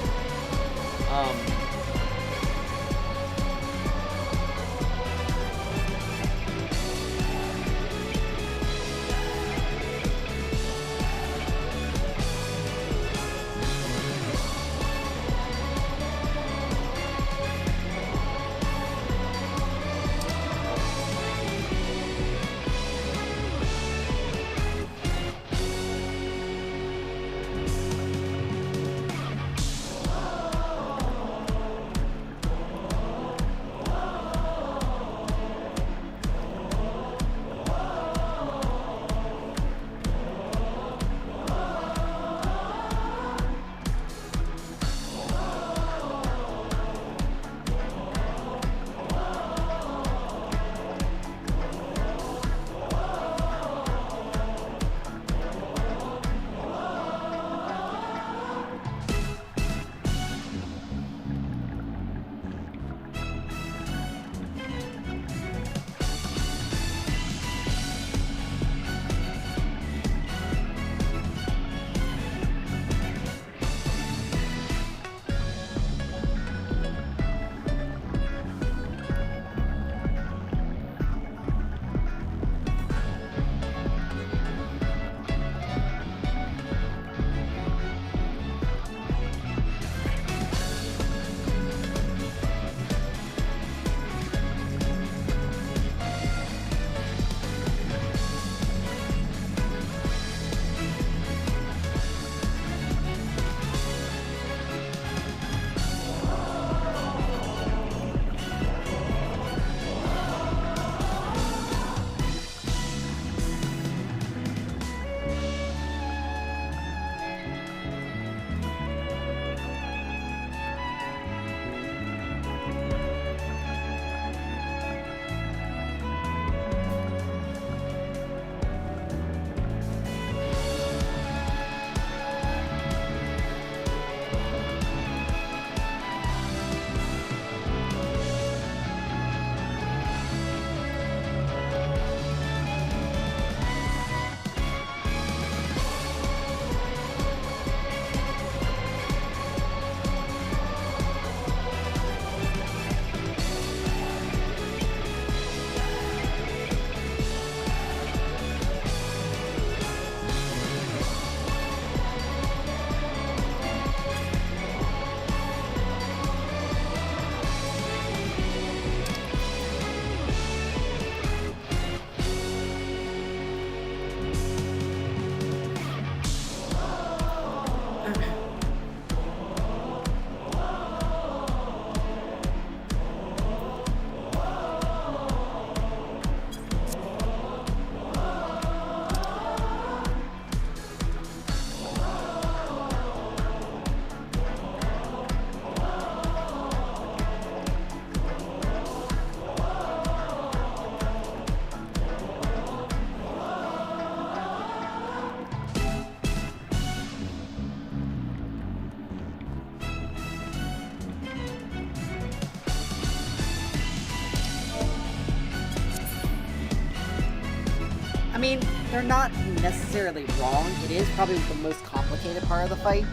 Speaker 1: mean, they're not necessarily wrong. It is probably the most complicated part of the fight.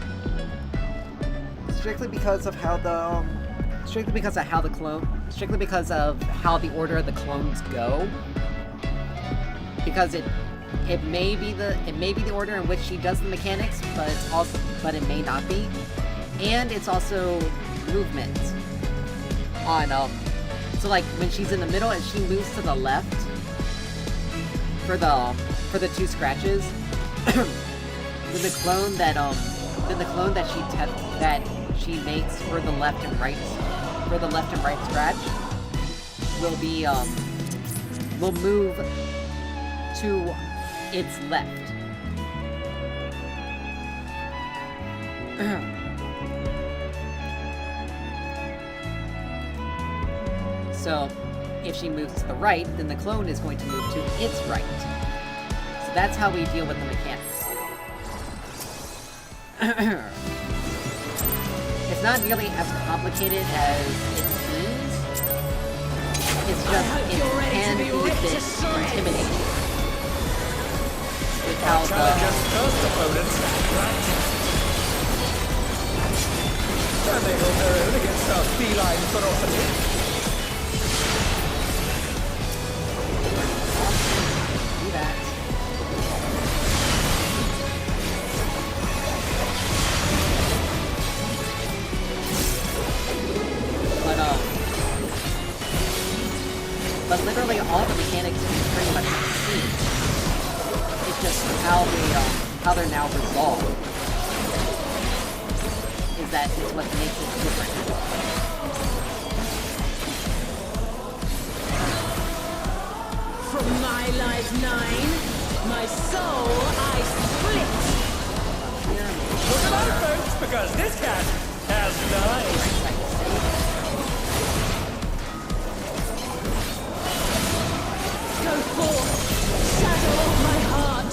Speaker 1: Strictly because of how the order of the clones go. Because it may be the order in which she does the mechanics, but it may not be. And it's also movement on so like when she's in the middle and she moves to the left for the two scratches, then the clone that then the clone that she makes for the left and right scratch will be will move to its left. So, if she moves to the right, then the clone is going to move to its right. So that's how we deal with the mechanics. It's not nearly as complicated as it seems. It's just, it can be a bit intimidating. With how
Speaker 2: Challenger's first opponent, can they hold their own against our feline ferocity?
Speaker 1: do that. But literally all the mechanics you pretty much see. It's just how they're now resolved. Is that it's what makes it different.
Speaker 3: From my life 9, my soul I split.
Speaker 2: Look alive, folks, because this cat has 9.
Speaker 3: Go forth, shadow of my heart.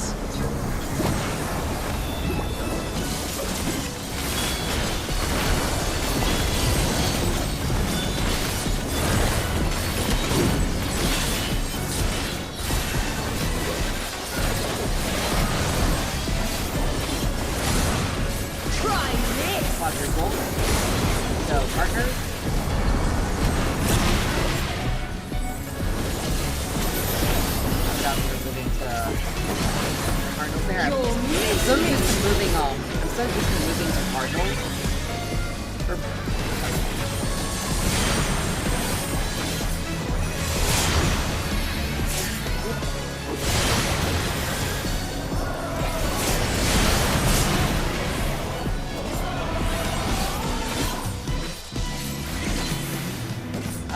Speaker 3: Try this.
Speaker 1: Quadruple. So, partners. We're moving to Cardinals there. I'm so used to moving to Cardinals.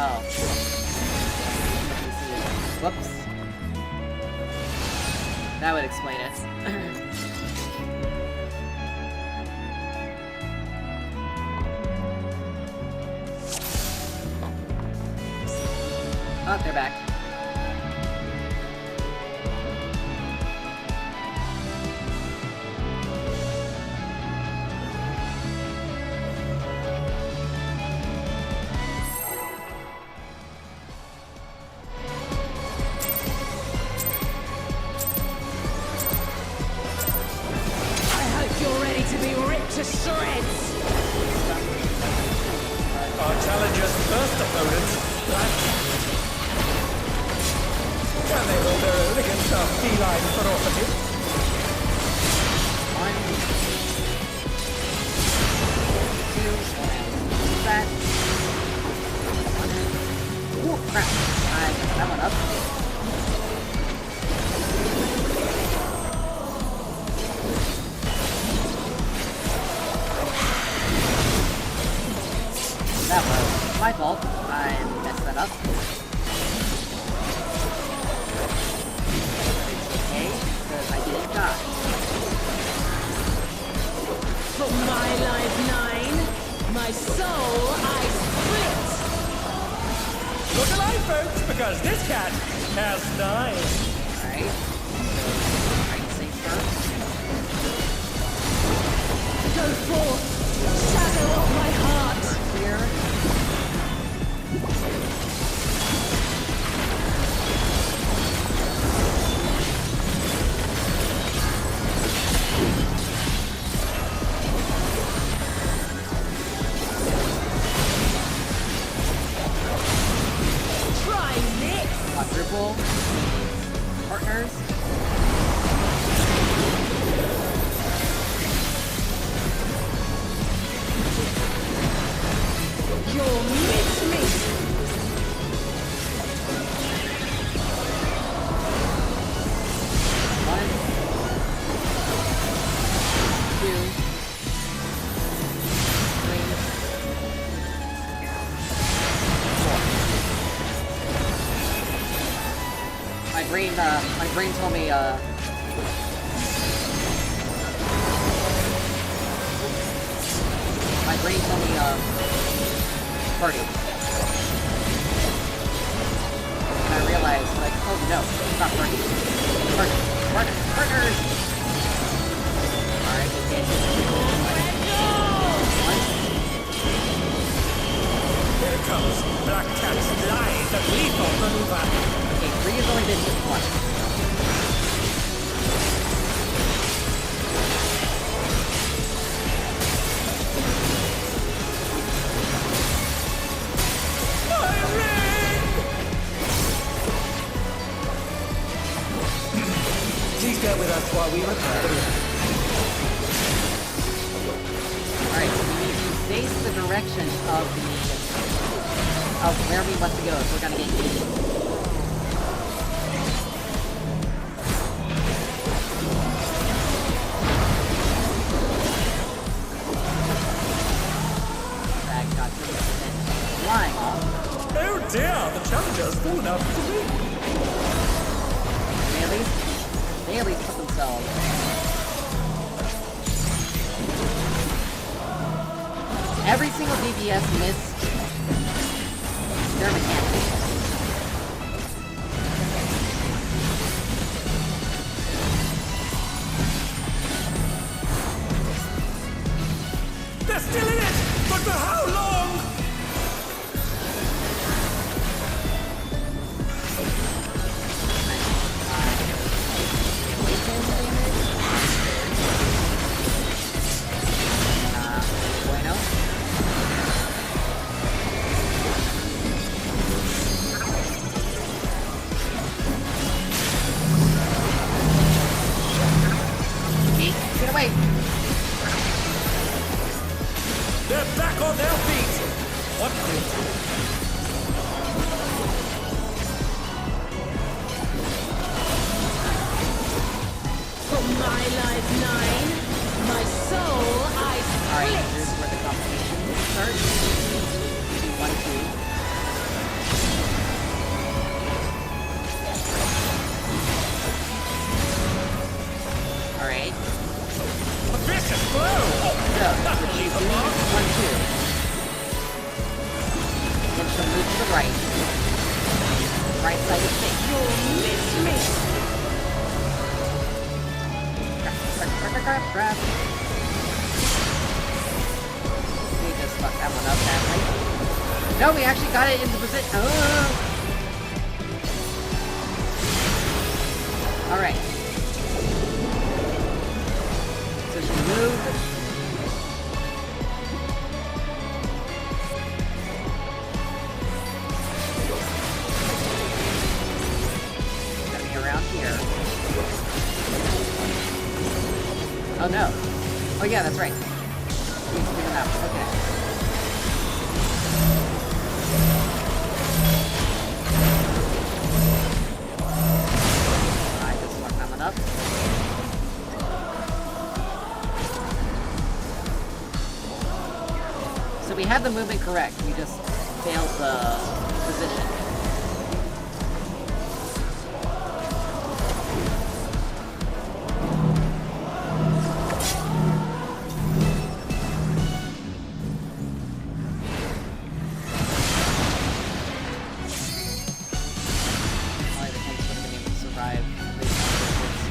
Speaker 1: Oh. Whoops. That would explain it. Oh, they're back.
Speaker 3: To shreds!
Speaker 2: Our challenger's first opponent, Black. Can they hold their own against our feline ferocity?
Speaker 1: One, two, that. Ooh, crap. I messed that one up. That was my fault. I messed that up. It's okay, because I didn't die.
Speaker 3: From my life 9, my soul I split!
Speaker 2: Look alive, folks, because this cat has 9.
Speaker 1: Alright. Right safe first.
Speaker 3: Go forth, shadow of my heart!
Speaker 1: Here.
Speaker 3: Try this!
Speaker 1: Quadruple. Partners. brain told me, party. And I realized, like, oh no, it's not party. Partners! Alright, okay.
Speaker 2: Here comes Black Cat's live and lethal maneuver.
Speaker 1: Okay, 3 has only been hit once.
Speaker 2: Please go with us while we repair the room.
Speaker 1: Alright, so we need to face the direction of where we want to go, so we're gonna get east. That got 30% flying off.
Speaker 2: Oh dear, the Challenger's fallen out of the ring.
Speaker 1: They at least put themselves. Every single DPS missed their mechanics.
Speaker 2: They're still in it, but for how long?
Speaker 1: Bueno. Okay, get away!
Speaker 2: They're back on their feet. What will
Speaker 3: For my life 9, my soul I
Speaker 1: Alright,
Speaker 3: split.
Speaker 1: here's where the competition starts. 1, 2. Alright.
Speaker 2: a vicious blow?
Speaker 1: So,
Speaker 2: That'll leave a mark.
Speaker 1: 1, 2. Then she'll move to the right. Right side of space.
Speaker 3: You'll miss me.
Speaker 1: Grab. We just fucked that one up badly. No, we actually got it into position. Alright. So she moved. Gotta be around here. Oh no. Oh yeah, that's right. Needs to do the map. Okay. I just fucked that one up. So we had the movement correct. We just failed the position. Probably the tanks would have been able to survive based on distance.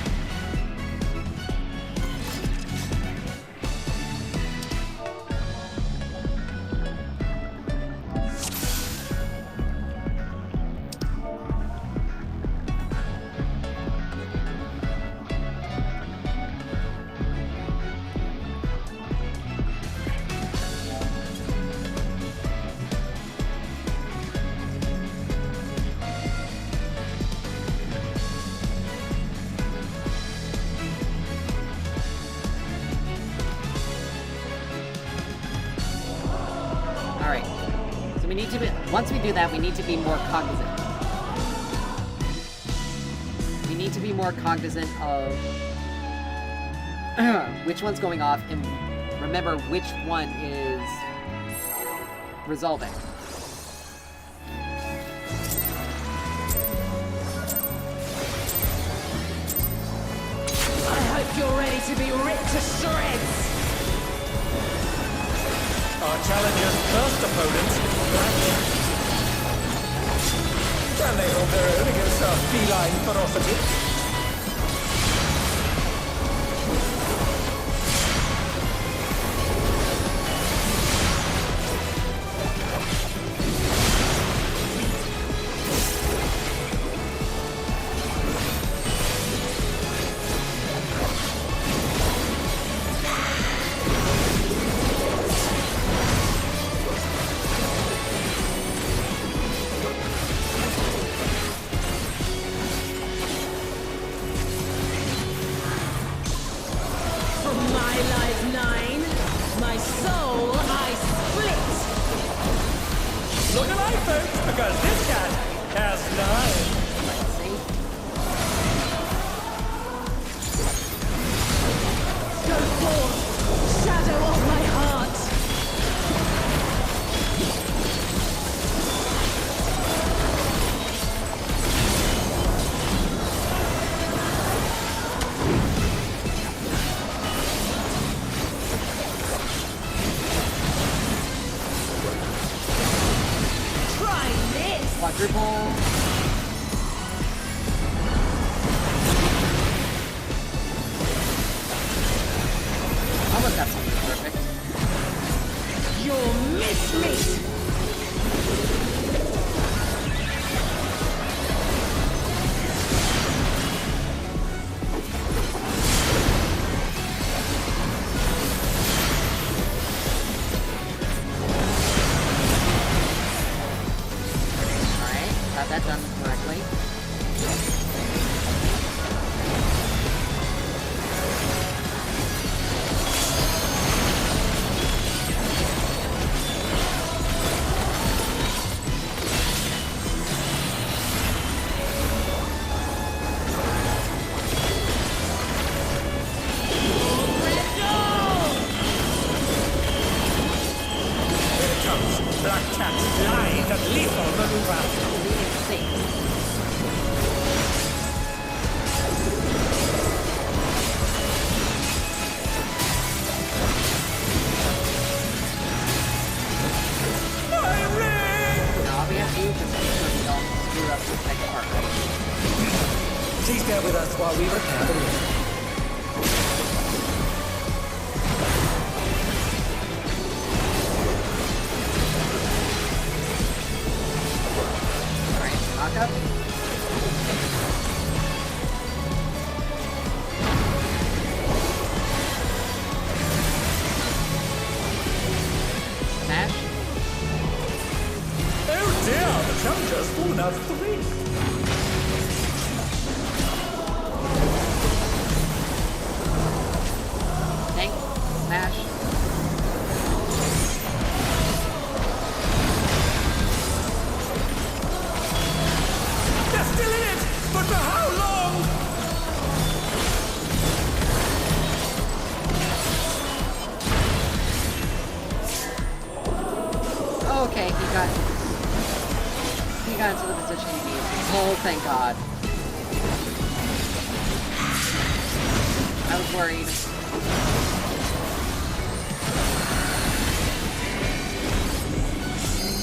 Speaker 1: Alright. So we need to be, once we do that, we need to be more cognizant. We need to be more cognizant of which one's going off and remember which one is resolving.
Speaker 3: be ripped to shreds!
Speaker 2: Our challenger's first opponent, can they hold their own against our feline ferocity? Look alive, folks, because this cat has 9.
Speaker 3: Go forth, shadow of my heart!
Speaker 1: Quadruple. Almost got something perfect.
Speaker 3: You'll miss me!
Speaker 1: That done correctly.
Speaker 2: Here it comes. Black Cat's live and lethal maneuver. Please bear with us while we repair the room.
Speaker 1: Alright, knock up. Smash.
Speaker 2: Oh dear, the challenger's fallen out of the ring.
Speaker 1: Smash.
Speaker 2: They're still in it, but for how long?
Speaker 1: Okay, he got into the position he needed. Oh, thank God. I was worried.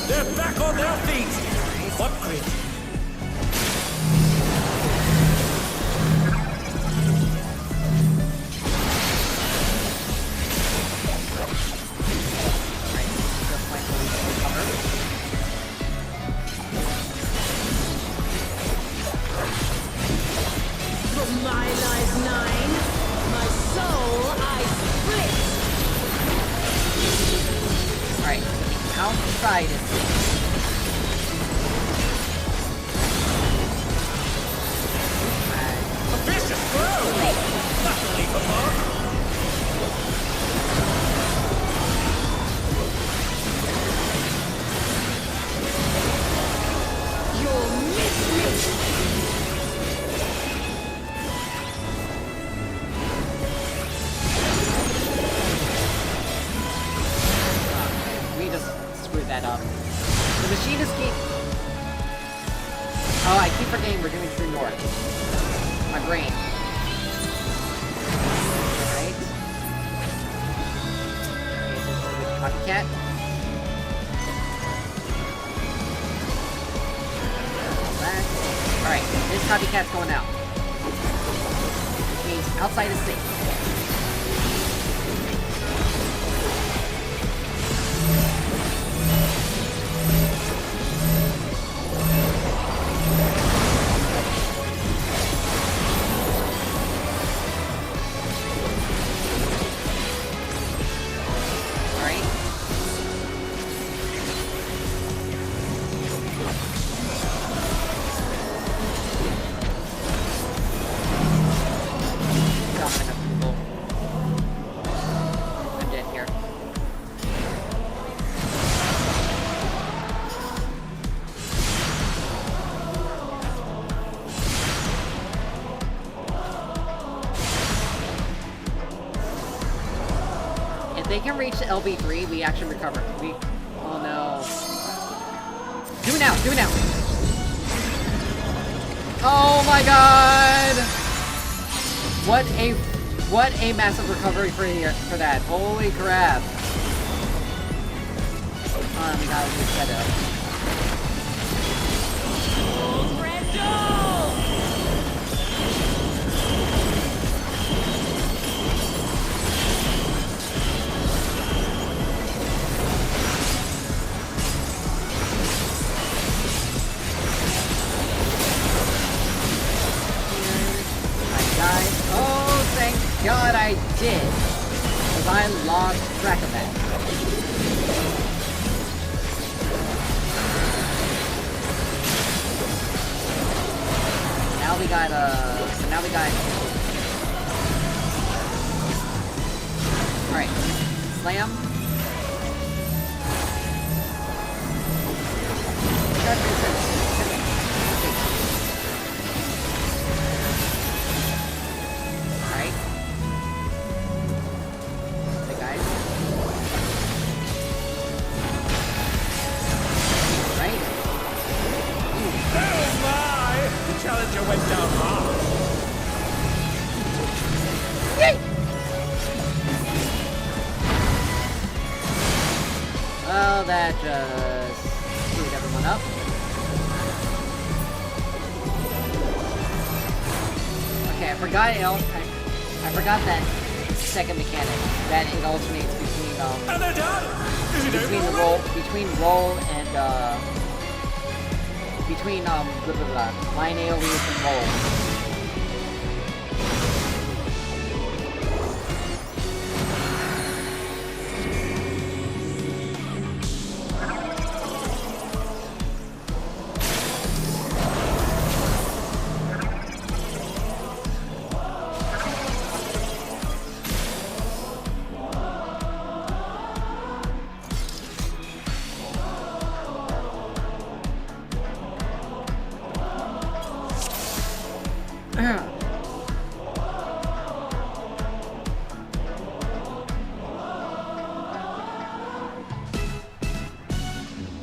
Speaker 2: They're back on their feet! What grit?
Speaker 3: From my life 9, my soul I split!
Speaker 1: Alright, outside it.
Speaker 2: Vicious throw! That'll leave a mark!
Speaker 3: You'll miss me!
Speaker 1: We just screwed that up. The machine is keep. Oh, I keep forgetting we're doing True North. My brain. Alright. Copycat. Alright, this copycat's going out. Which means outside is safe. They can reach LB3, we actually recover. Oh no. Do it now, do it now! Oh my god! What a massive recovery for that. Holy crap. We gotta reset it. God, I did, because I lost track of that. Now we got, alright, slam.
Speaker 2: Challenger went down hard.
Speaker 1: Yay! Well, that just screwed everyone up. Okay, I forgot that second mechanic that it alternates between
Speaker 2: And they're done. Is it over?
Speaker 1: Between roll and line AoEs and roll.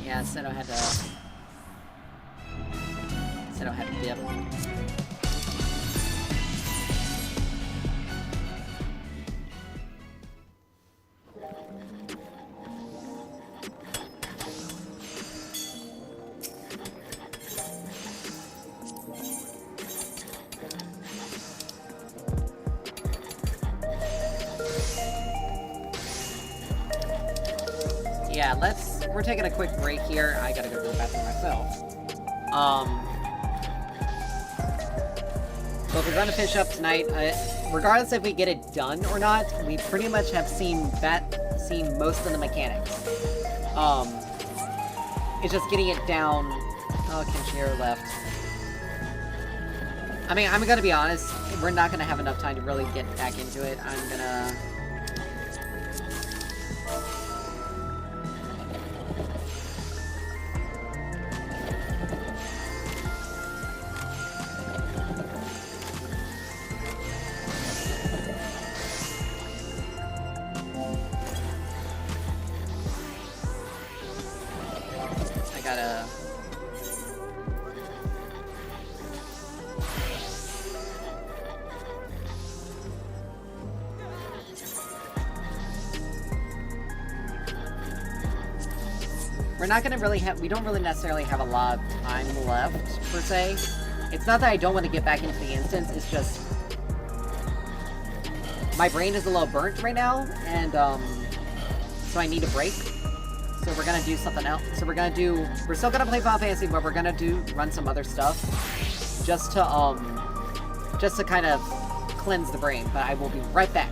Speaker 1: Yeah, Seto had to dip. Yeah, we're taking a quick break here. I gotta go to the bathroom myself. So if we're gonna finish up tonight, regardless if we get it done or not, we pretty much have seen most of the mechanics. It's just getting it down. Oh, Kenshiro left. I mean, I'm gonna be honest, we're not gonna have enough time to really get back into it. I'm gonna... we're not gonna really have, we don't really necessarily have a lot of time left, per se. It's not that I don't want to get back into the instance, it's just... my brain is a little burnt right now, and, so I need a break. So we're gonna do something else. So we're still gonna play Final Fantasy, but we're gonna run some other stuff. Just to kind of cleanse the brain, but I will be right back.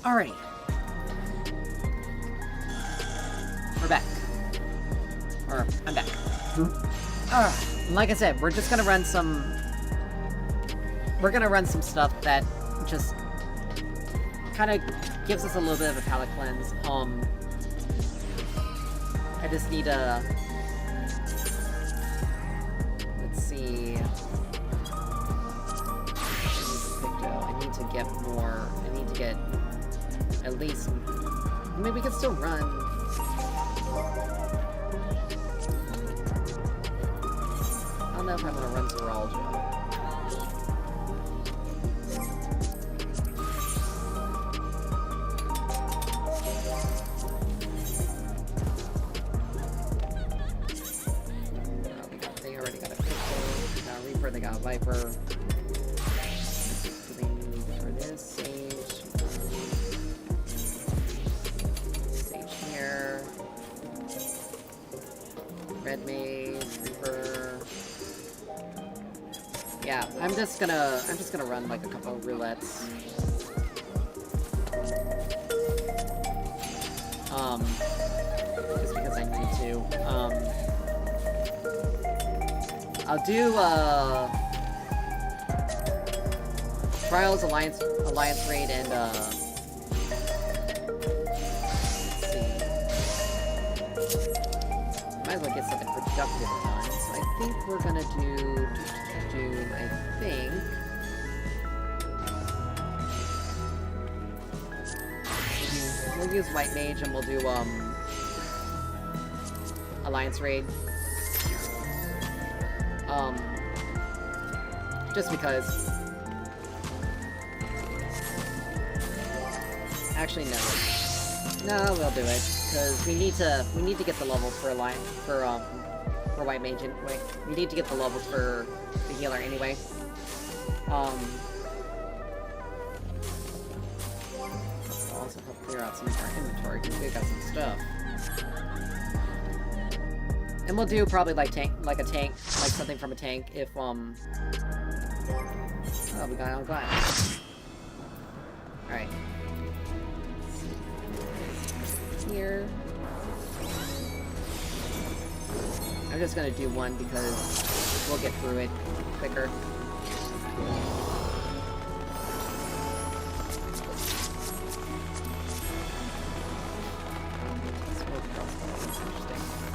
Speaker 1: Alrighty. We're back. Or, I'm back. Like I said, we're just gonna run some... we're gonna run some stuff that just kind of gives us a little bit of a palate cleanse. I just need a... let's see... I need to get more... I need to get... at least... I mean, we can still run... I don't know if I'm gonna run Zoologia. They already got a Pistol, they got a Reaper, they got a Viper. What do they need for this? Sage here. Red Mage, Reaper. Yeah, I'm just gonna run like a couple of roulettes. Just because I need to. I'll do Trials, Alliance Raid, and let's see. Might as well get something productive done. So I think we're gonna do I think. We'll use White Mage and we'll do Alliance Raid. Just because. Actually, no. No, we'll do it because we need to get the levels for White Mage. Wait, we need to get the levels for the healer anyway. I'll also help clear out some of our inventory because we've got some stuff. And we'll do probably like something from a tank if oh, we got on glass. Alright. Here. I'm just gonna do one because we'll get through it quicker. Smoke crossbow, interesting.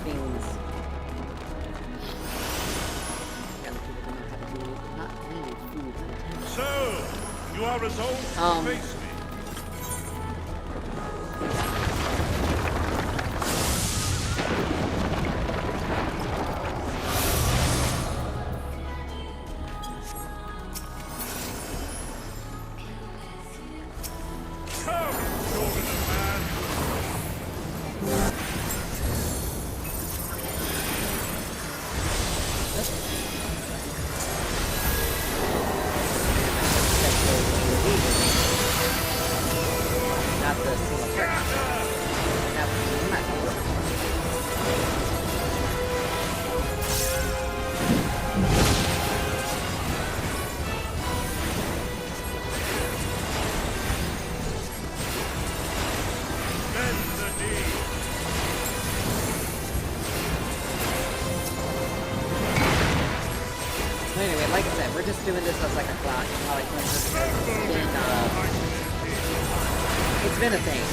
Speaker 1: things. And the people don't know how to do not really food and
Speaker 2: So, you are resolved to face me. Come, children of man.
Speaker 1: not the single person. Now, I'm not Anyway, like I said, we're just doing this as like a clock. Like, it's been a thing.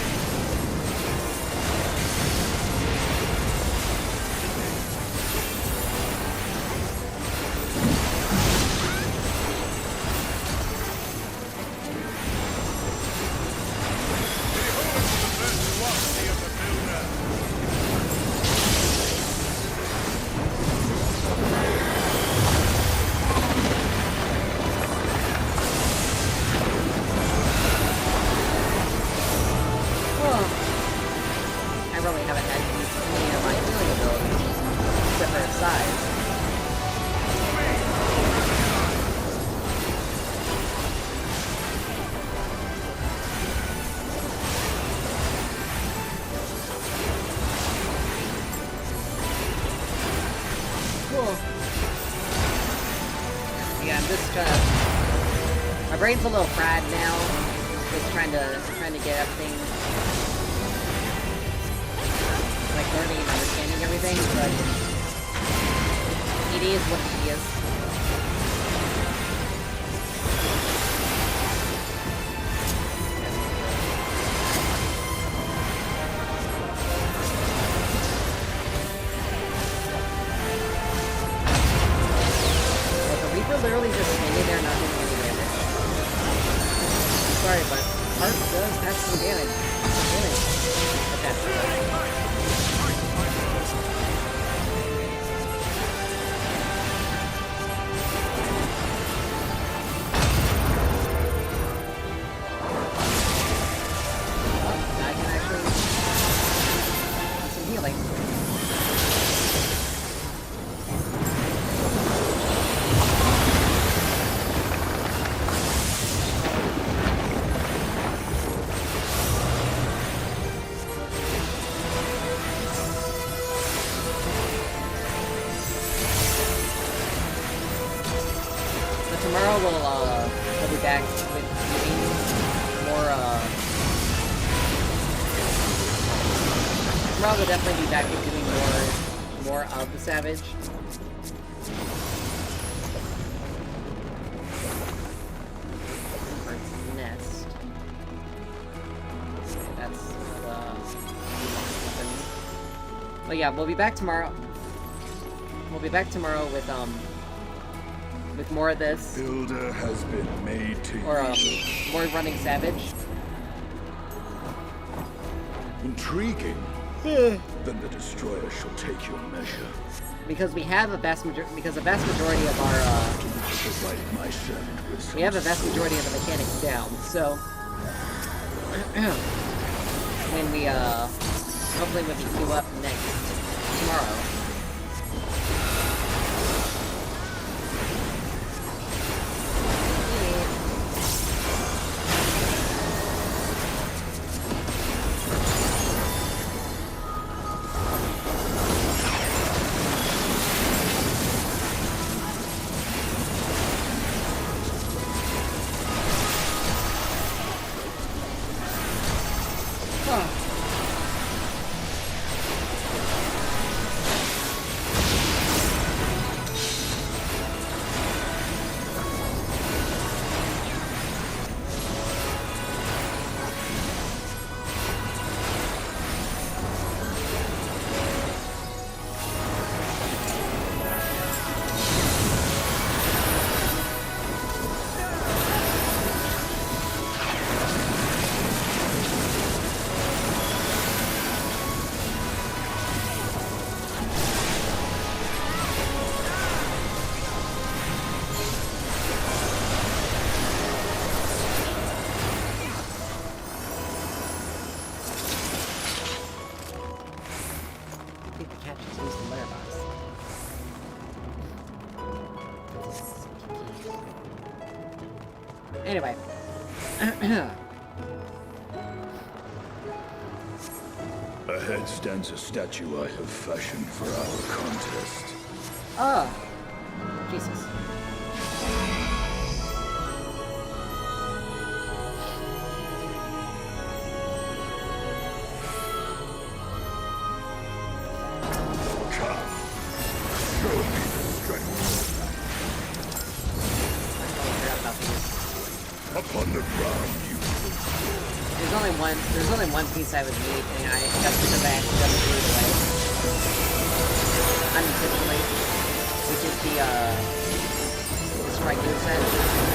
Speaker 1: My brain's a little fried now. Just trying to get everything, like learning and understanding everything, but it is what it is. We're literally just standing there not doing any damage. Sorry, but Heart does have some damage. I can actually do some healing. Tomorrow we'll be back with doing more, tomorrow we'll definitely be back with doing more of the Savage. Bird's Nest. That's but yeah, we'll be back tomorrow. We'll be back tomorrow with more of this.
Speaker 4: Builder has been made to
Speaker 1: or more running Savage.
Speaker 4: Intriguing. Then the destroyer shall take your measure.
Speaker 1: Because we have a vast majority of our we have a vast majority of the mechanics down. So when we hopefully when we queue up next tomorrow. Anyway.
Speaker 4: Ahead stands a statue I have fashioned for our contest.
Speaker 1: Oh. Jesus.
Speaker 4: Come, show me the strength.
Speaker 1: I forgot about these.
Speaker 4: Upon the ground, you
Speaker 1: There's only one piece I would need, and that's because I accidentally threw it away. Unintentionally. Which is the striking set,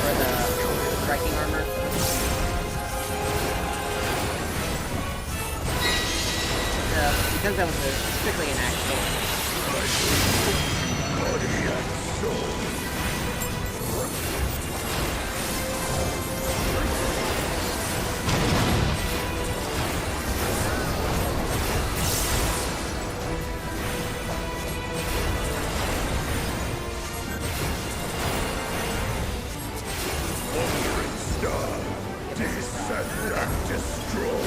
Speaker 1: or the striking armor. Because that was strictly an accident.
Speaker 4: body and soul. Descend and destroy.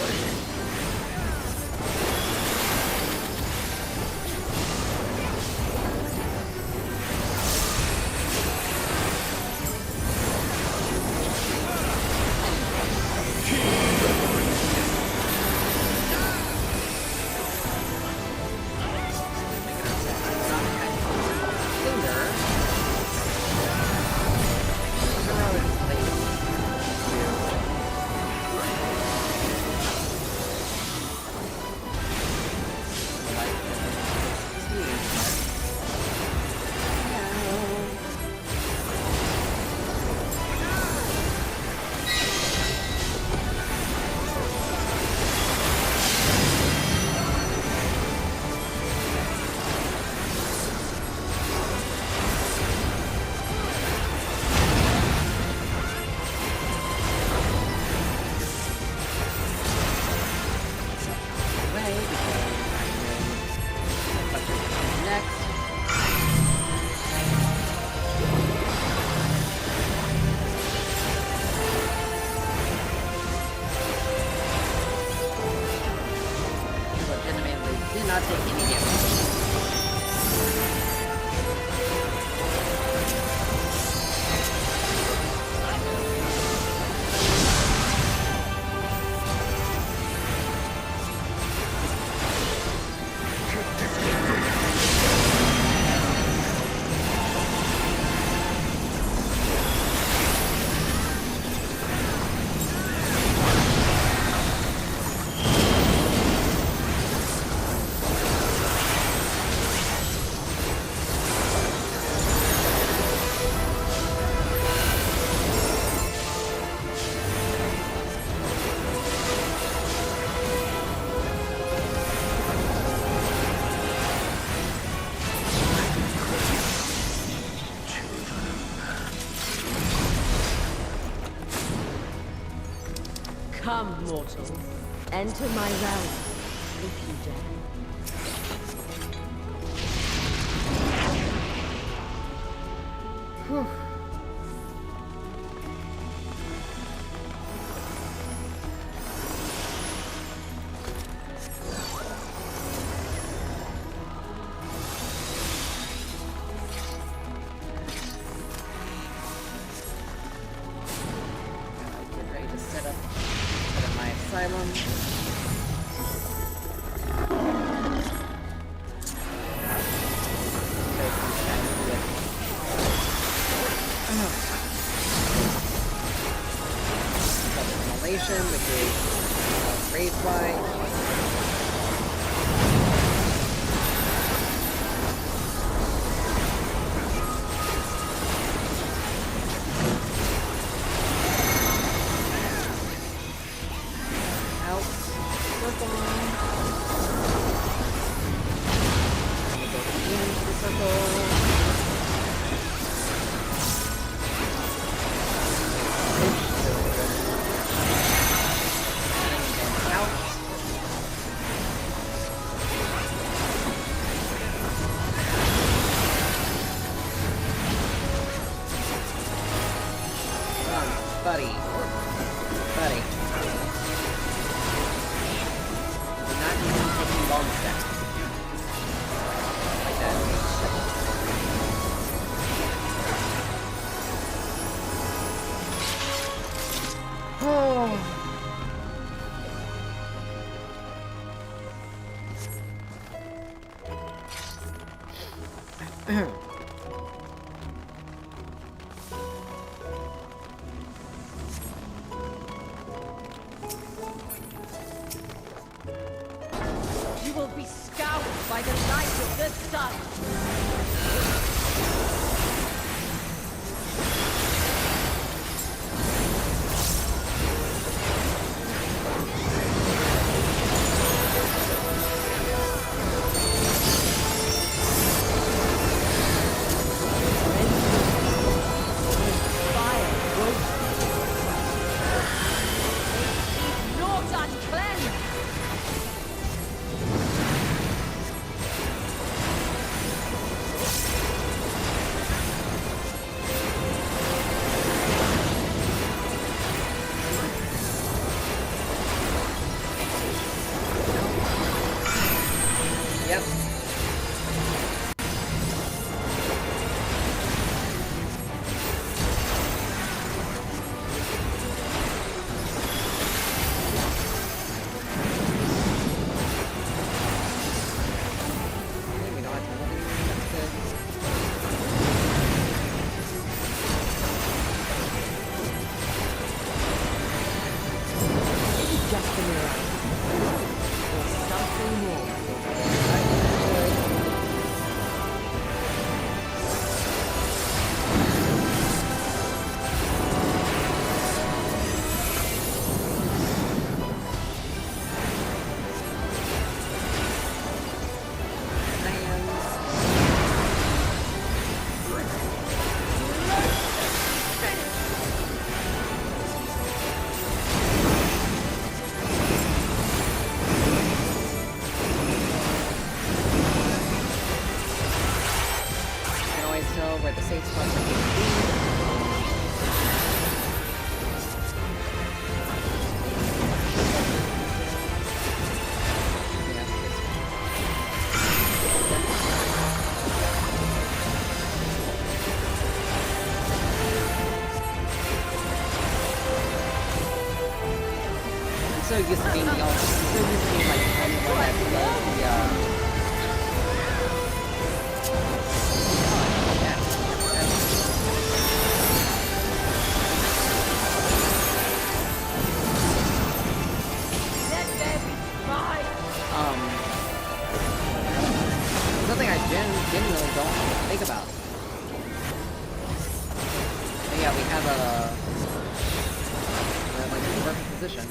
Speaker 1: Not take any damage.
Speaker 3: Come, mortal. Enter my realm, if you dare.
Speaker 1: Whew. Get ready to set up my asylum. Immolation, which is raise fly. Out. Circle. Go into the circle. Buddy. long step. Like that. Oh.
Speaker 3: You will be scoured by the light of the sun. Fire roast. Not uncleansed.
Speaker 1: Yep. We don't have to have anything. That's good.
Speaker 3: Is it just a mirage? Or something more?
Speaker 1: I can always tell where the safe spots are going to be. Yeah, it's I'm so used to being the I'm so used to being like the only one that does the yeah.
Speaker 3: Let there be fire.
Speaker 1: Something I genuinely don't think about. But yeah, we have we're like in the perfect position.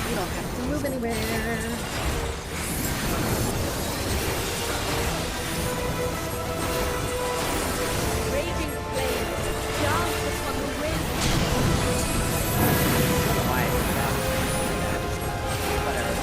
Speaker 1: We don't have to move anywhere.
Speaker 3: Raging flames dance upon the wind.
Speaker 1: Why? Yeah. Whatever.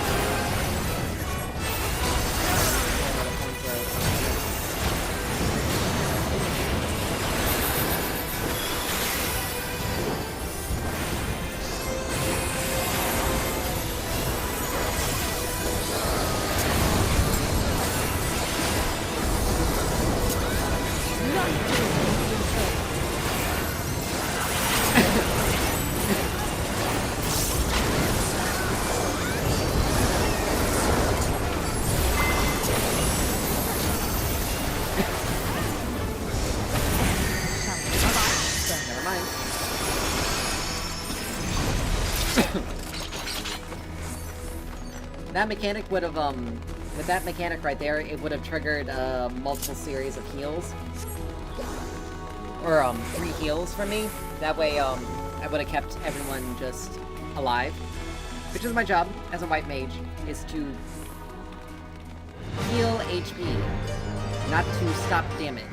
Speaker 1: Never mind. That mechanic would have, with that mechanic right there, it would have triggered, multiple series of heals. Or, 3 heals from me. That way, I would have kept everyone just alive. Which is my job as a white mage, is to heal HP, not to stop damage.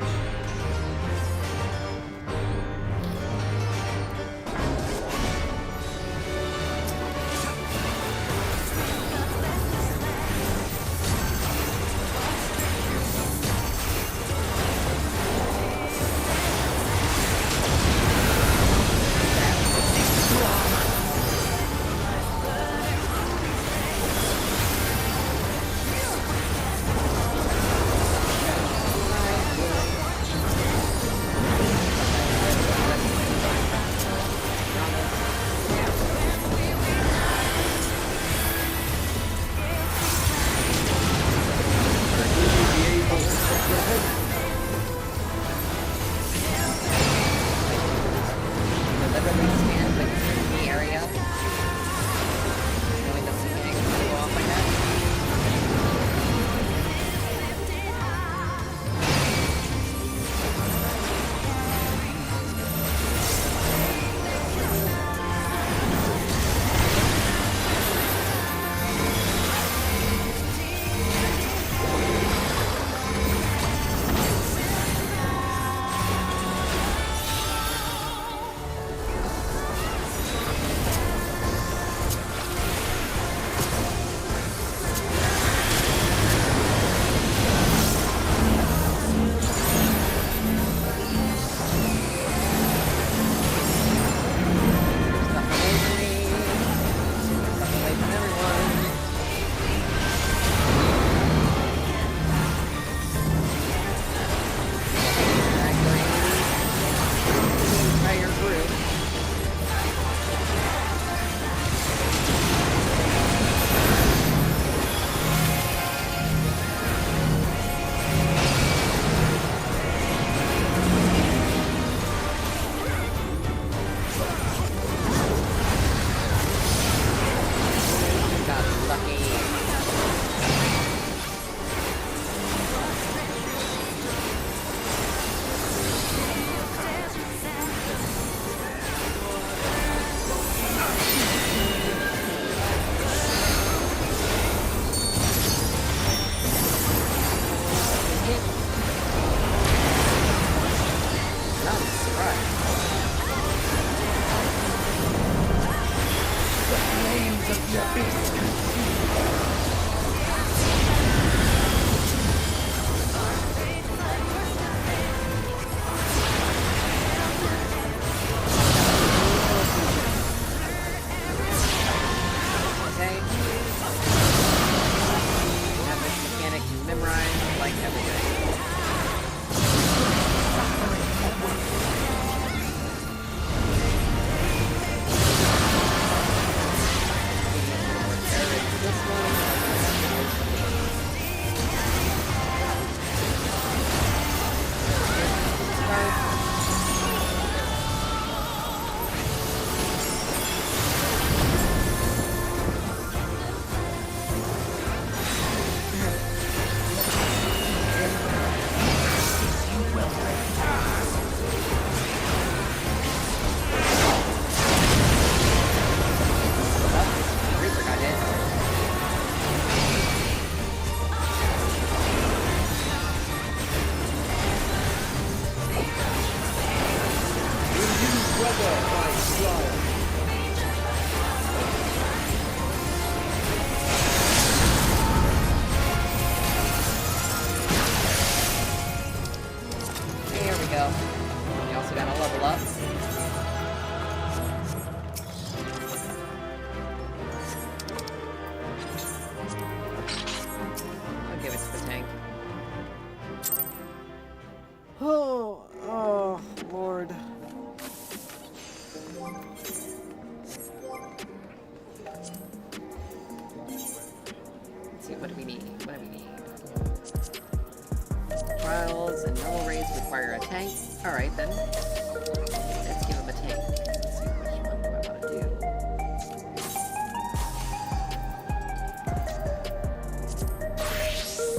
Speaker 1: Chaos and Null Rays require a tank. Alright then. Let's give him a tank. Let's see which one do I want to do.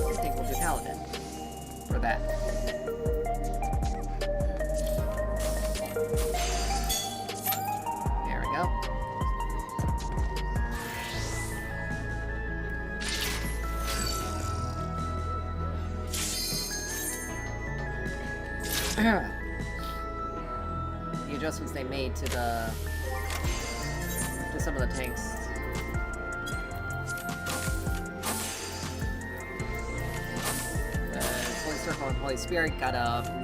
Speaker 1: I think we'll do Paladin for that. There we go. The adjustments they made to some of the tanks. Holy Circle and Holy Spirit got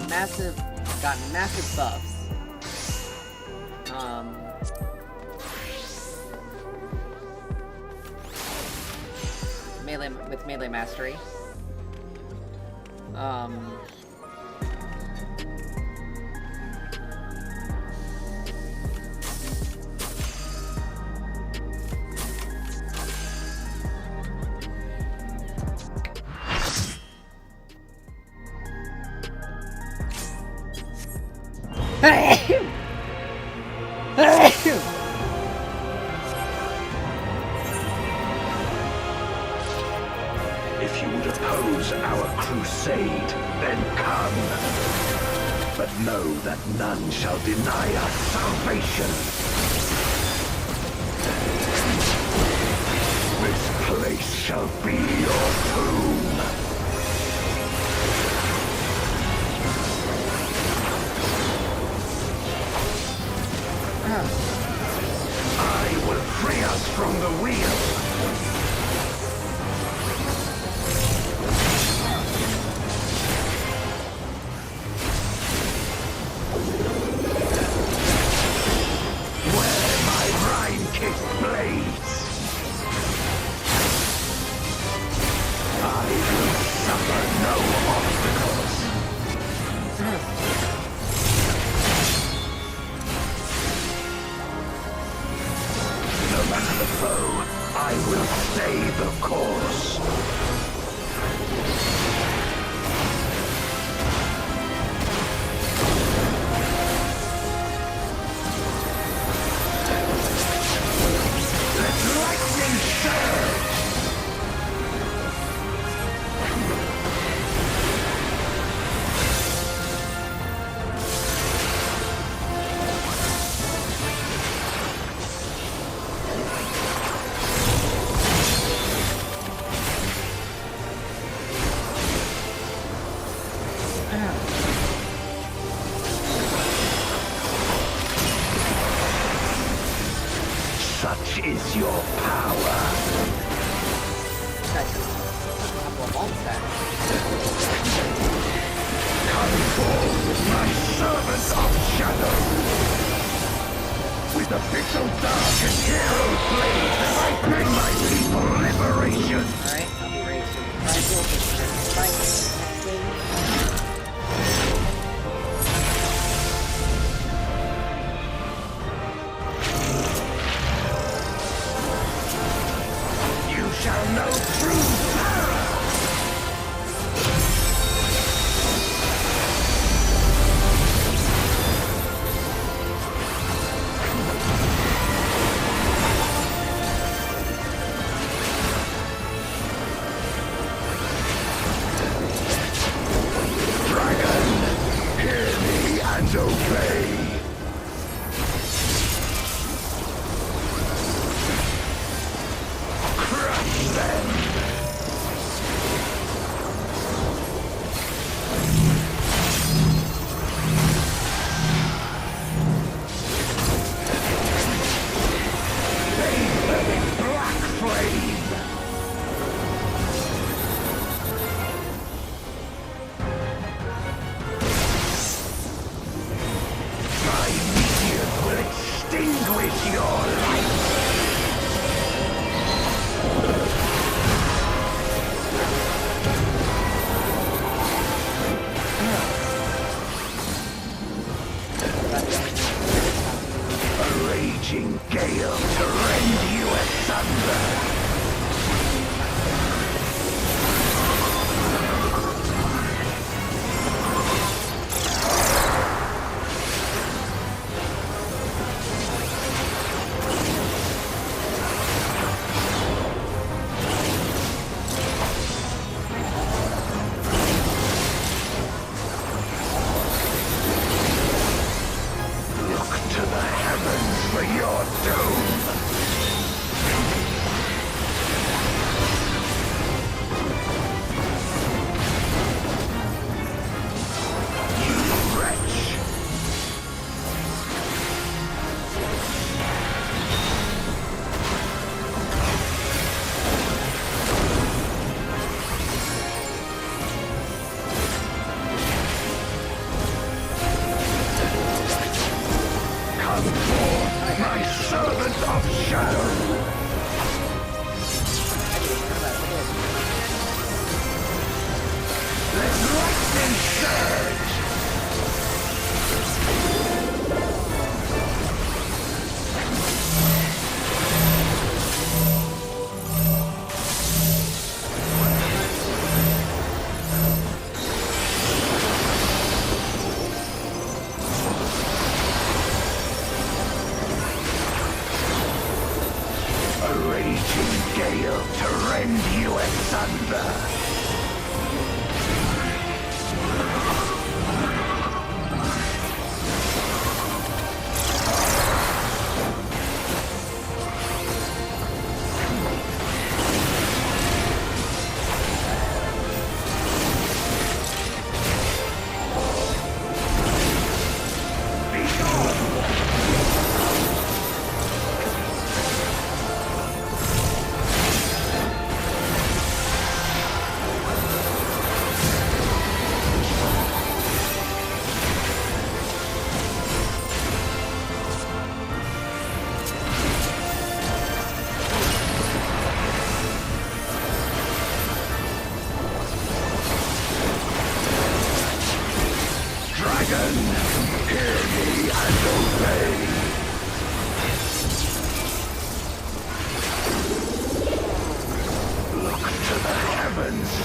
Speaker 1: massive buffs. Melee mastery.
Speaker 4: If you would oppose our crusade, then come. But know that none shall deny us salvation. This place shall be your tomb. I will free us from the wheel. I will stay the course. Let lightning surge! Such is your power. Come forth, my servants of shadow. With official dark and hero blade, I bring my people liberation.
Speaker 1: Alright, I'll be ready to fight.
Speaker 4: Shall know true power. Dragon, hear me and obey. Raging gale to rend you asunder. A raging gale to rend you asunder.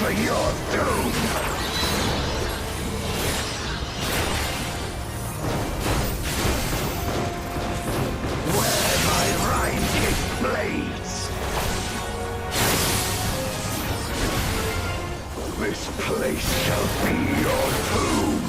Speaker 4: For your doom! Where my rime-kick blades! This place shall be your tomb!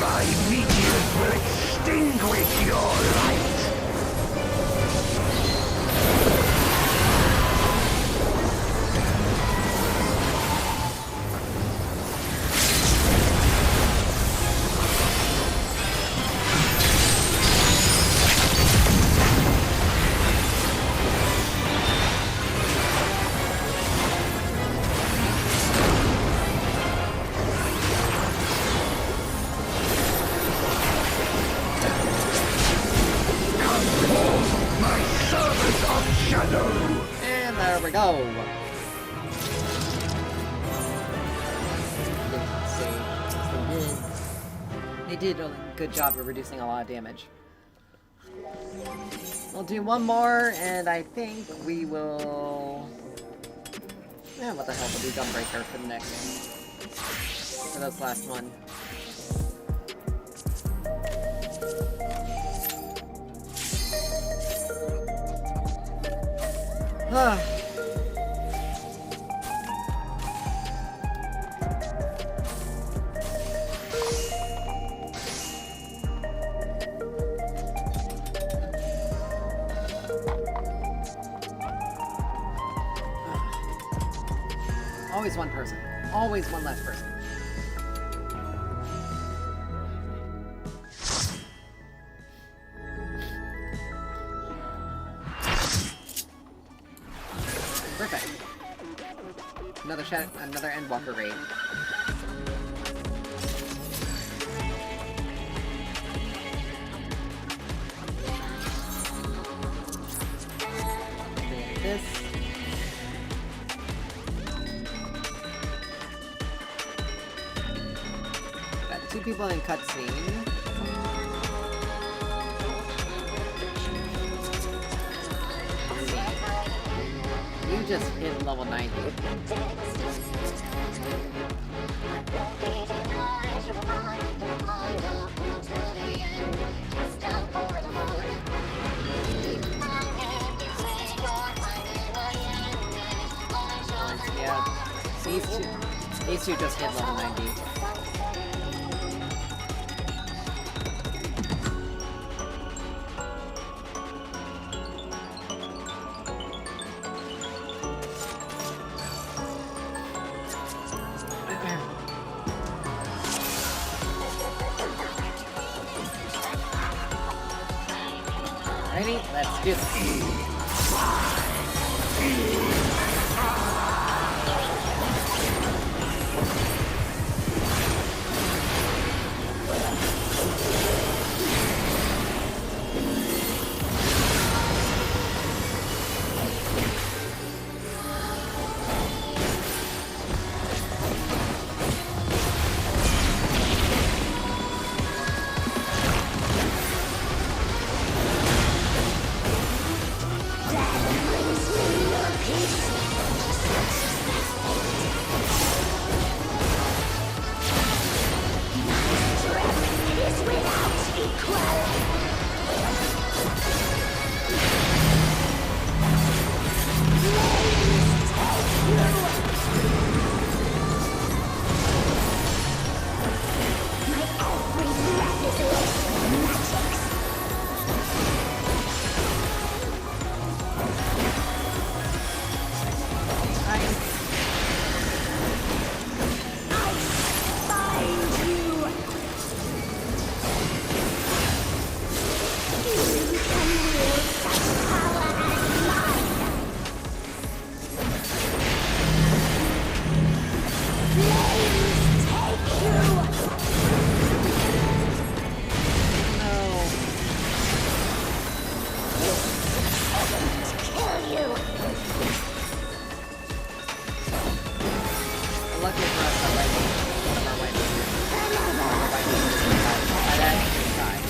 Speaker 4: My meteors will extinguish your light!
Speaker 1: And there we go. They did a good job of reducing a lot of damage. We'll do one more, and I think we will... Yeah, what the hell, we'll do Gunbreaker for the next... for this last one. Always one person. Always one less person. Perfect. Another Endwalker raid. This. Got 2 people in cutscene. You just hit level 90. Yeah, these two just hit level 90. Ready? Let's do this. Luckily for us, our white mage, one of our white mages, by that, die.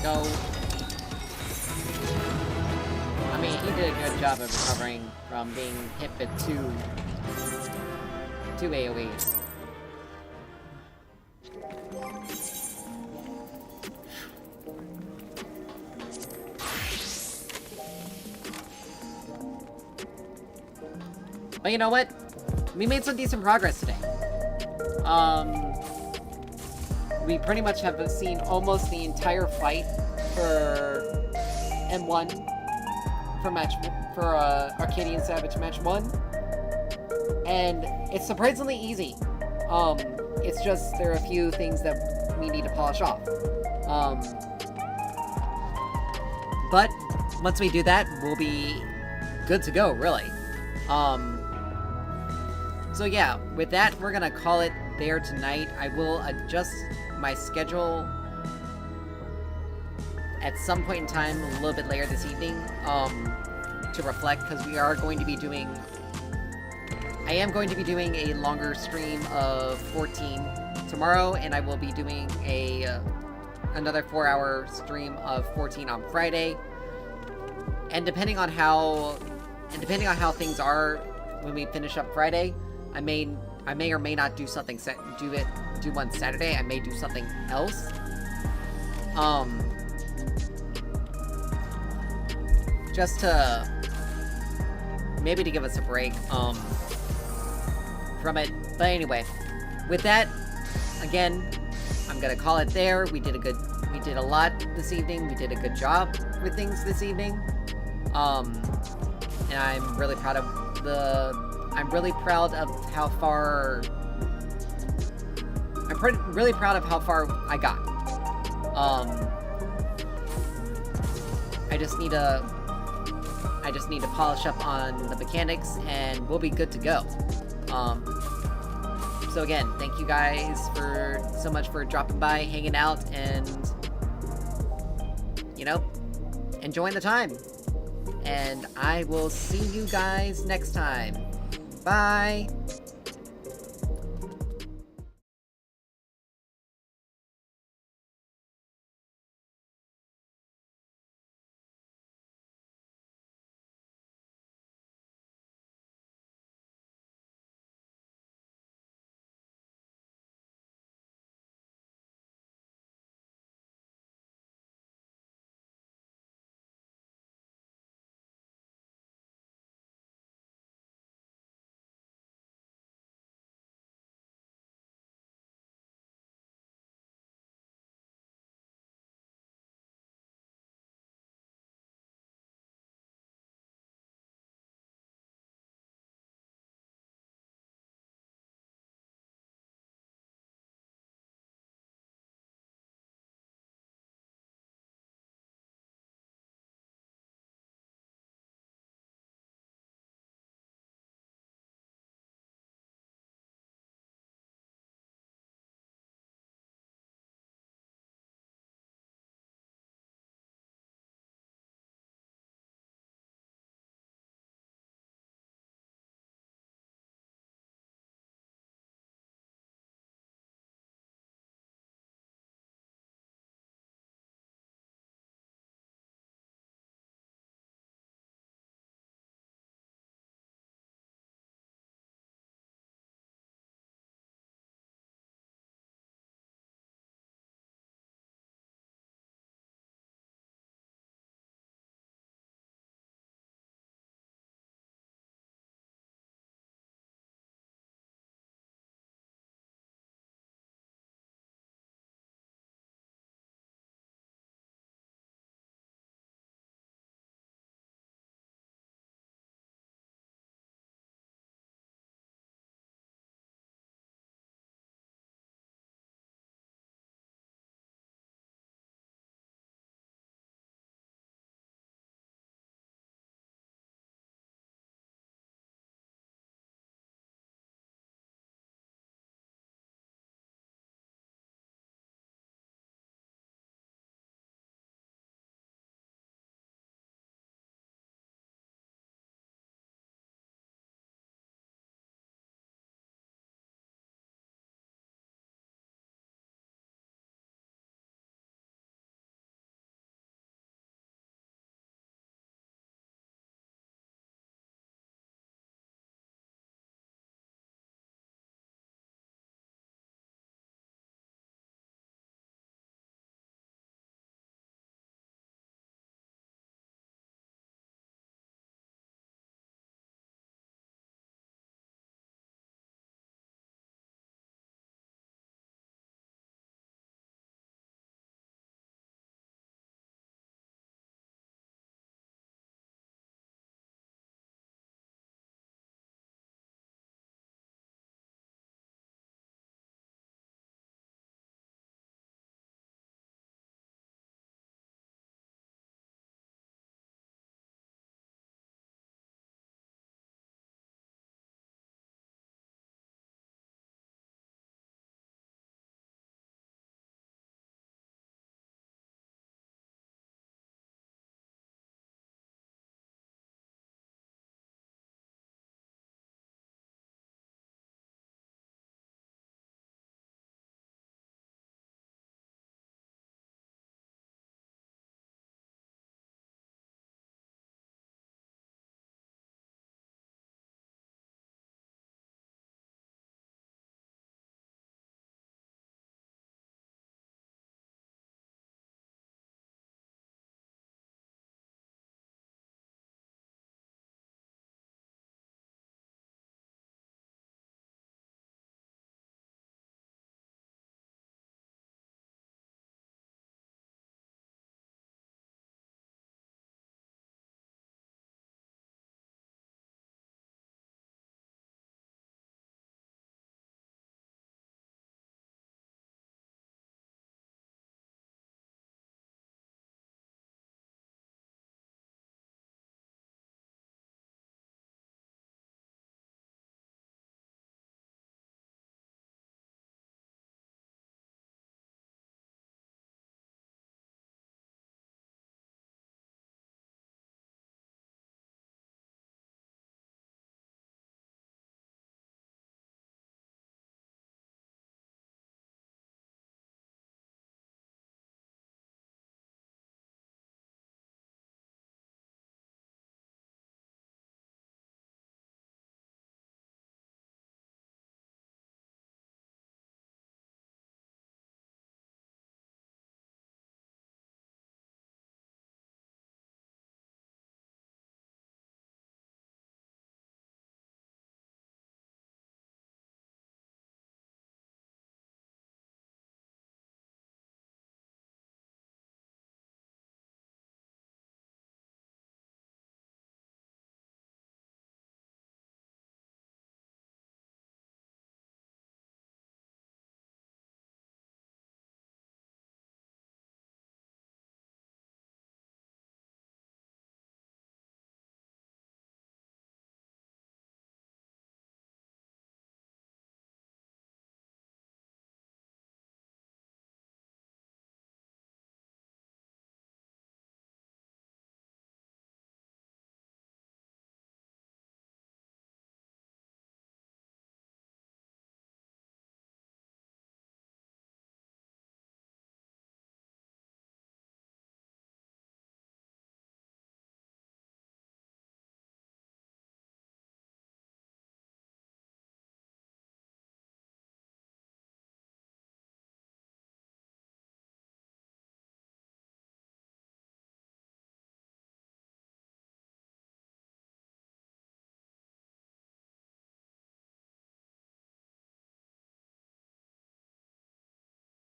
Speaker 1: go. I mean, he did a good job of recovering from being hit with two AoEs. But you know what? We made some decent progress today. We pretty much have seen almost the entire fight for M1 for Arcadion Savage Match 1. And it's surprisingly easy. It's just there are a few things that we need to polish off. But once we do that, we'll be good to go, really. So yeah, with that, we're gonna call it there tonight. I will adjust my schedule at some point in time, a little bit later this evening, to reflect, because we are going to be doing... I am going to be doing a longer stream of 14 tomorrow, and I will be doing another 4-hour stream of 14 on Friday. And depending on how things are when we finish up Friday, I may or may not do something do one Saturday. I may do something else. Just to maybe to give us a break from it. But anyway, with that, again, I'm gonna call it there. We did a lot this evening. We did a good job with things this evening. And I'm really proud of how far... really proud of how far I got. I just need to polish up on the mechanics, and we'll be good to go. So again, thank you guys so much for dropping by, hanging out, and, you know, enjoying the time. And I will see you guys next time. Bye!